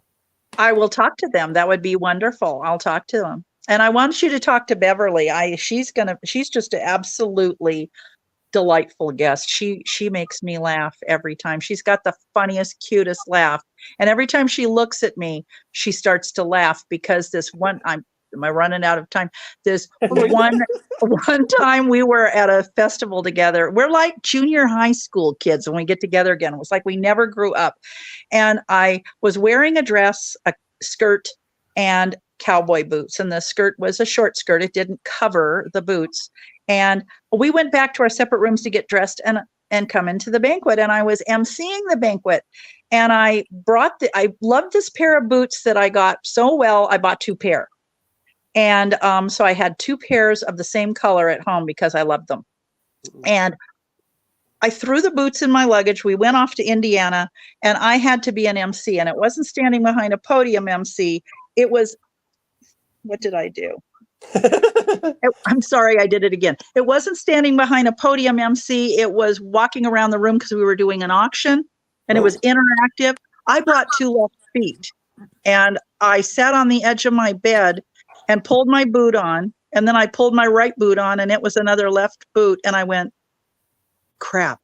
I will talk to them. That would be wonderful. I'll talk to them. And I want you to talk to Beverly. She's just an absolutely delightful guest. She makes me laugh every time. She's got the funniest, cutest laugh. And every time she looks at me, she starts to laugh, because am I running out of time? There's one time we were at a festival together. We're like junior high school kids when we get together again. It was like we never grew up. And I was wearing a dress, a skirt, and cowboy boots. And the skirt was a short skirt. It didn't cover the boots. And we went back to our separate rooms to get dressed and come into the banquet. And I was emceeing the banquet. And I loved this pair of boots that I got so well, I bought 2 pair. And so I had 2 pairs of the same color at home because I loved them. And I threw the boots in my luggage. We went off to Indiana, and I had to be an MC. And it wasn't standing behind a podium MC. It was, what did I do? I'm sorry, I did it again. It wasn't standing behind a podium MC. It was walking around the room because we were doing an auction, and it was interactive. I brought 2 left feet, and I sat on the edge of my bed and pulled my boot on, and then I pulled my right boot on, and it was another left boot, and I went, crap.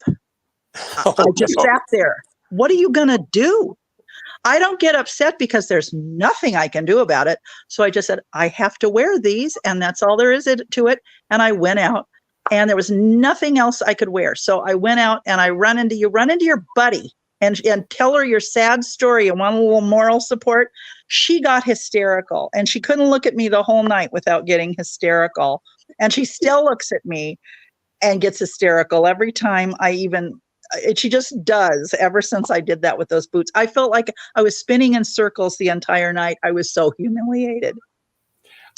I just sat there. What are you going to do? I don't get upset because there's nothing I can do about it. So I just said, I have to wear these, and that's all there is to it. And I went out, and there was nothing else I could wear. So I went out, and I run into your buddy and tell her your sad story and want a little moral support. She got hysterical, and she couldn't look at me the whole night without getting hysterical. And she still looks at me and gets hysterical every time she just does, ever since I did that with those boots. I felt like I was spinning in circles the entire night. I was so humiliated.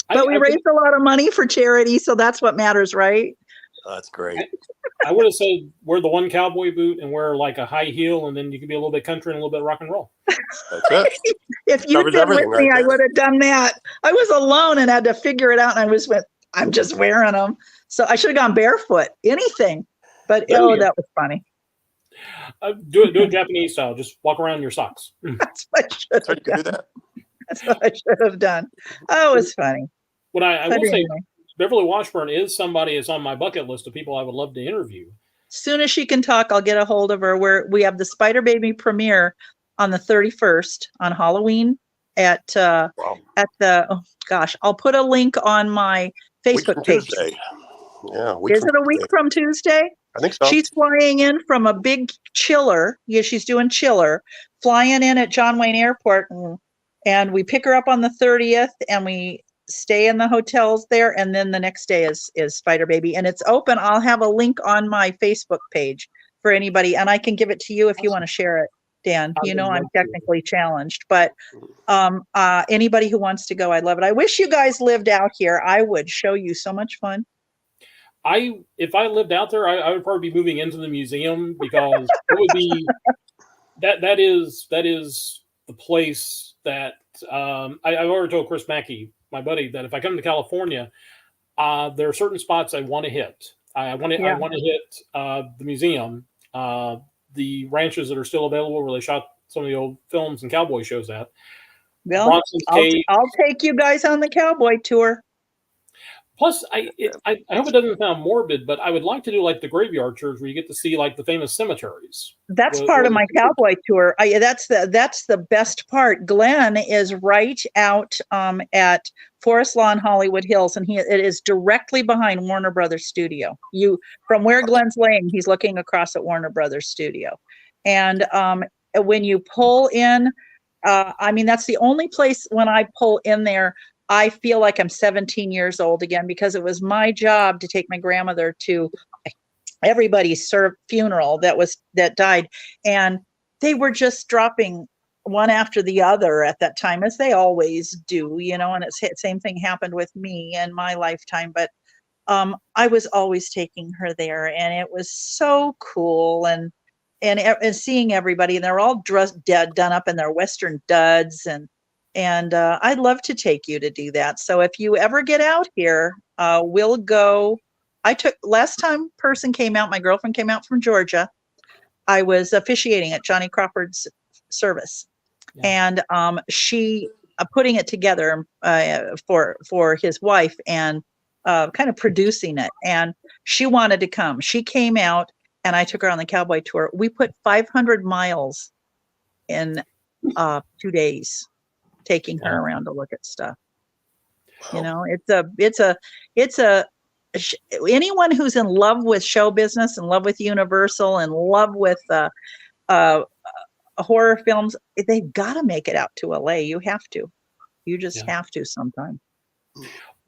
But we raised a lot of money for charity, so that's what matters, right? Oh, that's great. I would have said wear the one cowboy boot and wear like a high heel, and then you can be a little bit country and a little bit rock and roll. That's it. If you'd been with me, I would have done that. I was alone and had to figure it out, and I'm just wearing them. So I should have gone barefoot, anything. But that was funny. Do it Japanese style. Just walk around in your socks. That's what I should have done. That's what I should have done. Oh, it was funny. What I will say, Beverly Washburn is somebody that's on my bucket list of people I would love to interview. Soon as she can talk, I'll get a hold of her. We have the Spider Baby premiere on the 31st on Halloween at the, I'll put a link on my Facebook page. Tuesday. Yeah. Is it a week from Tuesday? I think so. She's flying in from a big chiller. Yeah, she's doing chiller, flying in at John Wayne Airport. And we pick her up on the 30th, and we stay in the hotels there. And then the next day is Spider Baby. And it's open. I'll have a link on my Facebook page for anybody. And I can give it to you if you want to share it, Dan. You know, I'm technically challenged. But anybody who wants to go, I'd love it. I wish you guys lived out here. I would show you so much fun. If I lived out there, I would probably be moving into the museum, because it would be that is the place that I've already told Chris Mackey, my buddy, that if I come to California, there are certain spots I want to hit. I want to hit the museum, the ranches that are still available where they shot some of the old films and cowboy shows at. Well, I'll take you guys on the cowboy tour. Plus, I hope it doesn't sound morbid, but I would like to do like the graveyard tours where you get to see like the famous cemeteries. That's part of my cowboy tour. That's the best part. Glenn is right out at Forest Lawn, Hollywood Hills, and it is directly behind Warner Brothers Studio. From where Glenn's laying, he's looking across at Warner Brothers Studio. And when you pull in, that's the only place when I pull in there, I feel like I'm 17 years old again, because it was my job to take my grandmother to everybody's funeral that died. And they were just dropping one after the other at that time, as they always do, and it's same thing happened with me in my lifetime. But I was always taking her there, and it was so cool, and seeing everybody, and they're all dressed done up in their Western duds, and I'd love to take you to do that. So if you ever get out here, we'll go. Last time person came out, my girlfriend came out from Georgia. I was officiating at Johnny Crawford's service, and she putting it together for his wife, and kind of producing it. And she wanted to come. She came out, and I took her on the cowboy tour. We put 500 miles in 2 days, taking her around to look at stuff. Anyone who's in love with show business, in love with Universal, in love with horror films, they've got to make it out to LA. You have to. You just have to sometime.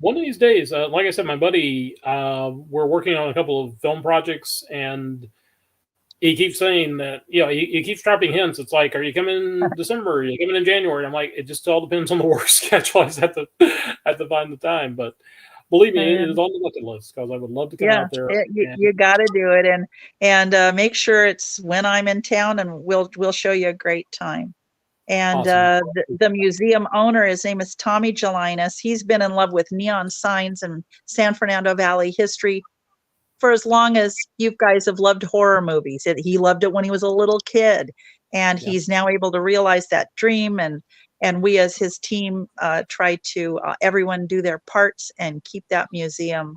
One of these days, like I said, my buddy, we're working on a couple of film projects, and he keeps saying that, he keeps dropping hints. It's like, are you coming in December? Are you coming in January? And I'm like, it just all depends on the work schedule. I just have to find the time. But believe me, it is on the bucket list, because I would love to come out there. You got to do it, and make sure it's when I'm in town, and we'll show you a great time. And awesome. The museum owner, his name is Tommy Gelinas. He's been in love with neon signs and San Fernando Valley history for as long as you guys have loved horror movies. He loved it when he was a little kid, and he's now able to realize that dream. And we, as his team, try to everyone do their parts and keep that museum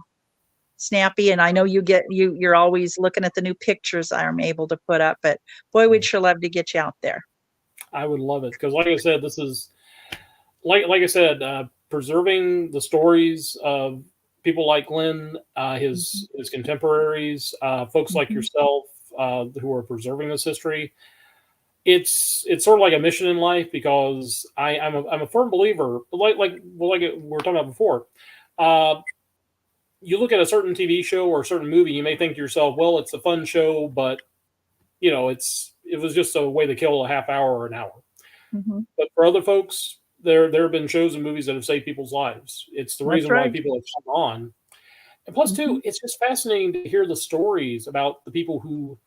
snappy. And I know you're always looking at the new pictures I'm able to put up, but boy, we'd sure love to get you out there. I would love it, because like I said, this is like I said, preserving the stories of people like Glenn, his contemporaries, folks like yourself, who are preserving this history. It's sort of like a mission in life, because I'm a firm believer, like we were talking about before. You look at a certain TV show or a certain movie, you may think to yourself, well, it's a fun show, but it was just a way to kill a half hour or an hour. Mm-hmm. But for other folks, there have been shows and movies that have saved people's lives. It's the reason why people have come on. And plus, too, it's just fascinating to hear the stories about the people who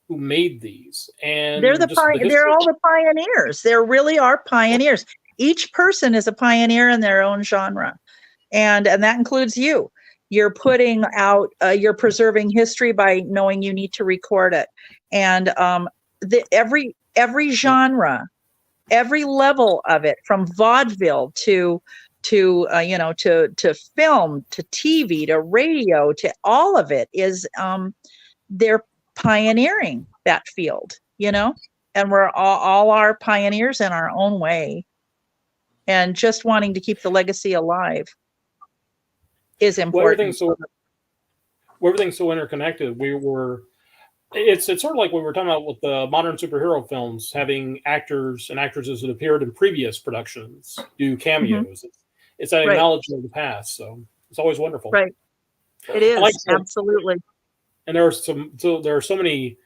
made these. And they're they're all the pioneers. There really are pioneers. Each person is a pioneer in their own genre, and that includes you. You're putting out, you're preserving history by knowing you need to record it, and every genre, every level of it, from vaudeville to film, to TV, to radio, to all of it is they're pioneering that field, and we're all are pioneers in our own way, and just wanting to keep the legacy alive is important. Everything's so interconnected. It's sort of like we were talking about with the modern superhero films, having actors and actresses that appeared in previous productions do cameos. It's that acknowledgement of the past. So it's always wonderful. Right. It is, absolutely. And there are so many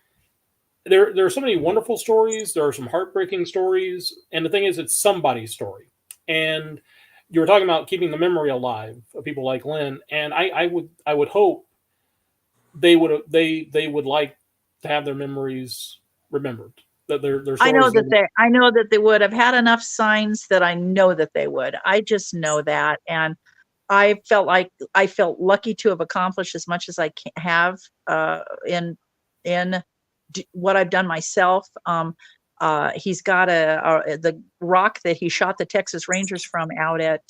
wonderful stories. There are some heartbreaking stories. And the thing is, it's somebody's story. And you were talking about keeping the memory alive of people like Lynn. And I would hope they would like to have their memories remembered. That their I know that they would have had enough signs that I know that they would. I just know that, and I felt lucky to have accomplished as much as I have in what I've done myself. He's got the rock that he shot the Texas Rangers from out at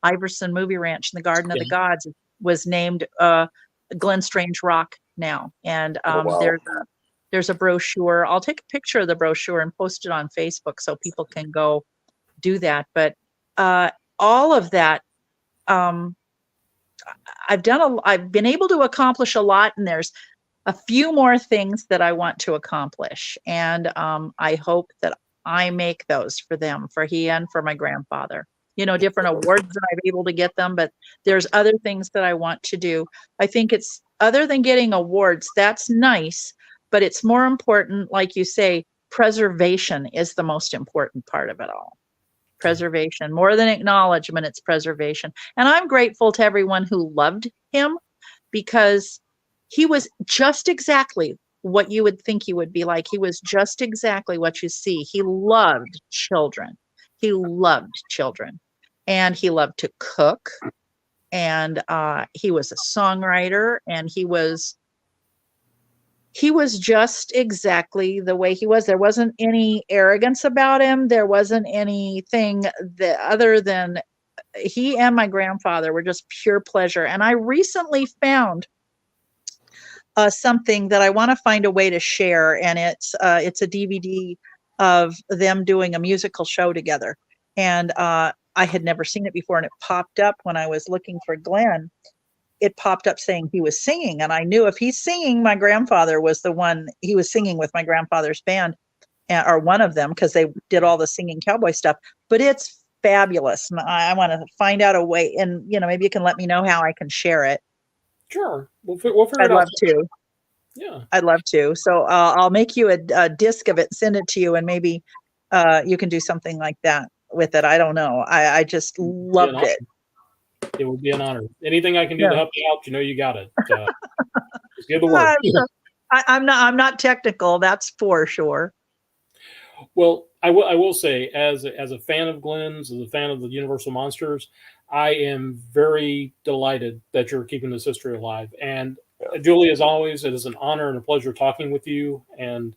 Iverson Movie Ranch in the Garden of the Gods was named Glen Strange Rock now, and there's a brochure. I'll take a picture of the brochure and post it on Facebook so people can go do that. But all of that, I've been able to accomplish a lot, and there's a few more things that I want to accomplish. And I hope that I make those for them, for he and for my grandfather. Different awards that I'm able to get them, but there's other things that I want to do. I think it's, other than getting awards, that's nice, but it's more important, like you say, preservation is the most important part of it all. Preservation, more than acknowledgement, it's preservation. And I'm grateful to everyone who loved him, because he was just exactly what you would think he would be like. He was just exactly what you see. He loved children. He loved children, and he loved to cook. And he was a songwriter, and he was just exactly the way he was. There wasn't any arrogance about him. There wasn't anything that other than he and my grandfather were just pure pleasure. And I recently found something that I want to find a way to share, and it's a DVD of them doing a musical show together. And I had never seen it before, and it popped up when I was looking for Glenn. It popped up saying he was singing, and I knew if he's singing, my grandfather was the one. He was singing with my grandfather's band, or one of them, because they did all the singing cowboy stuff. But it's fabulous, and I want to find out a way, and maybe you can let me know how I can share it. Sure, we'll figure I'd it out. love to. Yeah, I'd love to. So I'll make you a disc of it, send it to you, and maybe you can do something like that with it. I don't know. I just loved it. It would be an honor. Anything I can do to help you out, you got it. Just give the word. I'm not technical. That's for sure. Well, I will say, as a fan of Glenn's, as a fan of the Universal Monsters, I am very delighted that you're keeping this history alive. And Julie, as always, it is an honor and a pleasure talking with you. And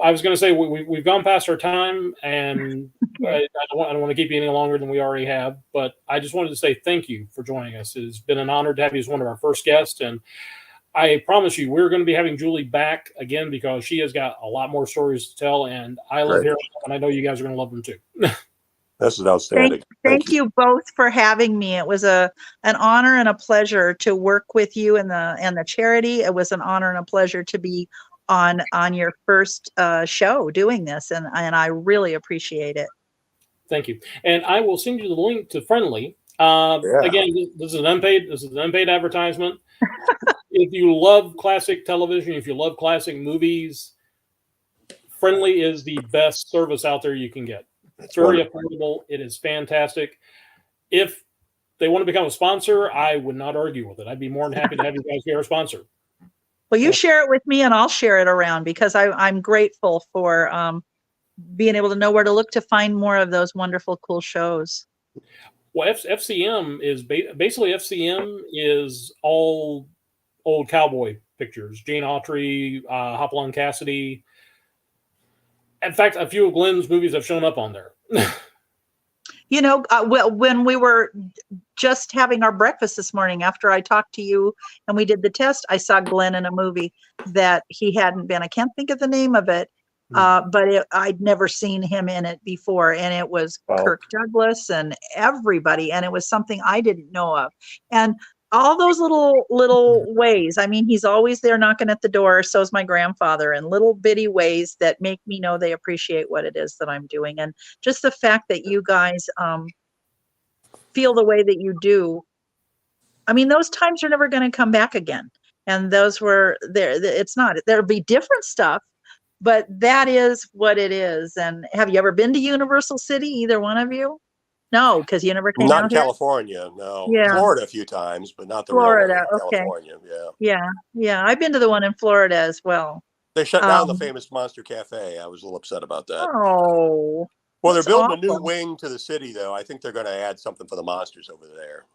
I was going to say we've gone past our time, and I don't want to keep you any longer than we already have. But I just wanted to say thank you for joining us. It's been an honor to have you as one of our first guests, and I promise you we're going to be having Julie back again, because she has got a lot more stories to tell, and I love hearing them, and I know you guys are going to love them too. This is outstanding. Thank you both for having me. It was an honor and a pleasure to work with you and the charity. It was an honor and a pleasure to be on your first show doing this, and I really appreciate it. Thank you, and I will send you the link to Friendly. Again, this is an unpaid advertisement. If you love classic television, if you love classic movies, Friendly is the best service out there you can get. It's very affordable. It is fantastic. If they want to become a sponsor, I would not argue with it. I'd be more than happy to have you guys be our sponsor. Well, you share it with me, and I'll share it around, because I'm grateful for being able to know where to look to find more of those wonderful, cool shows. Well, FCM is basically all old cowboy pictures. Gene Autry, Hopalong Cassidy. In fact, a few of Glenn's movies have shown up on there. Well, when we were just having our breakfast this morning, after I talked to you and we did the test, I saw Glenn in a movie that he hadn't been. I can't think of the name of it, but I'd never seen him in it before. And it was Kirk Douglas and everybody. And it was something I didn't know of. And all those little ways. I mean, he's always there knocking at the door. So is my grandfather, and little bitty ways that make me know they appreciate what it is that I'm doing. And just the fact that you guys feel the way that you do. I mean, those times are never going to come back again. And those were there. It's not, there'll be different stuff, but that is what it is. And have you ever been to Universal City, either one of you? No, because you never came out Not here? California, no. Yeah. Florida a few times, but not the Florida, real okay. California. Yeah. I've been to the one in Florida as well. They shut down the famous Monster Cafe. I was a little upset about that. Oh. Well, they're building awful. a new wing to the city, though. I think they're going to add something for the monsters over there.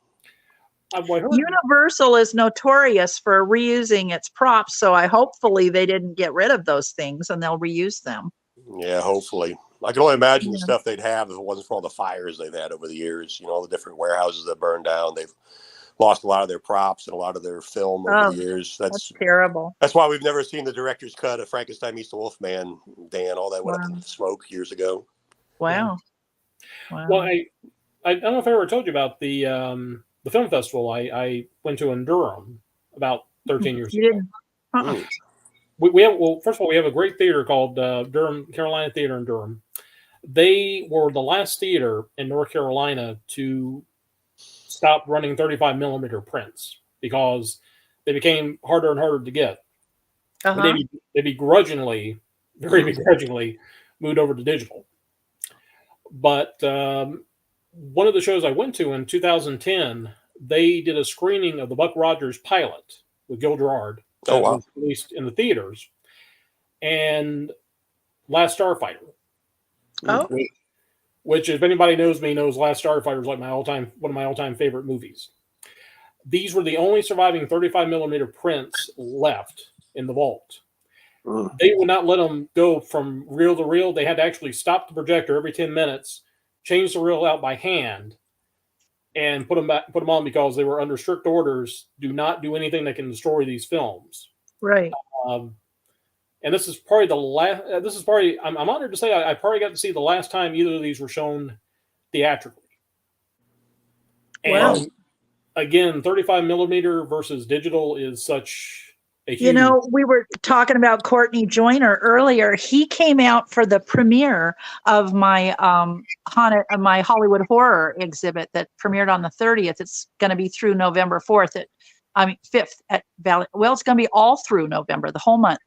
Universal is notorious for reusing its props, so hopefully they didn't get rid of those things and they'll reuse them. Yeah, hopefully. I can only imagine the stuff they'd have if it wasn't for all the fires they've had over the years. All the different warehouses that burned down. They've lost a lot of their props and a lot of their film over the years. That's terrible. That's why we've never seen the director's cut of Frankenstein Meets the Wolfman, Dan. All that went up in smoke years ago. Wow. Well, I don't know if I ever told you about the film festival I went to in Durham about 13 years ago. Didn't. We have, first of all, we have a great theater called Durham Carolina Theater in Durham. They were the last theater in North Carolina to stop running 35 millimeter prints because they became harder and harder to get. They begrudgingly very begrudgingly moved over to digital. But one of the shows I went to in 2010, they did a screening of the Buck Rogers pilot with Gil Gerard. Oh, wow. Was released in the theaters. And Last Starfighter. Oh. Which, if anybody knows me, knows Last Starfighter is like one of my all-time favorite movies. These were the only surviving 35 millimeter prints left in the vault. They would not let them go from reel to reel. They had to actually stop the projector every 10 minutes, change the reel out by hand, and put them on because they were under strict orders. Do not do anything that can destroy these films. Right. And this is probably the last. I'm honored to say I probably got to see the last time either of these were shown theatrically. Wow. And again, 35 millimeter versus digital is such a huge. You know, we were talking about Courtney Joyner earlier. He came out for the premiere of my my Hollywood horror exhibit that premiered on the 30th. It's going to be through November 5th at Valley. Well, it's going to be all through November, the whole month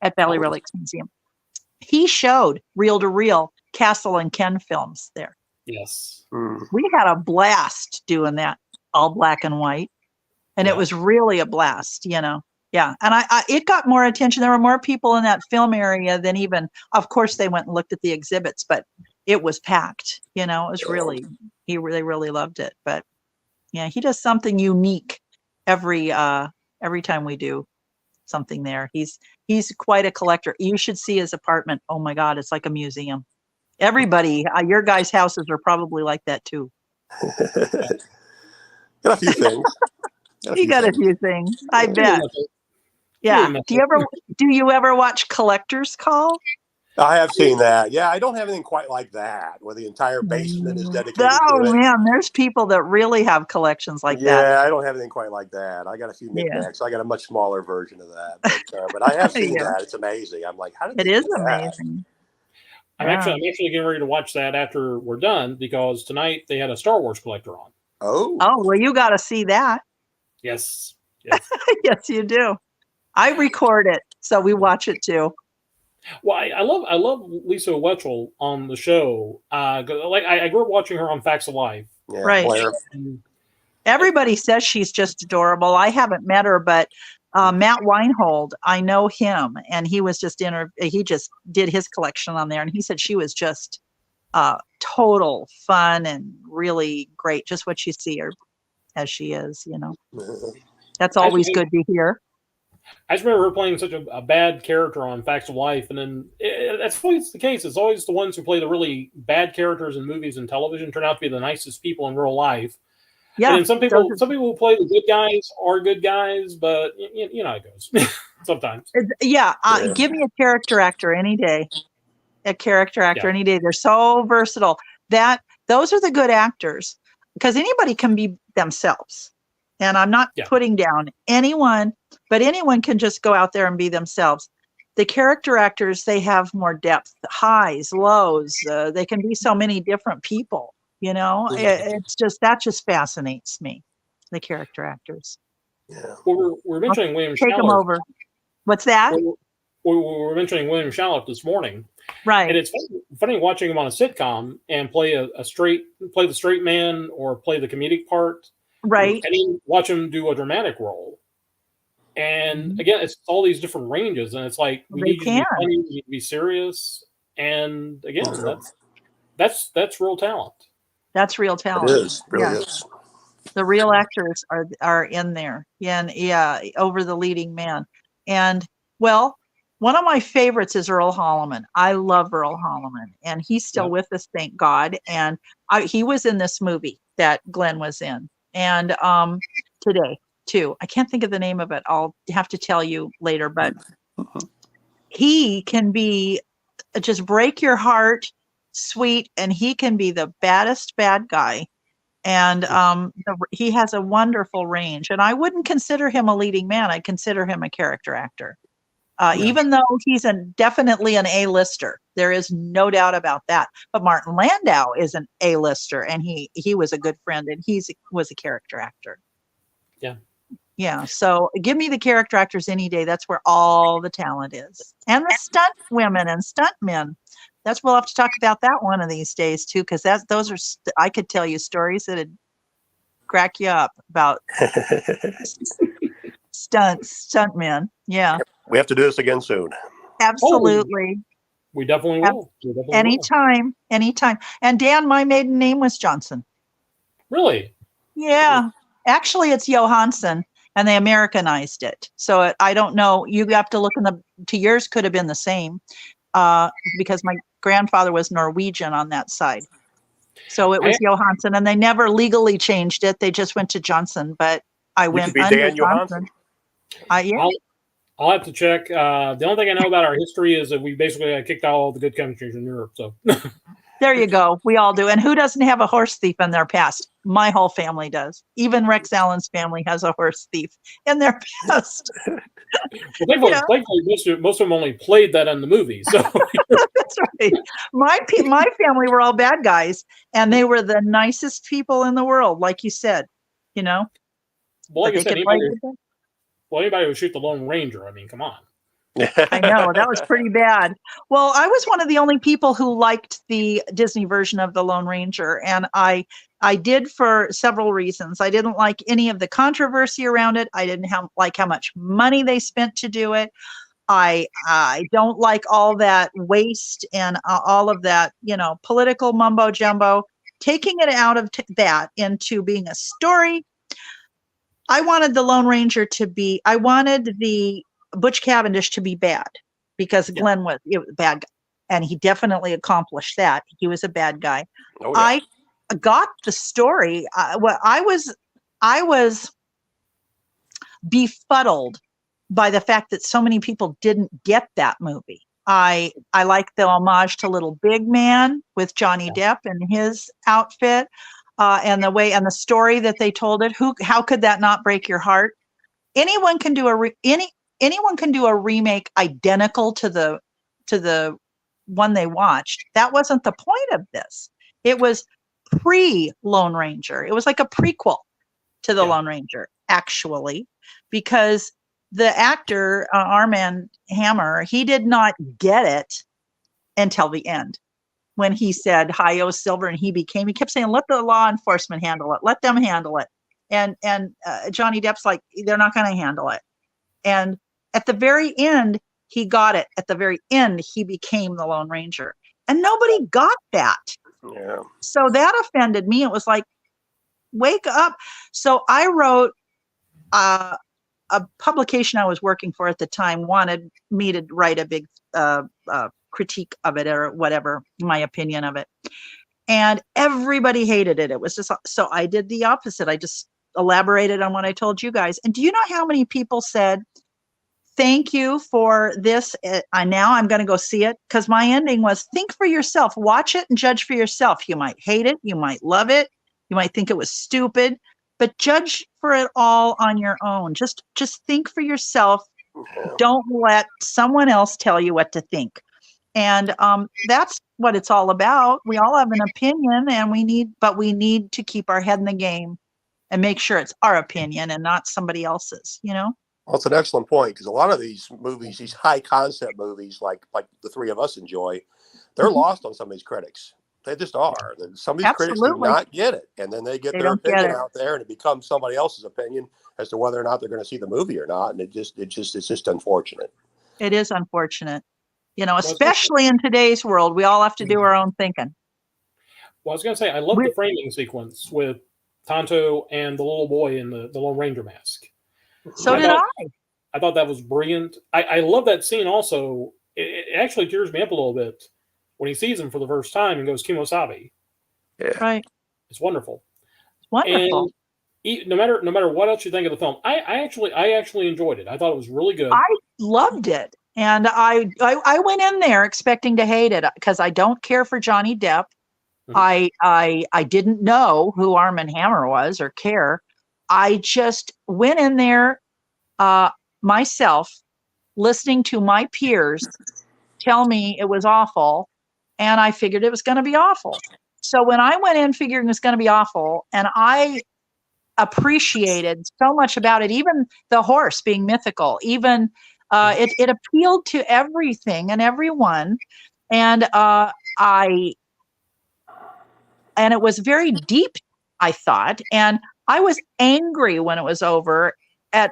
at Valley Relics Museum. He showed reel to reel Castle and Ken films there. Yes. We had a blast doing that, all black and white. And it was really a blast, you know. Yeah. And it got more attention. There were more people in that film area than even, of course, they went and looked at the exhibits, but it was packed, you know. It was really, they really loved it. But yeah, he does something unique every time we do something there. He's quite a collector. You should see his apartment. Oh my God, it's like a museum. Everybody, your guys' houses are probably like that too. Got a few things. You got a few things, I bet. Yeah. Do you ever watch Collector's Call? I have seen that. Yeah, I don't have anything quite like that, where the entire basement is dedicated to it. Man, there's people that really have collections like that. Yeah, I don't have anything quite like that. I got a few knickknacks. I got a much smaller version of that. But I have seen that. It's amazing. I'm like, how did they do that? Amazing. I'm actually getting ready to watch that after we're done because tonight they had a Star Wars collector on. Oh, well, you got to see that. Yes. Yes, you do. I record it, so we watch it too. Well, I love Lisa Wetchell on the show. I grew up watching her on Facts of Life. yeah, Right. Blair. Everybody says she's just adorable. I haven't met her, but Matt Weinhold, I know him, and he was he just did his collection on there, and he said she was just total fun and really great, just what you see her as she is, you know. That's always good to hear. I just remember her playing such a bad character on Facts of Life, and then that's always the case. It's always the ones who play the really bad characters in movies and television turn out to be the nicest people in real life. Yeah, and some people who play the good guys are good guys, but you know how it goes sometimes. Give me a character actor any day. A character actor any day. They're so versatile. Those are the good actors, because anybody can be themselves. And I'm not putting down anyone, but anyone can just go out there and be themselves. The character actors, they have more depth, highs, lows. They can be so many different people, you know. That just fascinates me, the character actors. Yeah. Well, we're mentioning William Take them over. What's that? We were mentioning William Shallock this morning. Right. And it's funny watching him on a sitcom and play the straight man or play the comedic part. Right. And then watch him do a dramatic role. And again, it's all these different ranges, and it's like we need you to be funny, we need to be serious. And again, that's real talent. That's real talent. It is. It really is. The real actors are in there. Over the leading man. And well, one of my favorites is Earl Holliman. I love Earl Holliman, and he's still with us, thank God. And he was in this movie that Glenn was in. And today too, I can't think of the name of it. I'll have to tell you later, but he can be just break your heart, sweet, and he can be the baddest bad guy. And he has a wonderful range, and I wouldn't consider him a leading man. I'd consider him a character actor, even though he's definitely an A-lister. There is no doubt about that. But Martin Landau is an A-lister, and he was a good friend, and he was a character actor. Yeah. Yeah. So give me the character actors any day. That's where all the talent is. And the stunt women and stunt men. We'll have to talk about that one of these days too, because I could tell you stories that'd crack you up about stunt men. Yeah. We have to do this again soon. Absolutely. We definitely will. Anytime. And Dan, my maiden name was Johnson. Really? Yeah. Actually, it's Johansson, and they Americanized it. So I don't know. You have to look to yours could have been the same, because my grandfather was Norwegian on that side. So it was Johansson, and they never legally changed it. They just went to Johnson, but I went under Dan Johnson. Yeah. I'll have to check. The only thing I know about our history is that we basically kicked out all the good countries in Europe. So there you go. We all do. And who doesn't have a horse thief in their past? My whole family does. Even Rex Allen's family has a horse thief in their past. Well, thankfully, most of them only played that in the movie. So that's right. My family were all bad guys, and they were the nicest people in the world, like you said. Well, like I said, anybody would shoot the Lone Ranger. I mean, come on. I know, that was pretty bad. Well, I was one of the only people who liked the Disney version of the Lone Ranger, and I did for several reasons. I didn't like any of the controversy around it. I didn't like how much money they spent to do it. I don't like all that waste and all of that, political mumbo jumbo. Taking it out of that into being a story, I wanted the Lone Ranger I wanted the Butch Cavendish to be bad, because Glenn was a bad guy, and he definitely accomplished that. He was a bad guy. Oh, yeah. I got the story. I was befuddled by the fact that so many people didn't get that movie. I like the homage to Little Big Man with Johnny Depp and his outfit, and the way and the story that they told it. How could that not break your heart? Anyone can do anyone can do a remake identical to the one they watched. That wasn't the point of this. It was pre-Lone Ranger. It was like a prequel to the Lone Ranger, actually, because the actor, Armand Hammer, he did not get it until the end, when he said, "Hi-yo, Silver," and he kept saying, "Let the law enforcement handle it. Let them handle it." And Johnny Depp's like, "They're not going to handle it." And at the very end, he got it. At the very end, he became the Lone Ranger. And nobody got that. Yeah. So that offended me. It was like, wake up. So I wrote a publication I was working for at the time wanted me to write a big critique of it, or whatever, my opinion of it. And everybody hated it. It was just, so I did the opposite. I just elaborated on what I told you guys. And do you know how many people said, "Thank you for this. Now I'm going to go see it"? Because my ending was, think for yourself, watch it and judge for yourself. You might hate it. You might love it. You might think it was stupid, but judge for it all on your own. Just think for yourself. Don't let someone else tell you what to think. And that's what it's all about. We all have an opinion, and we need to keep our head in the game and make sure it's our opinion and not somebody else's, Well, it's an excellent point, because a lot of these movies, these high concept movies, like the three of us enjoy, they're lost on some of these critics. They just are. Some of these critics do not get it, and then they get their opinion out there, and it becomes somebody else's opinion as to whether or not they're going to see the movie or not. And it's just unfortunate. It is unfortunate, especially in today's world. We all have to do our own thinking. Well, I was going to say, I love the framing sequence with Tonto and the little boy in the Lone Ranger mask. So did I. I thought that was brilliant. I love that scene also. It actually tears me up a little bit when he sees him for the first time and goes, "Kimosabe." Yeah. Right. It's wonderful. It's wonderful. And no matter what else you think of the film, I actually enjoyed it. I thought it was really good. I loved it. And I went in there expecting to hate it, because I don't care for Johnny Depp. Mm-hmm. I didn't know who Armand Hammer was or care. I just went in there myself, listening to my peers tell me it was awful, and I figured it was going to be awful. So when I went in figuring it was going to be awful, and I appreciated so much about it. Even the horse being mythical, even it appealed to everything and everyone. And and it was very deep, I thought. And I was angry when it was over at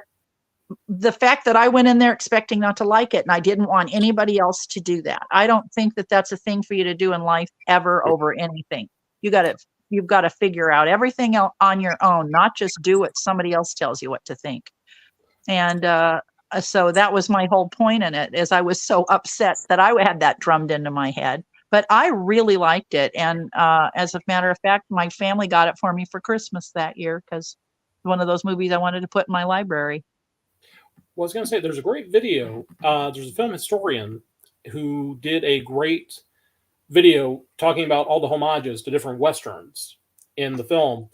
the fact that I went in there expecting not to like it, and I didn't want anybody else to do that. I don't think that that's a thing for you to do in life ever over anything. You've got to figure out everything on your own, not just do what somebody else tells you what to think. And so that was my whole point in it, is I was so upset that I had that drummed into my head. But I really liked it. And as a matter of fact, my family got it for me for Christmas that year, because one of those movies I wanted to put in my library. Well, I was going to say, there's a great video. There's a film historian who did a great video talking about all the homages to different Westerns in the film.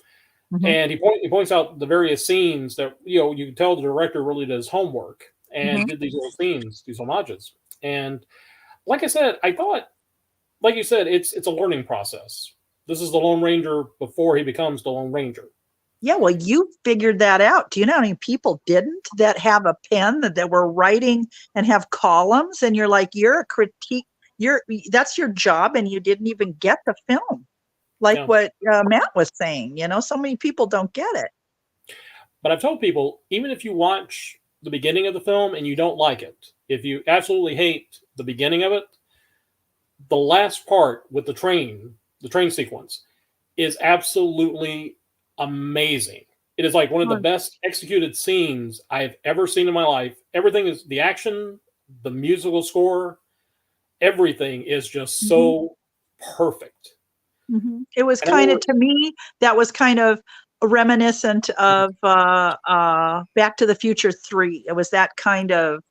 Mm-hmm. And he points out the various scenes that, you can tell the director really did his homework and mm-hmm. did these little scenes, these homages. And like I said, I thought, like you said, it's a learning process. This is the Lone Ranger before he becomes the Lone Ranger. Yeah, well, you figured that out. Do you know how many people didn't, that have a pen that were writing and have columns, and you're like, you're a critique, that's your job, and you didn't even get the film, like what Matt was saying. So many people don't get it. But I've told people, even if you watch the beginning of the film and you don't like it, if you absolutely hate the beginning of it, the last part with the train sequence is absolutely amazing. It is like one of the best executed scenes I've ever seen in my life. Everything is the action, the musical score, everything is just so perfect. Mm-hmm. It was kind of, to me, that was kind of reminiscent of Back to the Future 3. It was that kind of,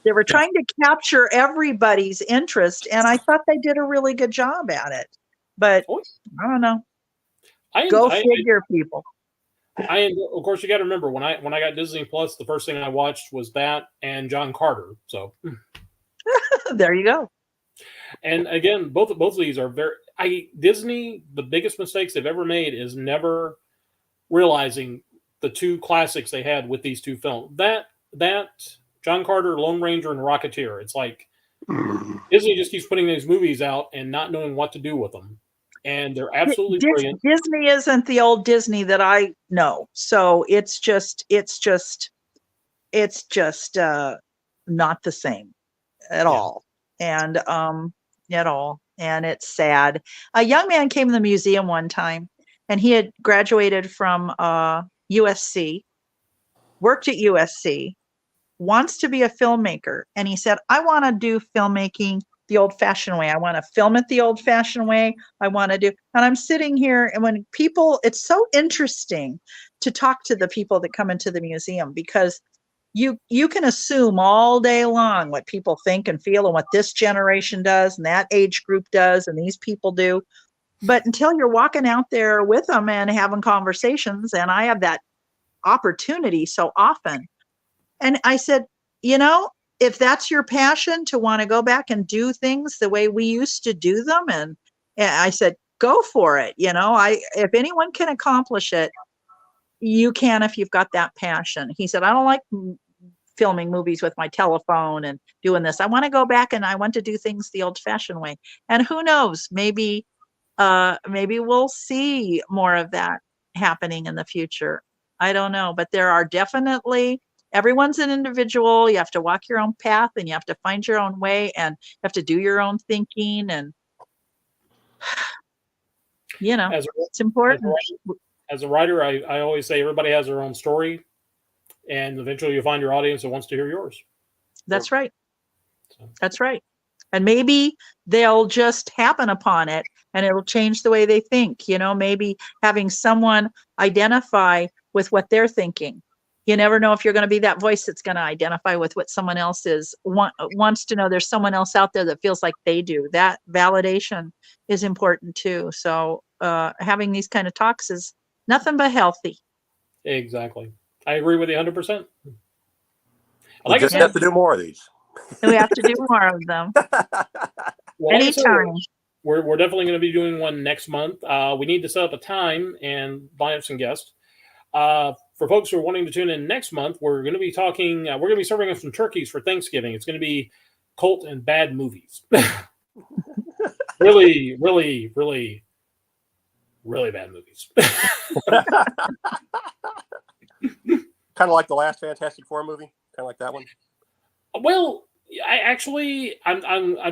they were trying to capture everybody's interest, and I thought they did a really good job at it. But I don't know. Go figure, people. Of course, you got to remember, when I got Disney Plus, the first thing I watched was that and John Carter. So there you go. And again, both of these are Disney. The biggest mistakes they've ever made is never realizing the two classics they had with these two films. That John Carter, Lone Ranger, and Rocketeer. It's like Disney just keeps putting these movies out and not knowing what to do with them. And they're absolutely brilliant. Disney isn't the old Disney that I know. So it's just not the same at all. And at all. And it's sad. A young man came to the museum one time, and he had graduated from USC, worked at USC, wants to be a filmmaker. And he said, I want to do filmmaking the old-fashioned way. I want to film it the old-fashioned way. And I'm sitting here, and when people, it's so interesting to talk to the people that come into the museum, because you can assume all day long what people think and feel, and what this generation does, and that age group does, and these people do. But until you're walking out there with them and having conversations, and I have that opportunity so often. And I said, if that's your passion, to want to go back and do things the way we used to do them, and I said, go for it. If anyone can accomplish it, you can, if you've got that passion. He said, I don't like filming movies with my telephone and doing this. I want to go back, and I want to do things the old-fashioned way. And who knows, maybe we'll see more of that happening in the future. I don't know, but there are definitely, everyone's an individual. You have to walk your own path, and you have to find your own way, and you have to do your own thinking, and it's important. As a writer, I always say everybody has their own story, and eventually you'll find your audience that wants to hear yours. That's right. That's right. And maybe they'll just happen upon it, and it'll change the way they think. Maybe having someone identify with what they're thinking. You never know if you're going to be that voice that's going to identify with what someone else wants to know. There's someone else out there that feels like they do. That validation is important too. So having these kind of talks is nothing but healthy. Exactly. I agree with you 100%. We just have to do more of these. We have to do more of them. Well, anytime. We're definitely going to be doing one next month. We need to set up a time and line up some guests. For folks who are wanting to tune in next month, we're going to be talking. We're going to be serving up some turkeys for Thanksgiving. It's going to be cult and bad movies. Really, really, really, really bad movies. Kind of like the last Fantastic Four movie, kind of like that one. Well, I'm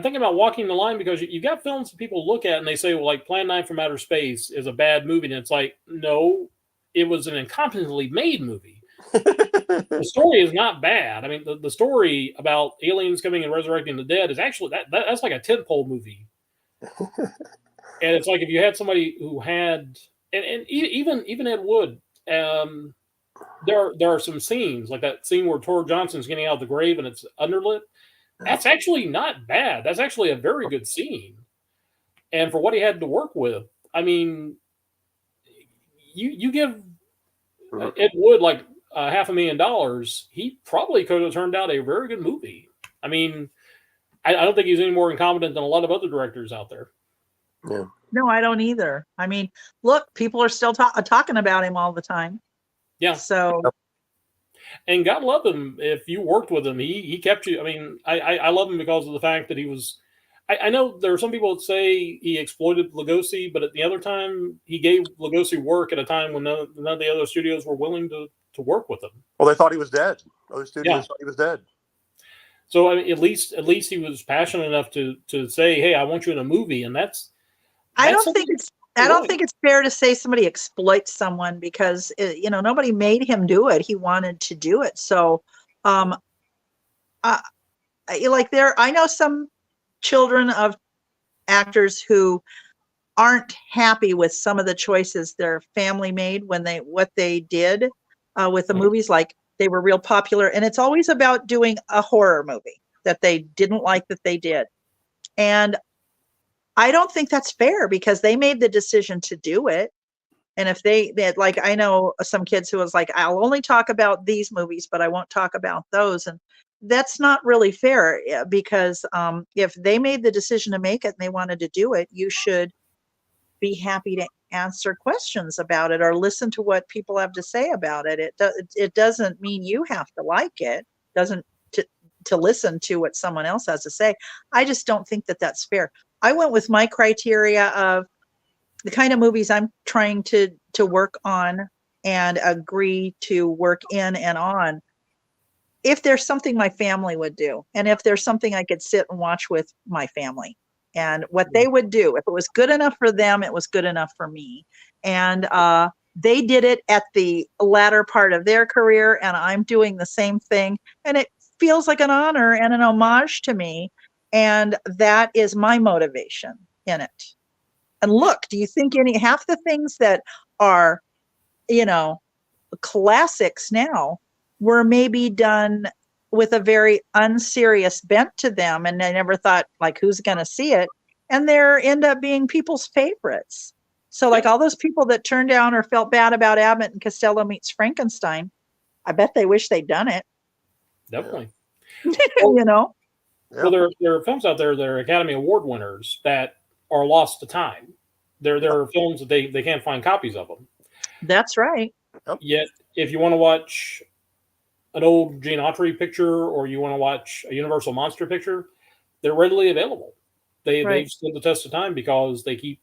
thinking about walking the line, because you've got films that people look at and they say, well, like Plan 9 from Outer Space is a bad movie, and it's like, no, it was an incompetently made movie. The story is not bad. I mean, the story about aliens coming and resurrecting the dead is actually that's like a tentpole movie. And it's like, if you had somebody who had, and even Ed Wood, there are some scenes, like that scene where Tor Johnson's getting out of the grave and it's underlit. That's actually not bad. That's actually a very good scene. And for what he had to work with, I mean, you give Ed Wood like $500,000, he probably could have turned out a very good movie. I mean, I don't think he's any more incompetent than a lot of other directors out there. Yeah. No, I don't either. I mean, look, people are still talking about him all the time. Yeah. So, and God love him. If you worked with him, he kept you. I mean, I love him because of the fact that he was. I know there are some people that say he exploited Lugosi, but at the other time, he gave Lugosi work at a time when none of the other studios were willing to work with him. Well, they thought he was dead. Other studios thought he was dead. So I mean, at least he was passionate enough to say, "Hey, I want you in a movie," and that's I don't think it's fair to say somebody exploits someone, because nobody made him do it. He wanted to do it. So, I know some children of actors who aren't happy with some of the choices their family made when what they did with the movies. Like, they were real popular, and it's always about doing a horror movie that they didn't like that they did. And I don't think that's fair, because they made the decision to do it. And if they like, I know some kids who was like, I'll only talk about these movies, but I won't talk about those. And that's not really fair, because if they made the decision to make it and they wanted to do it, you should be happy to answer questions about it or listen to what people have to say about it. It doesn't mean you have to like it. Doesn't to listen to what someone else has to say. I just don't think that that's fair. I went with my criteria of the kind of movies I'm trying to work on and agree to work in and on. If there's something my family would do, and if there's something I could sit and watch with my family, and what they would do, if it was good enough for them, it was good enough for me. And they did it at the latter part of their career, and I'm doing the same thing. And it feels like an honor and an homage to me. And that is my motivation in it. And look, do you think half the things that are, classics now were maybe done with a very unserious bent to them, and they never thought, like, who's going to see it? And they end up being people's favorites. So like all those people that turned down or felt bad about Abbott and Costello Meets Frankenstein, I bet they wish they'd done it. Definitely. Well, Well, there are films out there that are Academy Award winners that are lost to time. There are films that they can't find copies of them. That's right. Yet, if you want to watch an old Gene Autry picture, or you want to watch a Universal Monster picture, they're readily available. They've stood the test of time because they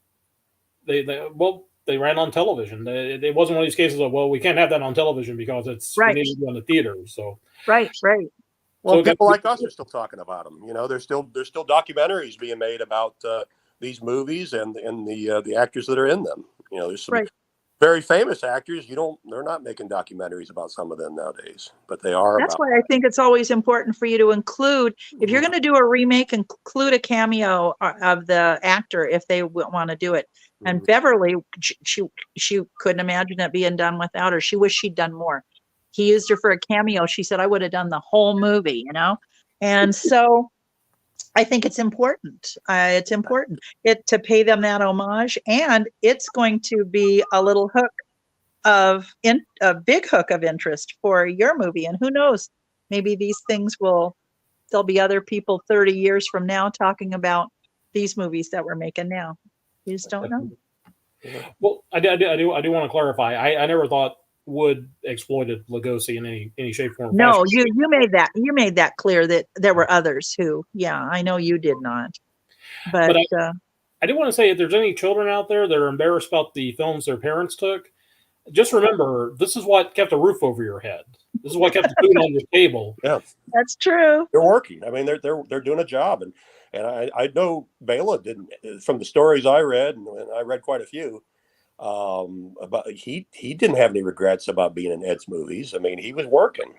ran on television. It wasn't one of these cases of, well, we can't have that on television because we need to be on the theaters. So right. Well, people like us are still talking about them. There's still documentaries being made about these movies and the actors that are in them. There's some very famous actors. They're not making documentaries about some of them nowadays, but they are. That's why I think it's always important for you to include, if you're going to do a remake, include a cameo of the actor if they want to do it. And Beverly, she couldn't imagine it being done without her. She wished she'd done more. He used her for a cameo. She said, I would have done the whole movie, And so I think it's important. It's important to pay them that homage, and it's going to be a little hook a big hook of interest for your movie. And who knows, maybe these things there'll be other people 30 years from now talking about these movies that we're making now. You just don't know. Well, I do want to clarify. I never thought would exploited Lugosi in any shape, form, or No, fashion. you made that clear that there were others who, yeah, I know you did not. But I do want to say, if there's any children out there that are embarrassed about the films their parents took, just remember, this is what kept a roof over your head. This is what kept the food on your table. Yeah, that's true. they're working. I mean, they're doing a job, and I know Bela didn't, from the stories I read, and I read quite a few. About he didn't have any regrets about being in Ed's movies. I mean, he was working,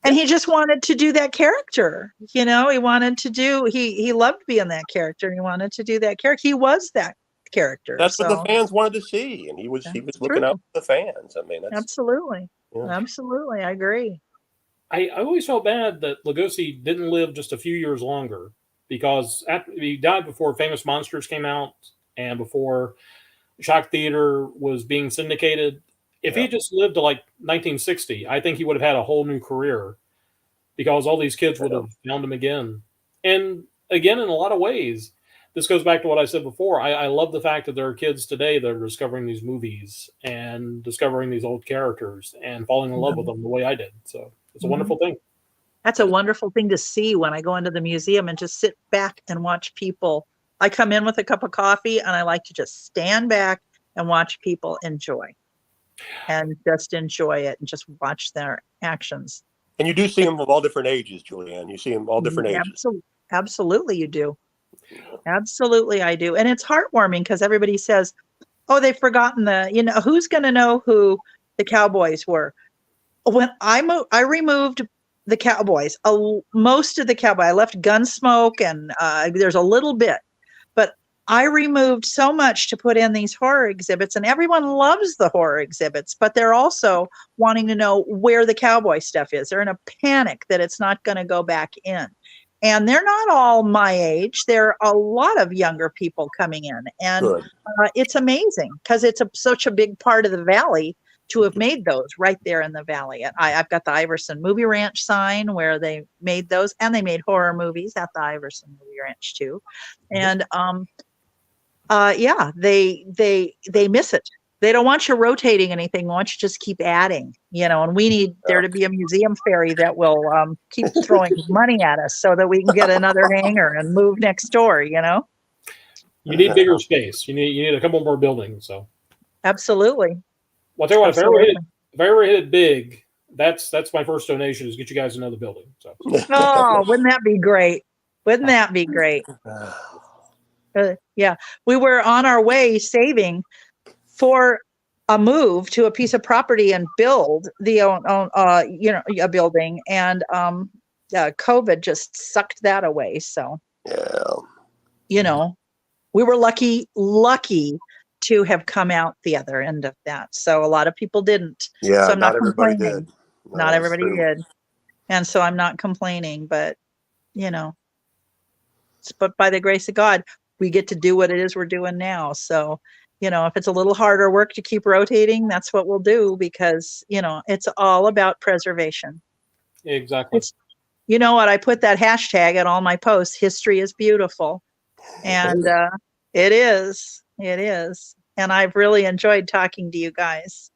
and he just wanted to do that character. He wanted to do. He loved being that character. He wanted to do that character. He was that character. That's what the fans wanted to see, and he was looking out for the fans. I mean, that's absolutely, yeah. Absolutely, I agree. I always felt bad that Lugosi didn't live just a few years longer, because he died before Famous Monsters came out and before Shock Theater was being syndicated. If he just lived to like 1960, I think he would have had a whole new career, because all these kids would have found him again. And again, in a lot of ways, this goes back to what I said before. I love the fact that there are kids today that are discovering these movies and discovering these old characters and falling in love with them the way I did. So it's a wonderful thing. That's a wonderful thing to see when I go into the museum and just sit back and watch people. I come in with a cup of coffee and I like to just stand back and watch people enjoy and just enjoy it and just watch their actions. And you do see them of all different ages, Julianne. You see them all different ages. Absolutely, you do. Absolutely, I do. And it's heartwarming because everybody says, oh, they've forgotten who's going to know who the cowboys were? When I removed the cowboys, most of the cowboy, I left Gunsmoke and there's a little bit, but I removed so much to put in these horror exhibits, and everyone loves the horror exhibits, but they're also wanting to know where the cowboy stuff is. They're in a panic that it's not going to go back in. And they're not all my age. There are a lot of younger people coming in. And it's amazing because it's such a big part of the Valley to have made those right there in the Valley. I've got the Iverson Movie Ranch sign where they made those, and they made horror movies at the Iverson Movie Ranch too. And they miss it. They don't want you rotating anything. They want you to just keep adding, and we need there to be a museum fairy that will keep throwing money at us so that we can get another hangar and move next door, You need bigger space. You need a couple more buildings. So absolutely. Well, I'll tell you what, if I ever hit it big, that's my first donation, is get you guys another building. So oh, wouldn't that be great? Wouldn't that be great? Yeah, we were on our way saving for a move to a piece of property and build a building, and COVID just sucked that away. So we were lucky to have come out the other end of that. So a lot of people didn't. Yeah, so I'm not everybody did. No, not everybody did, and so I'm not complaining. But but by the grace of God, we get to do what it is we're doing now. So. If it's a little harder work to keep rotating, that's what we'll do, because, it's all about preservation. Exactly. You know what? I put that hashtag at all my posts. History is beautiful. And it is. It is. And I've really enjoyed talking to you guys.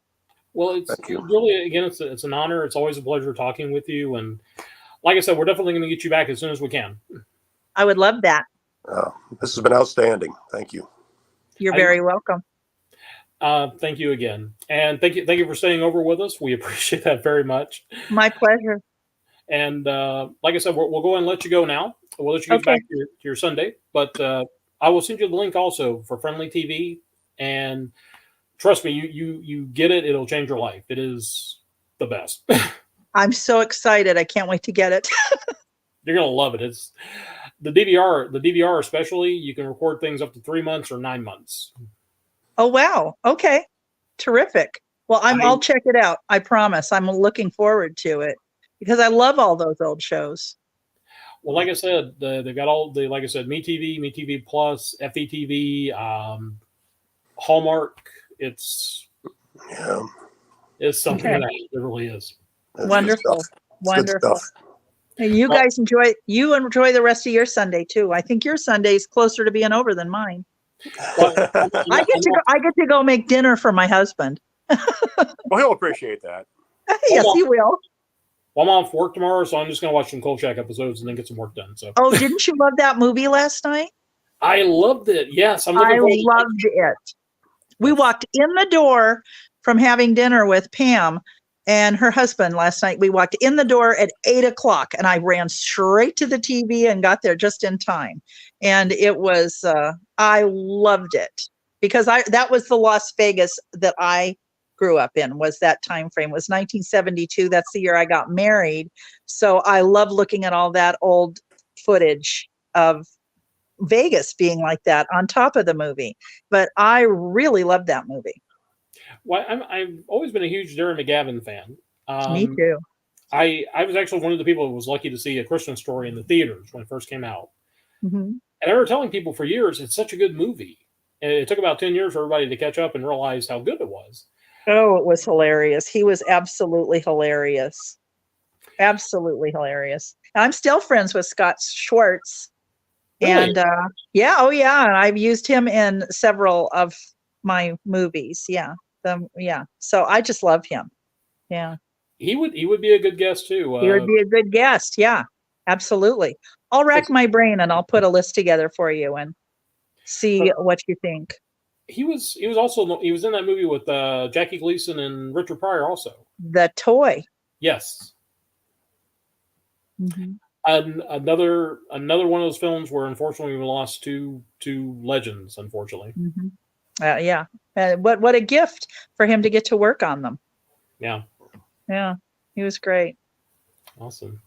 Well, it's really, again, it's an honor. It's always a pleasure talking with you. And like I said, we're definitely going to get you back as soon as we can. I would love that. This has been outstanding. Thank you. You're very welcome. Thank you again. And thank you for staying over with us. We appreciate that very much. My pleasure. And like I said, we'll go ahead and let you go now. We'll let you get back to your Sunday. But I will send you the link also for Friendly TV. And trust me, you get it. It'll change your life. It is the best. I'm so excited. I can't wait to get it. You're going to love it. It's the DVR especially, you can record things up to 3 months or 9 months. Oh, wow. Okay. Terrific. Well, I'll check it out. I promise. I'm looking forward to it because I love all those old shows. Well, like I said, they've got all the, like I said, MeTV Plus, FETV, Hallmark. It's something that it really is. That's wonderful. Wonderful. And you guys enjoy the rest of your Sunday too. I think your Sunday is closer to being over than mine. I get to go make dinner for my husband. Well, he'll appreciate that. Yes, he will. Well, I'm off work tomorrow, so I'm just going to watch some Kolchak episodes and then get some work done. So. Oh, didn't you love that movie last night? I loved it. Yes, I'm looking I forward to loved it. We walked in the door from having dinner with Pam and her husband last night. We walked in the door at 8:00, and I ran straight to the TV and got there just in time. And it was, I loved it because that was the Las Vegas that I grew up in, was that time frame. It was 1972. That's the year I got married. So I love looking at all that old footage of Vegas being like that on top of the movie. But I really loved that movie. Well, I've always been a huge Darren McGavin fan. Me too. I was actually one of the people who was lucky to see A Christmas Story in the theaters when it first came out. Mm-hmm. And I remember telling people for years, it's such a good movie. And it took about 10 years for everybody to catch up and realize how good it was. Oh, it was hilarious. He was absolutely hilarious. Absolutely hilarious. I'm still friends with Scott Schwartz. Really? And yeah, oh yeah. And I've used him in several of my movies. Yeah. Yeah. So I just love him. Yeah. He would be a good guest too. He would be a good guest. Yeah, absolutely. I'll rack my brain and I'll put a list together for you and see what you think. He was in that movie with Jackie Gleason and Richard Pryor also. The Toy. Yes. Mm-hmm. Another one of those films where unfortunately we lost two legends, unfortunately. Mm-hmm. Yeah. What a gift for him to get to work on them. Yeah. Yeah. He was great. Awesome.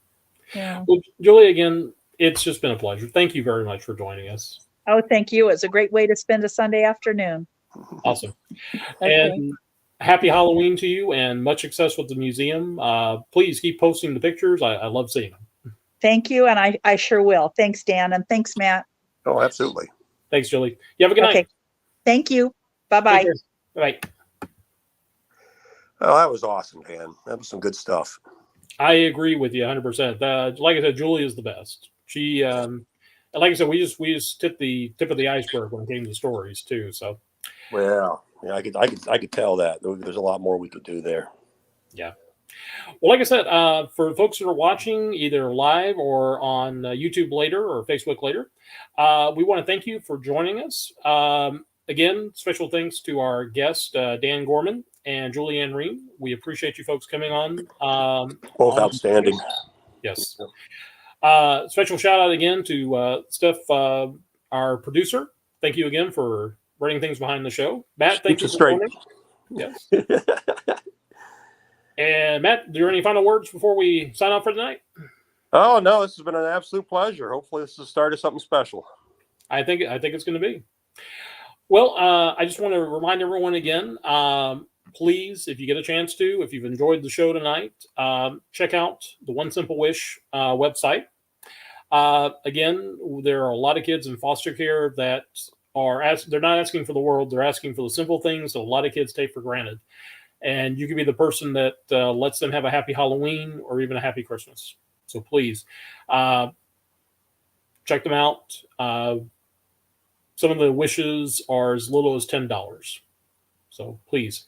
Yeah. Well, Julie, again, it's just been a pleasure. Thank you very much for joining us. Oh, thank you. It's a great way to spend a Sunday afternoon. Awesome. Okay. And happy Halloween to you and much success with the museum. Please keep posting the pictures. I love seeing them. Thank you. And I sure will. Thanks, Dan. And thanks, Matt. Oh, absolutely. Thanks, Julie. You have a good night. Thank you. Bye-bye. Bye. Oh, that was awesome, Dan. That was some good stuff. I agree with you 100%. Like I said, Julie is the best. She, like I said, we just tipped the tip of the iceberg when it came to stories too. So, Well, yeah, I could tell that there's a lot more we could do there. Yeah. Well, like I said, for folks that are watching either live or on YouTube later or Facebook later, we want to thank you for joining us. Again, special thanks to our guest, Dan Gorman and Julie Ann Ream. We appreciate you folks coming on. Both outstanding. Yes. Special shout out again to Steph, our producer. Thank you again for running things behind the show. Matt, thank you for joining. Yes. And Matt, do you have any final words before we sign off for tonight? Oh no, this has been an absolute pleasure. Hopefully, this is the start of something special. I think it's going to be. Well, I just want to remind everyone again, please, if you get a chance to, if you've enjoyed the show tonight, check out the One Simple Wish website. Again, there are a lot of kids in foster care that they're not asking for the world, they're asking for the simple things that a lot of kids take for granted. And you can be the person that lets them have a happy Halloween or even a happy Christmas. So please check them out. Some of the wishes are as little as $10. So please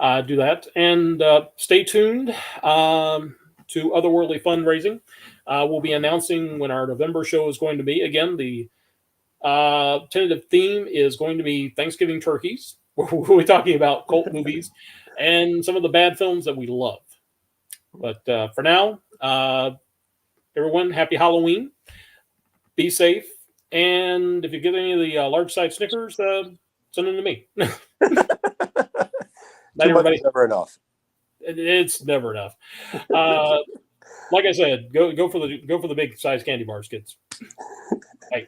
do that. And stay tuned to Otherworldly Fundraising. We'll be announcing when our November show is going to be. Again, the tentative theme is going to be Thanksgiving turkeys. We're talking about cult movies and some of the bad films that we love. But for now, everyone, happy Halloween. Be safe. And if you get any of the large size Snickers, send them to me. Too much is never enough. It's never enough. Like I said, go for the big size candy bars, kids. Bye.